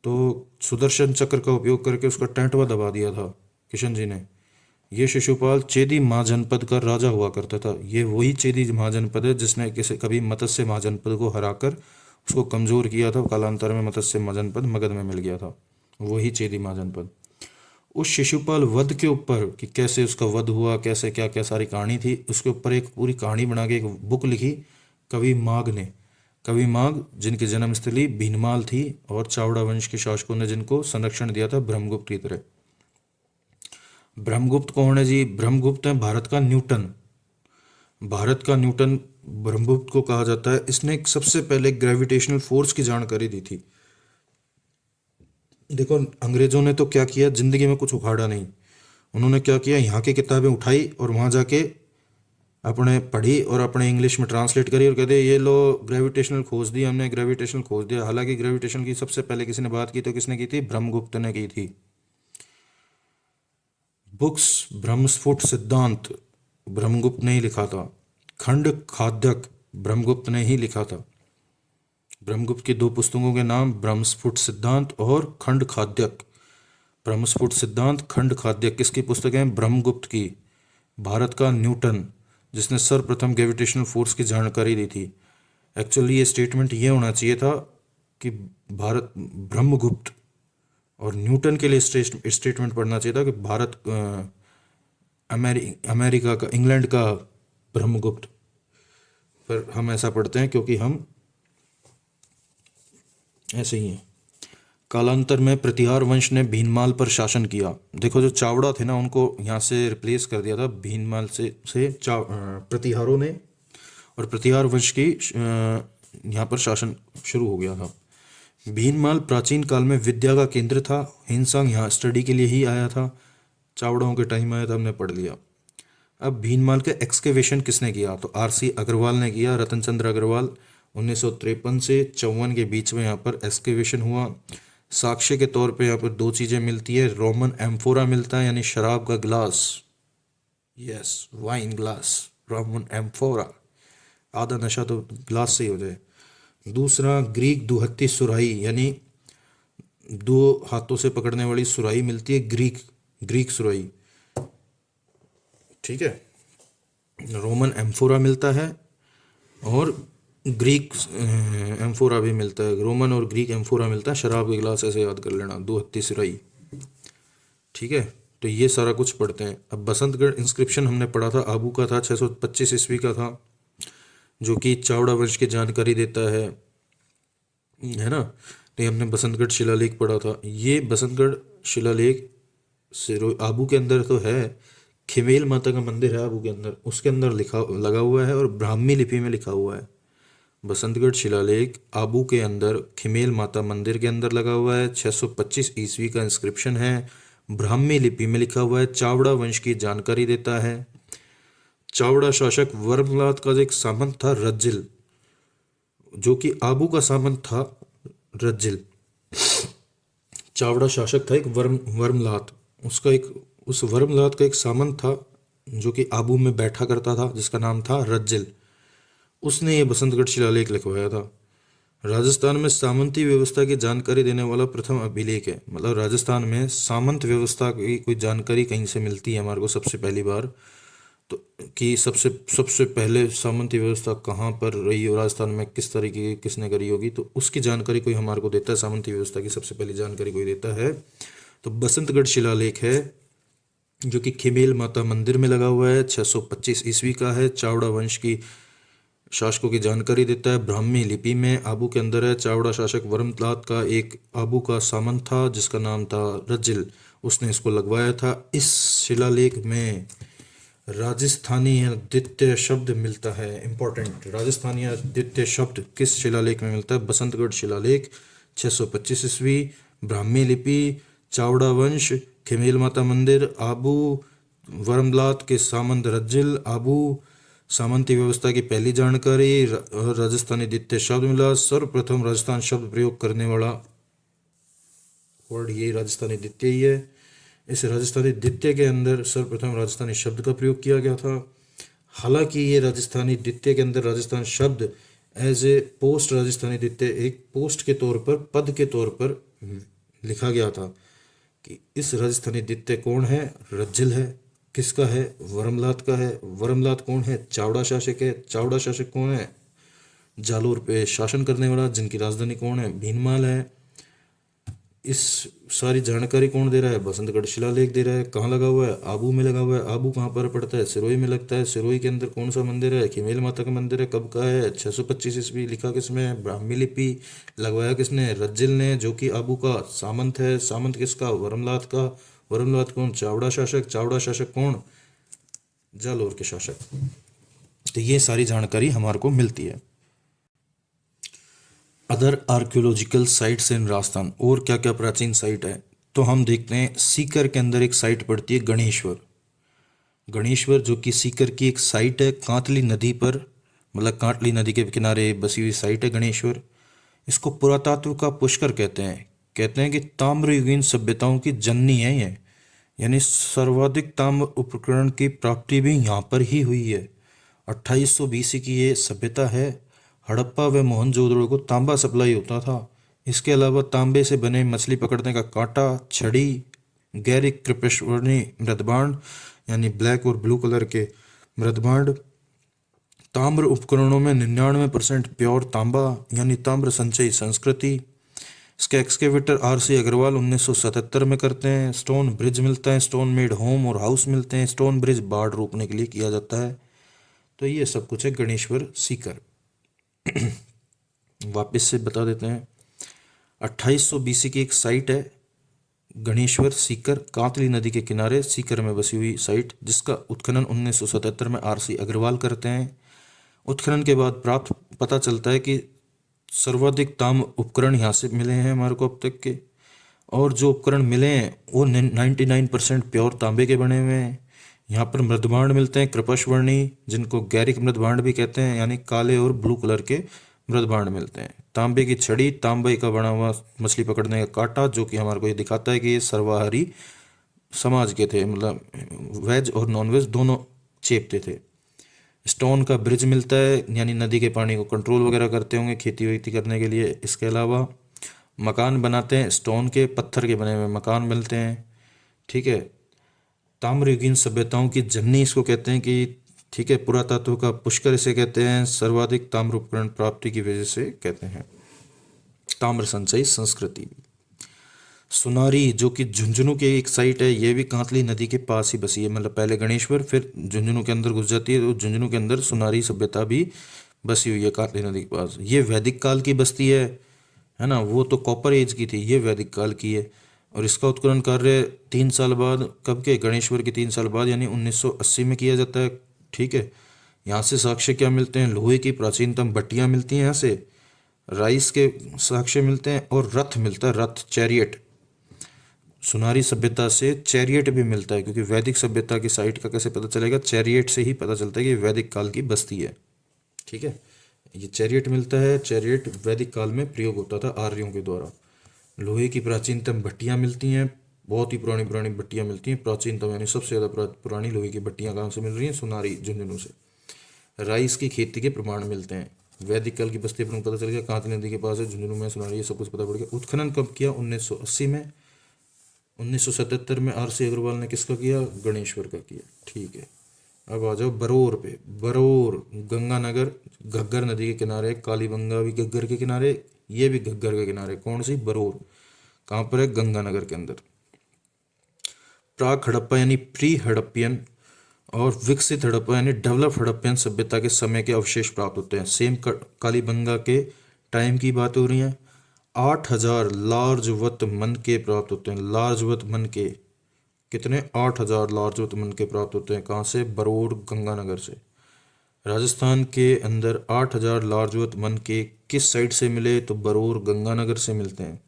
तो सुदर्शन चक्र का उपयोग करके उसका टैंटवा दबा दिया था किशन जी ने। ये शिशुपाल चेदी महाजनपद का राजा हुआ करता था। ये वही चेदी महाजनपद है जिसने कभी मत्स्य महाजनपद को हराकर उसको कमज़ोर किया था। कालांतर में मत्स्य महाजनपद मगध में मिल गया था, वही चेदी महाजनपद। उस शिशुपाल वध के ऊपर कि कैसे उसका वध हुआ, कैसे क्या क्या सारी कहानी थी, उसके ऊपर एक पूरी कहानी बना के एक बुक लिखी कवि माघ ने। कवि माघ जिनकी जन्मस्थली भीनमाल थी और चावड़ा वंश के शासकों ने जिनको संरक्षण दिया था ब्रह्मगुप्त की तरह। ब्रह्मगुप्त कौन है जी? ब्रह्मगुप्त है भारत का न्यूटन। भारत का न्यूटन ब्रह्मगुप्त को कहा जाता है। इसने सबसे पहले ग्रेविटेशनल फोर्स की जानकारी दी थी। देखो अंग्रेजों ने तो क्या किया, जिंदगी में कुछ उखाड़ा नहीं, उन्होंने क्या किया, यहाँ की किताबें उठाई और वहाँ जाके अपने पढ़ी और अपने इंग्लिश में ट्रांसलेट करी और कहते ये लो ग्रेविटेशनल खोज दी हमने, ग्रेविटेशनल खोज दिया। हालांकि ग्रेविटेशन की सबसे पहले किसी ने बात की तो किसने की थी? ब्रह्मगुप्त ने की थी। बुक्स ब्रह्मस्फुट सिद्धांत ब्रह्मगुप्त ने ही लिखा था। खंड खाद्यक ब्रह्मगुप्त ने ही लिखा था। ब्रह्मगुप्त की दो पुस्तकों के नाम ब्रह्मस्फुट सिद्धांत और खंड खाद्यक। ब्रह्मस्फुट सिद्धांत, खंड खाद्यक किसकी पुस्तक है? ब्रह्मगुप्त की। भारत का न्यूटन, जिसने सर्वप्रथम ग्रेविटेशनल फोर्स की जानकारी दी थी। एक्चुअली ये स्टेटमेंट ये होना चाहिए था कि भारत ब्रह्मगुप्त, और न्यूटन के लिए स्टेटमेंट पढ़ना चाहिए था कि भारत अमेरिका का, इंग्लैंड का ब्रह्मगुप्त। पर हम ऐसा पढ़ते हैं क्योंकि हम ऐसे ही हैं। कालांतर में प्रतिहार वंश ने भीनमाल पर शासन किया। देखो जो चावड़ा थे ना, उनको यहाँ से रिप्लेस कर दिया था भीनमाल से प्रतिहारों ने, और प्रतिहार वंश की यहाँ पर शासन शुरू हो गया था। भीनमाल प्राचीन काल में विद्या का केंद्र था। हिंसांग यहाँ स्टडी के लिए ही आया था। चावड़ाओं के टाइम आया था, हमने पढ़ लिया। अब भीनमाल के एक्सकेवेशन किसने किया? तो आरसी अग्रवाल ने किया, रतन चंद्र अग्रवाल। 1953 से 54 के बीच में यहाँ पर एक्सकेवेशन हुआ। साक्ष्य के तौर पे यहाँ पर दो चीज़ें मिलती है। रोमन एम्फोरा मिलता है, यानी शराब का गिलास, yes wine glass, Roman amphora, आधा नशा तो गिलास से ही हो जाए। दूसरा ग्रीक दुहत्ती सुराही, यानी दो हाथों से पकड़ने वाली सुराही मिलती है, ग्रीक सुराही, ठीक है। रोमन एम्फोरा मिलता है और ग्रीक एम्फोरा भी मिलता है। रोमन और ग्रीक एम्फोरा मिलता है। शराब के गिलास ऐसे याद कर लेना, दुहत्ती सुराही, ठीक है। तो ये सारा कुछ पढ़ते हैं। अब बसंतगढ़ इंस्क्रिप्शन हमने पढ़ा था, आबू का था, 625 ईस्वी का था, जो कि चावड़ा वंश की जानकारी देता है ना। तो हमने बसंतगढ़ शिलालेख पढ़ा था। ये बसंतगढ़ शिलालेख आबू के अंदर तो है, खिमेल माता का मंदिर है आबू के अंदर, उसके अंदर लिखा लगा हुआ है और ब्राह्मी लिपि में लिखा हुआ है। बसंतगढ़ शिलालेख आबू के अंदर खिमेल माता मंदिर के अंदर लगा हुआ है। 625 ईस्वी का इंस्क्रिप्शन है, ब्राह्मी लिपि में लिखा हुआ है, चावड़ा वंश की जानकारी देता है। चावड़ा शासक वर्मलात का जो एक सामंत था रज्जिल, जो कि आबू का सामंत था रज्जिल। चावड़ा शासक था एक वर्मलात, उस वर्मलात का एक सामंत था जो कि आबू में बैठा करता था, जिसका नाम था रज्जिल। उसने ये बसंतगढ़ शिलालेख लिखवाया था। राजस्थान में सामंती व्यवस्था की जानकारी देने वाला प्रथम अभिलेख है। मतलब राजस्थान में सामंत व्यवस्था की कोई जानकारी कहीं से मिलती है हमारे को सबसे पहली बार, तो कि सबसे पहले सामंती व्यवस्था कहाँ पर रही और राजस्थान में किस तरीके की किसने करी होगी, तो उसकी जानकारी कोई हमारे को देता है। सामंती व्यवस्था की सबसे पहली जानकारी कोई देता है तो बसंतगढ़ शिलालेख है, जो कि खिमेल माता मंदिर में लगा हुआ है, 625 ईस्वी का है। चावड़ा वंश की शासकों की जानकारी देता है, ब्राह्मी लिपि में आबू के अंदर है। चावड़ा शासक वर्मलात का एक आबू का सामंत था जिसका नाम था रज्जिल, उसने इसको लगवाया था। इस शिलालेख में राजस्थानी द्वितीय शब्द मिलता है, इंपॉर्टेंट। राजस्थानी द्वितीय शब्द किस शिलालेख में मिलता है? बसंतगढ़ शिलालेख, 625 ईस्वी, ब्राह्मी लिपि, चावड़ा वंश, खिमेल माता मंदिर, आबू, वर्मलात के सामंत रज्जिल, आबू, सामंती व्यवस्था की पहली जानकारी, राजस्थानी द्वितीय शब्द मिला। सर्वप्रथम राजस्थान शब्द प्रयोग करने वाला वर्ड ये राजस्थानी द्वितीय ही है। इस राजस्थानी द्वितीय के अंदर सर्वप्रथम राजस्थानी शब्द का प्रयोग किया गया था। हालांकि ये राजस्थानी द्वितीय के अंदर राजस्थान शब्द एज ए पोस्ट राजस्थानी द्वितीय एक पोस्ट के तौर पर, पद के तौर पर लिखा गया था कि इस राजस्थानी द्वितीय कौन है? रज्जिल है। किसका है? वर्मलात का है। वर्मलात कौन है? चावड़ा शासक है। चावड़ा शासक कौन है? जालोर पे शासन करने वाला, जिनकी राजधानी कौन है? भीनमाल है। इस सारी जानकारी कौन दे रहा है? बसंतगढ़ शिलालेख दे रहा है। कहाँ लगा हुआ है? आबू में लगा हुआ है। आबू कहाँ पर पड़ता है? सिरोही में लगता है। सिरोही के अंदर कौन सा मंदिर है? खिमेल माता का मंदिर है। कब का है? 625 ईस्वी। लिखा किसमें है? ब्राह्मी लिपि। लगवाया किसने? रज्जिल ने, जो कि आबू का सामंत है। सामंत किसका? वर्मलात का। वर्मलात कौन? चावड़ा शासक। चावड़ा शासक कौन? जालोर के शासक। तो ये सारी जानकारी हमारे को मिलती है। Other archaeological sites in Rajasthan, और क्या क्या प्राचीन साइट है? तो हम देखते हैं सीकर के अंदर एक साइट पड़ती है गणेश्वर। गणेश्वर जो कि सीकर की एक साइट है, कांतली नदी पर, मतलब कांतली नदी के किनारे बसी हुई साइट है गणेश्वर। इसको पुरातत्व का पुष्कर कहते हैं कि ताम्रयुगीन सभ्यताओं की जननी है ये, यानी सर्वाधिक ताम्र उपकरण की प्राप्ति भी यहाँ पर ही हुई है। 2800 बीसी की ये सभ्यता है। हड़प्पा व मोहनजोदड़ो को तांबा सप्लाई होता था। इसके अलावा तांबे से बने मछली पकड़ने का कांटा, छड़ी, गहरी कृपेश्वरनी मृदभांड यानी ब्लैक और ब्लू कलर के मृदभांड, ताम्र उपकरणों में 99% प्योर तांबा यानी ताम्र संचयी संस्कृति। इसके एक्सकेवेटर आर.सी. अग्रवाल 1977 में करते हैं। स्टोन ब्रिज मिलता है, स्टोन मेड होम और हाउस मिलते हैं। स्टोन ब्रिज बाढ़ रोकने के लिए किया जाता है। तो ये सब कुछ है गणेश्वर सीकर। वापस से बता देते हैं, 2800 बीसी की एक साइट है गणेश्वर सीकर, कांतली नदी के किनारे सीकर में बसी हुई साइट, जिसका उत्खनन 1977 में आर.सी. अग्रवाल करते हैं। उत्खनन के बाद प्राप्त पता चलता है कि सर्वाधिक ताम्र उपकरण यहाँ से मिले हैं हमारे को अब तक के, और जो उपकरण मिले हैं वो 99% प्योर तांबे के बने हुए हैं। यहाँ पर मृदभांड मिलते हैं कृपशवर्णी, जिनको गैरिक मृदभांड भी कहते हैं, यानी काले और ब्लू कलर के मृदभांड मिलते हैं। तांबे की छड़ी, तांबे का बना हुआ मछली पकड़ने का कांटा, जो कि हमारे को ये दिखाता है कि ये सर्वाहारी समाज के थे, मतलब वेज और नॉन वेज दोनों चेपते थे। स्टोन का ब्रिज मिलता है, यानी नदी के पानी को कंट्रोल वगैरह करते होंगे खेती वेती करने के लिए। इसके अलावा मकान बनाते हैं, स्टोन के पत्थर के बने हुए मकान मिलते हैं। ठीक है, ताम्रयुगीन सभ्यताओं की जननी इसको कहते हैं कि, ठीक है, पुरातत्व का पुष्कर इसे कहते हैं। सर्वाधिक ताम्र उपकरण प्राप्ति की वजह से कहते हैं। ताम्र संचयी संस्कृति। सुनारी जो कि झुंझुनू की एक साइट है, ये भी कांतली नदी के पास ही बसी है, मतलब पहले गणेश्वर फिर झुंझुनू के अंदर घुस जाती है, तो झुंझुनू के अंदर सुनारी सभ्यता भी बसी हुई है कांतली नदी के पास। ये वैदिक काल की बस्ती है ना, वो तो कॉपर एज की थी, ये वैदिक काल की है। और इसका उत्खनन कार्य 3 साल बाद, कब के, गणेश्वर के 3 साल बाद यानी 1980 में किया जाता है। ठीक है, यहाँ से साक्ष्य क्या मिलते हैं, लोहे की प्राचीनतम भट्टियाँ मिलती हैं यहाँ से, राइस के साक्ष्य मिलते हैं, और रथ मिलता है, रथ, चैरियट। सुनारी सभ्यता से चैरियट भी मिलता है, क्योंकि वैदिक सभ्यता की साइट का कैसे पता चलेगा, चैरियट से ही पता चलता है कि वैदिक काल की बस्ती है। ठीक है, ये चैरियट मिलता है। चैरियट वैदिक काल में प्रयोग होता था आर्यों के द्वारा। लोहे की प्राचीनतम भट्टियाँ मिलती हैं, बहुत ही पुरानी पुरानी भट्टियाँ मिलती हैं, प्राचीनतम यानी सबसे ज़्यादा पुरानी लोहे की भट्टियाँ कहाँ से मिल रही हैं, सुनारी झुंझुनू से। राइस की खेती के प्रमाण मिलते हैं। वैदिक काल की बस्ती पर पता चल गया, कांतली नदी के पास है, झुंझुनू में, सुनारी, ये सब कुछ पता पड़ गया। उत्खनन कब किया, 1980 में। 1977 में आर.सी. अग्रवाल ने किसका किया, गणेश्वर का किया। ठीक है, अब आ जाओ बरौर पे। बरौर गंगानगर, घग्गर नदी के किनारे, कालीबंगा भी घग्गर के किनारे, ये भी घग्गर के किनारे। कौन सी, बरौर, कहाँ पर है, गंगानगर के अंदर। प्राक हड़प्पा यानी प्री हड़प्पियन और विकसित हड़प्पा यानी डेवलप हड़प्पियन सभ्यता के समय के अवशेष प्राप्त होते हैं। सेम कालीबंगा के टाइम की बात हो रही है। 8000 लार्ज वत मन के प्राप्त होते हैं। लार्ज वत मन के कितने, 8000 लार्ज वत मन के प्राप्त होते हैं। कहाँ से, बरौर गंगानगर से। राजस्थान के अंदर 8000 लार्ज वत मन के किस साइड से मिले, तो बरौर गंगानगर से मिलते हैं।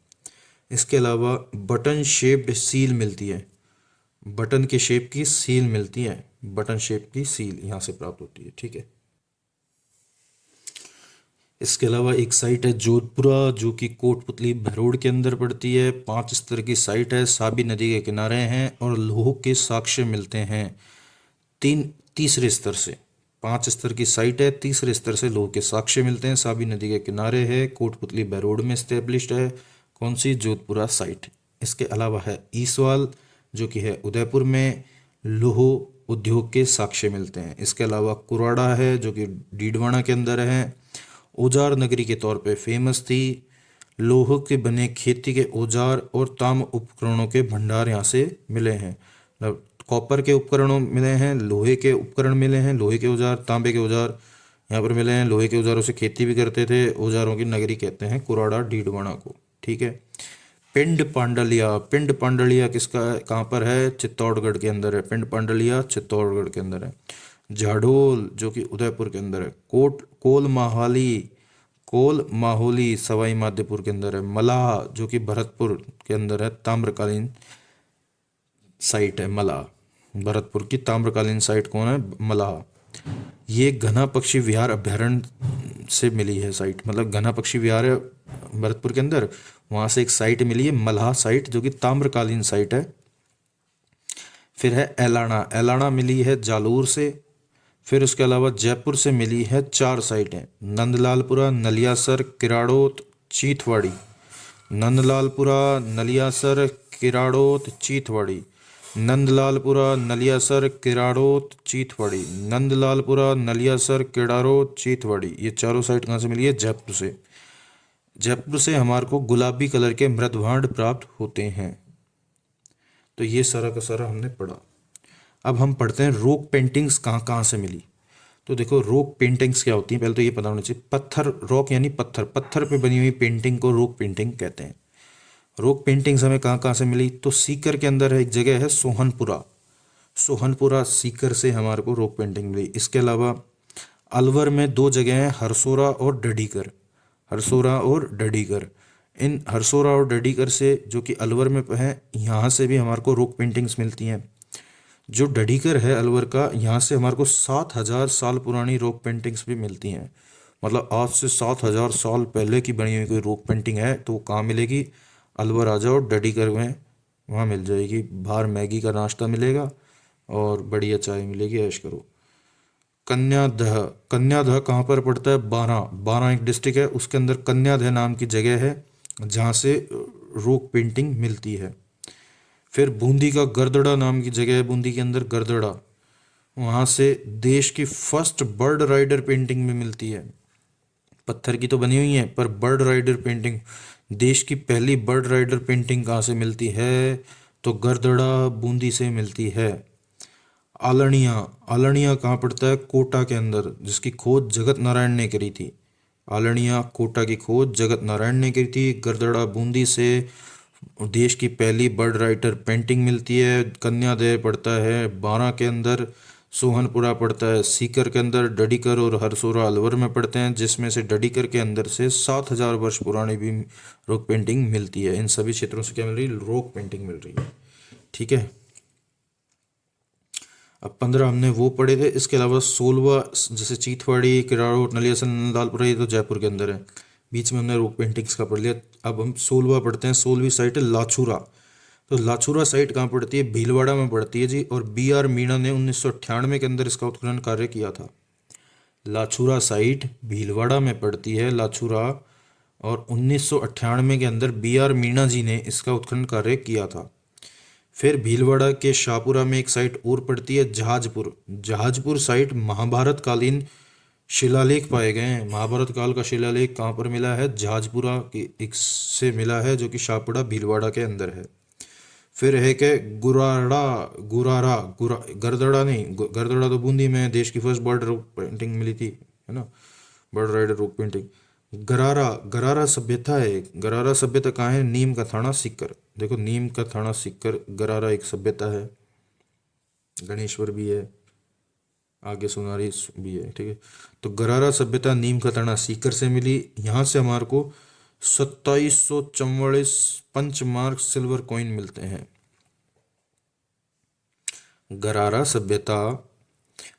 इसके अलावा बटन शेप्ड सील मिलती है, बटन के शेप की सील मिलती है, बटन शेप की सील यहाँ से प्राप्त होती है। ठीक है, इसके अलावा एक साइट है जोधपुरा, जो कि कोटपुतली भरोड़ के अंदर पड़ती है। 5 स्तर की साइट है, साबी नदी के किनारे हैं, और लोह के साक्ष्य मिलते हैं तीसरे स्तर से। 5 स्तर की साइट है, तीसरे स्तर से लोह के साक्ष्य मिलते हैं, साबी नदी के किनारे है, कोटपुतली भरोड़ में स्टेब्लिश्ड है। कौन सी, जोधपुरा साइट। इसके अलावा है ईसवाल, जो कि है उदयपुर में, लोह उद्योग के साक्ष्य मिलते हैं। इसके अलावा कुराड़ा है, जो कि डीडवाना के अंदर है, औजार नगरी के तौर पे फेमस थी। लोह के बने खेती के औजार और ताम्र उपकरणों के भंडार यहाँ से मिले हैं, मतलब कॉपर के उपकरणों मिले हैं, लोहे के उपकरण मिले हैं, लोहे के औजार, तांबे के औजार यहाँ पर मिले हैं। लोहे के औजारों से खेती भी करते थे। औजारों की नगरी कहते हैं कुराड़ा डीडवाना को। ठीक है, पिंड पांडलिया। पिंड पांडलिया किसका, कहाँ पर है, चित्तौड़गढ़ के अंदर है। पिंड पांडलिया चित्तौड़गढ़ के अंदर है। झाडोल, जो कि उदयपुर के अंदर है। कोल महाली कोल माहोली सवाई माधोपुर के अंदर है। मलाह जो कि भरतपुर के अंदर है, ताम्रकालीन साइट है मलाह। भरतपुर की ताम्रकालीन साइट कौन है? मलाह। ये घना पक्षी विहार अभ्यारण्य से मिली है साइट, मतलब घना पक्षी विहार है भरतपुर के अंदर, वहां से एक साइट मिली है मल्हा साइट जो कि ताम्रकालीन साइट है। फिर है एलाना, एलाना मिली है जालोर से। फिर उसके अलावा जयपुर से मिली है 4 साइटें, नंदलालपुरा, नलियासर, किराड़ोत, चीथवाड़ी। नंदलालपुरा, नलियासर, किराड़ोत, चीथवाड़ी। नंदलालपुरा, नलियासर, किराड़ोत, चीथवाड़ी। नंदलालपुरा, नलियासर, किराड़ोत, चीथवाड़ी। ये चारों साइट कहाँ से मिली है? जयपुर से। जयपुर से हमारे को गुलाबी कलर के मृदभांड प्राप्त होते हैं। तो ये सारा का सारा हमने पढ़ा। अब हम पढ़ते हैं रॉक पेंटिंग्स कहाँ कहाँ से मिली। तो देखो रॉक पेंटिंग्स क्या होती हैं, पहले तो ये पता होना चाहिए। पत्थर, रॉक यानी पत्थर, पत्थर पे बनी हुई पेंटिंग को रॉक पेंटिंग कहते हैं। रॉक पेंटिंग्स हमें कहाँ कहाँ से मिली? तो सीकर के अंदर है एक जगह है सोहनपुरा, सोहनपुरा सीकर से हमारे को रॉक पेंटिंग मिली। इसके अलावा अलवर में 2 जगह हैं, हरसोरा और डडीकर, हरसोरा और डडीकर। इन हरसोरा और डडीकर से जो कि अलवर में है, यहाँ से भी हमारे को रॉक पेंटिंग्स मिलती हैं। जो डडीकर है अलवर का, यहाँ से हमारे को 7,000 साल पुरानी रॉक पेंटिंग्स भी मिलती हैं। मतलब आज से 7,000 साल पहले की बनी हुई कोई रॉक पेंटिंग है तो वो कहाँ मिलेगी? अलवर आ जाओ, डडीकर में वहाँ मिल जाएगी। बाहर मैगी का नाश्ता मिलेगा और बढ़िया चाय मिलेगी, ऐश करो। कन्यादह, कन्यादह कहाँ पर पड़ता है? बारां, बारां एक डिस्ट्रिक्ट है, उसके अंदर कन्यादह नाम की जगह है जहाँ से रॉक पेंटिंग मिलती है। फिर बूंदी का गरदड़ा नाम की जगह है, बूंदी के अंदर गरदड़ा, वहाँ से देश की फर्स्ट बर्ड राइडर पेंटिंग भी मिलती है। पत्थर की तो बनी हुई है पर बर्ड राइडर पेंटिंग, देश की पहली बर्ड राइडर पेंटिंग कहाँ से मिलती है? तो गरदड़ा बूंदी से मिलती है। आलणिया, आलणिया कहाँ पड़ता है? कोटा के अंदर, जिसकी खोज जगत नारायण ने करी थी। आलणिया कोटा की खोज जगत नारायण ने करी थी। गरदड़ा बूंदी से देश की पहली बर्ड राइटर पेंटिंग मिलती है। कन्यादय पड़ता है बारां के अंदर, सोहनपुरा पड़ता है सीकर के अंदर, डडीकर और हरसोरा अलवर में पड़ते हैं, जिसमें से डडीकर के अंदर से 7,000 वर्ष पुरानी भी रॉक पेंटिंग मिलती है। इन सभी क्षेत्रों से क्या मिल रही है? रॉक पेंटिंग मिल रही है। ठीक है, अब 15 हमने वो पढ़े थे। इसके अलावा 16वां, जैसे चीथवाड़ी, किराड़ोट, नलियासन, नंदलालपुरा, ये तो जयपुर के अंदर है। बीच में हमने रॉक पेंटिंग्स का पढ़ लिया। अब हम 16वां पढ़ते हैं। 16वीं साइट है लाछुरा। तो लाछुरा साइट कहाँ पड़ती है? भीलवाड़ा में पड़ती है जी। और B.R. मीणा ने 1998 के अंदर इसका उत्खनन कार्य किया था। लाछुरा साइट भीलवाड़ा में पड़ती है, लाछुरा, और 1998 के अंदर B.R. मीणा जी ने इसका उत्खनन कार्य किया था। फिर भीलवाड़ा के शाहपुरा में एक साइट और पड़ती है जहाजपुर। जहाजपुर साइट महाभारत कालीन शिलालेख पाए गए हैं। महाभारत काल का शिलालेख कहाँ पर मिला है? जहाजपुरा के एक से मिला है, जो कि शाहपुरा भीलवाड़ा के अंदर है। फिर है कि गुराड़ा, गुरारा, गरदड़ा नहीं, गरदड़ा तो बूंदी में देश की फर्स्ट बर्ड रॉक पेंटिंग मिली थी, है ना, बर्ड राइडर रॉक पेंटिंग। गरारा, गरारा सभ्यता है। गरारा सभ्यता कहाँ है? नीम का थाना सीकर। देखो नीम का थाना सीकर, गरारा एक सभ्यता है। गणेश्वर भी है, आगे सोनारी भी है। ठीक है, तो गरारा सभ्यता नीम का थाना सीकर से मिली। यहाँ से हमारे को 2744 पंचमार्क सिल्वर कॉइन मिलते हैं। गरारा सभ्यता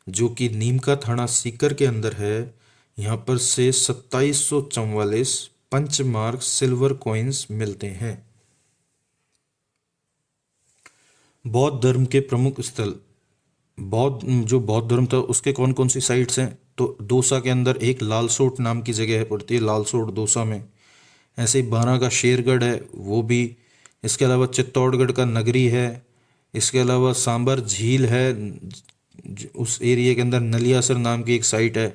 जो कि नीम का थाना सीकर के अंदर है, यहाँ पर से 2744 पंचमार्क सिल्वर कॉइन्स मिलते हैं। बौद्ध धर्म के प्रमुख स्थल, बौद्ध धर्म था उसके कौन कौन सी साइट्स हैं? तो दौसा के अंदर एक लालसोट नाम की जगह है, पड़ती है लालसोट दौसा में। ऐसे ही बारह का शेरगढ़ है वो भी। इसके अलावा चित्तौड़गढ़ का नगरी है। इसके अलावा सांबर झील है, उस एरिया के अंदर नलियासर नाम की एक साइट है।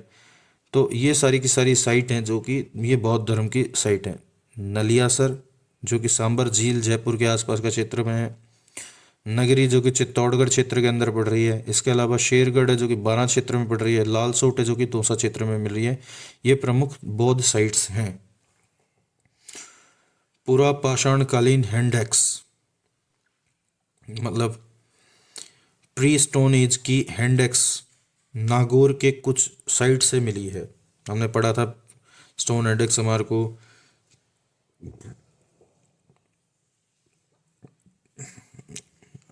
तो ये सारी की सारी साइट हैं जो कि ये बौद्ध धर्म की साइट है। नलियासर जो कि सांबर झील जयपुर के आसपास का क्षेत्र में है। नगरी जो कि चित्तौड़गढ़ क्षेत्र के अंदर पड़ रही है। इसके अलावा शेरगढ़ है जो कि बारां क्षेत्र में पड़ रही है। लालसोट है जो कि दौसा क्षेत्र में मिल रही है। ये प्रमुख बौद्ध साइट्स हैं। पूरा पाषाणकालीन हैंडएक्स, मतलब प्री स्टोन एज की हैंडएक्स नागौर के कुछ साइट से मिली है। हमने पढ़ा था स्टोन इंडेक्स हमारे को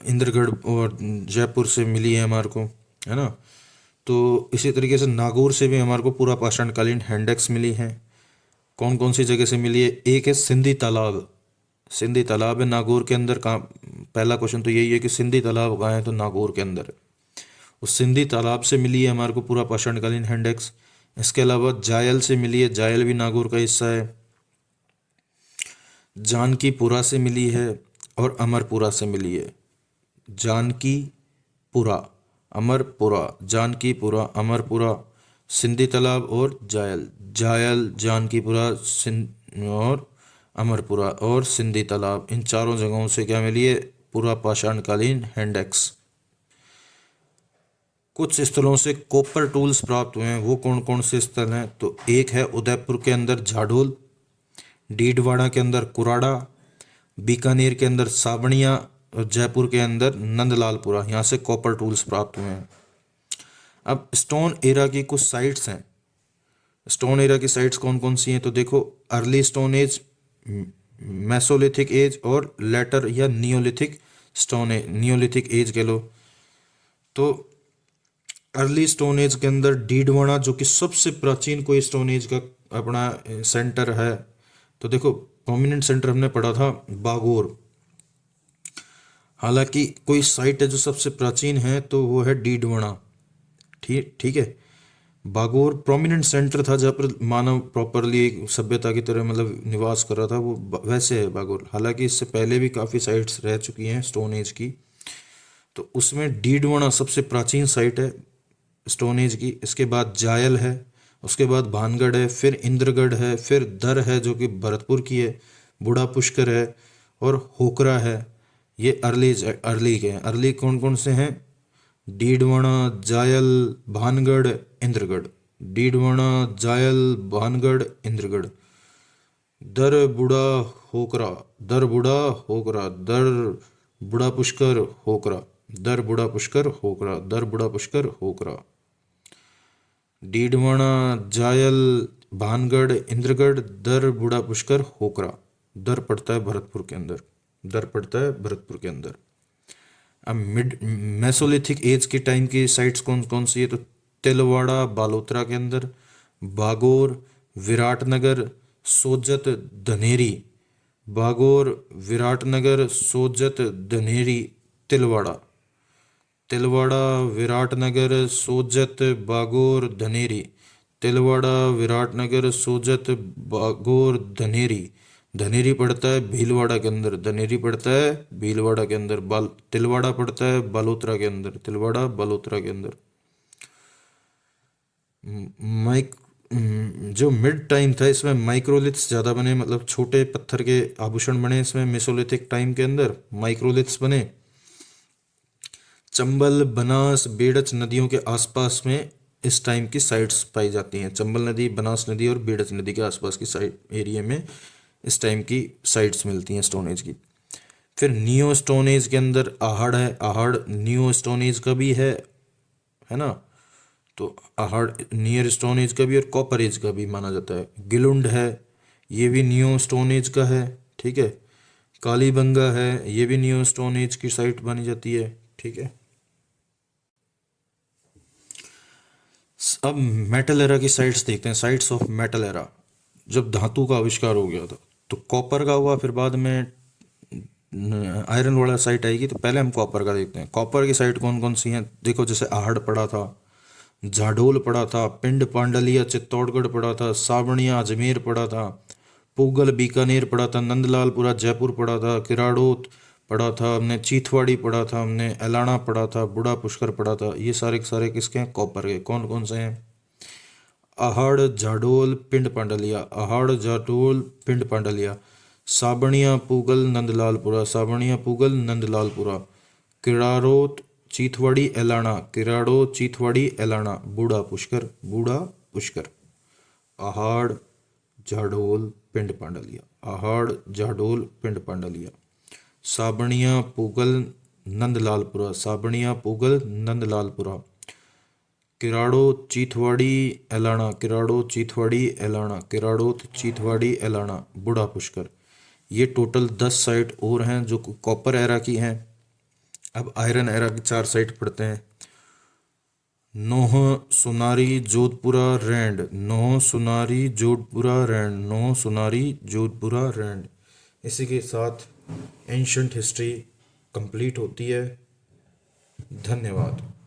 इंद्रगढ़ और जयपुर से मिली है हमारे को, है ना। तो इसी तरीके से नागौर से भी हमारे को पूरा पाषाणकालीन हैंडेक्स मिली है। कौन कौन सी जगह से मिली है? एक है सिंधी तालाब, सिंधी तालाब है नागौर के अंदर। कहाँ? पहला क्वेश्चन तो यही है कि सिंधी तालाब कहाँ है, तो नागौर के अंदर है। उस सिंधी तालाब से मिली है हमारे को पूरा पाषाणकालीन हैंडेक्स। इसके अलावा जायल से मिली है, जायल भी नागौर का हिस्सा है। जानकीपुरा से मिली है और अमरपुरा से मिली है। जानकीपुरा, अमरपुरा, जानकीपुरा, अमरपुरा, सिंधी तालाब और जायल। जायल, जानकीपुरा, सिंध और अमरपुरा और सिंधी तालाब, इन चारों जगहों से क्या मिली है? पूरा पाषाणकालीन हैंडेक्स। कुछ स्थलों से कॉपर टूल्स प्राप्त हुए हैं, वो कौन कौन से स्थल हैं? तो एक है उदयपुर के अंदर झाडोल, डीडवाड़ा के अंदर कुराड़ा, बीकानेर के अंदर साबणिया और जयपुर के अंदर नंदलालपुरा, यहाँ से कॉपर टूल्स प्राप्त हुए हैं। अब स्टोन एरा की कुछ साइट्स हैं। स्टोन एरा की साइट्स कौन कौन सी हैं? तो देखो, early stone age, mesolithic age और लेटर या neolithic stone age, neolithic age कह लो। तो अर्ली स्टोन एज के अंदर डीडवाड़ा, जो कि सबसे प्राचीन कोई स्टोन एज का अपना सेंटर है। तो देखो, प्रोमिनेंट सेंटर हमने पढ़ा था बागोर। हालांकि कोई साइट है जो सबसे प्राचीन है तो वो है डीडवाड़ा। ठीक ठीक है। बागोर प्रोमिनेंट सेंटर था जहाँ पर मानव प्रॉपरली एक सभ्यता की तरह मतलब निवास कर रहा था, वो वैसे है बागोर। हालांकि इससे पहले भी काफ़ी साइट्स रह चुकी हैं स्टोन एज की, तो उसमें डीडवाड़ा सबसे प्राचीन साइट है स्टोन एज की। इसके बाद जायल है, उसके बाद भानगढ़ है, फिर इंद्रगढ़ है, फिर दर है जो कि भरतपुर की है, बूढ़ा पुष्कर है और होकरा है। ये अर्ली के हैं। अर्ली कौन कौन से हैं? डीडवाड़ा, जायल, भानगढ़, इंद्रगढ़। डीडवाड़ा, जायल, भानगढ़, इंद्रगढ़। दर बूढ़ा होकरा, दर बूढ़ा होकरा, दर बूढ़ा पुष्कर होकरा, दर बूढ़ा पुष्कर होकरा, दर बूढ़ा पुष्कर होकरा। डीडवाड़ा, जायल, भानगढ़, इंद्रगढ़, दर बूढ़ा पुष्कर होकरा। दर पड़ता है भरतपुर के अंदर, दर पड़ता है भरतपुर के अंदर। अब मिड मेसोलिथिक एज के टाइम की साइट्स कौन कौन सी है? तो तिलवाड़ा बालोतरा के अंदर, बागोर, विराटनगर, सोजत, धनेरी। बागोर, विराटनगर, सोजत, धनेरी, तिलवाड़ा। तिलवाड़ा, विराटनगर, सोजत, बागोर, धनेरी। तिलवाड़ा, विराटनगर, सोजत, बागोर, धनेरी। धनेरी पड़ता है भीलवाड़ा के अंदर, धनेरी पड़ता है भीलवाड़ा के अंदर। तिलवाड़ा पड़ता है बालोतरा के अंदर, तिलवाड़ा बालोतरा के अंदर। माइक जो मिड टाइम था इसमें माइक्रोलिथ्स ज़्यादा बने, मतलब छोटे पत्थर के आभूषण बने इसमें। मेसोलिथिक टाइम के अंदर माइक्रोलिथ्स बने। चंबल, बनास, बेड़च नदियों के आसपास में इस टाइम की साइट्स पाई जाती हैं। चंबल नदी, बनास नदी और बेड़च नदी के आसपास की साइट एरिया में इस टाइम की साइट्स मिलती हैं स्टोन एज की। फिर नियो स्टोन एज के अंदर आहड़ है। आहड़ नियो स्टोन एज का भी है ना। तो आहड़ नियर स्टोन एज का भी और कॉपर एज का भी माना जाता है। गिलुंड है, ये भी नियो स्टोन एज का है, ठीक है। कालीबंगा है, ये भी नियो स्टोन एज की साइट मानी जाती है, ठीक है। अब मेटल एरा की साइट्स देखते हैं। साइट्स ऑफ मेटल एरा, जब धातु का आविष्कार हो गया था तो कॉपर का हुआ, फिर बाद में आयरन वाला साइट आएगी, तो पहले हम कॉपर का देखते हैं। कॉपर की साइट कौन कौन सी हैं? देखो, जैसे आहड़ पड़ा था, झाडोल पड़ा था, पिंड पांडलिया चित्तौड़गढ़ पड़ा था, सावणिया अजमेर पड़ा था, पूगल बीकानेर पड़ा था, नंदलालपुरा जयपुर पड़ा था, किराड़ोत पड़ा था हमने, चीथवाड़ी पड़ा था हमने, एलाना पड़ा था, बूढ़ा पुष्कर पड़ा था। ये सारे के सारे किसके हैं? कॉपर के। कौन कौन से हैं? आहड़, झाडोल, पिंड पांडलिया। आहड़, झाडोल, पिंड पांडलिया। साबणिया, पूगल, नंदलालपुरा। साबणिया, पूगल, नंदलालपुरा। किराड़ोत, चीथवाड़ी, एलाना। किराड़ो, चीथवाड़ी, एलाना। बूढ़ा पुष्कर, बूढ़ा पुष्कर। आहड़, झाडोल, पिंड पांडलिया। आहड़, झाडोल, पिंड पांडलिया। साबणिया, पूगल, नंदलालपुरा। साबणिया, पूगल, नंदलालपुरा। किराड़ो चीथवाड़ी एलाना, किराड़ो चीथवाड़ी एलाना, किराड़ो चीथवाड़ी एलाना, बूढ़ा पुष्कर। ये टोटल 10 साइट और हैं जो कॉपर एरा की हैं। अब आयरन एरा की 4 साइट पढ़ते हैं। नोह सुनारी जोधपुरा रैंड, नोह सुनारी जोधपुरा रैंड, नोह सुनारी जोधपुरा रैंड। इसी के साथ एंशंट हिस्ट्री कंप्लीट होती है। धन्यवाद।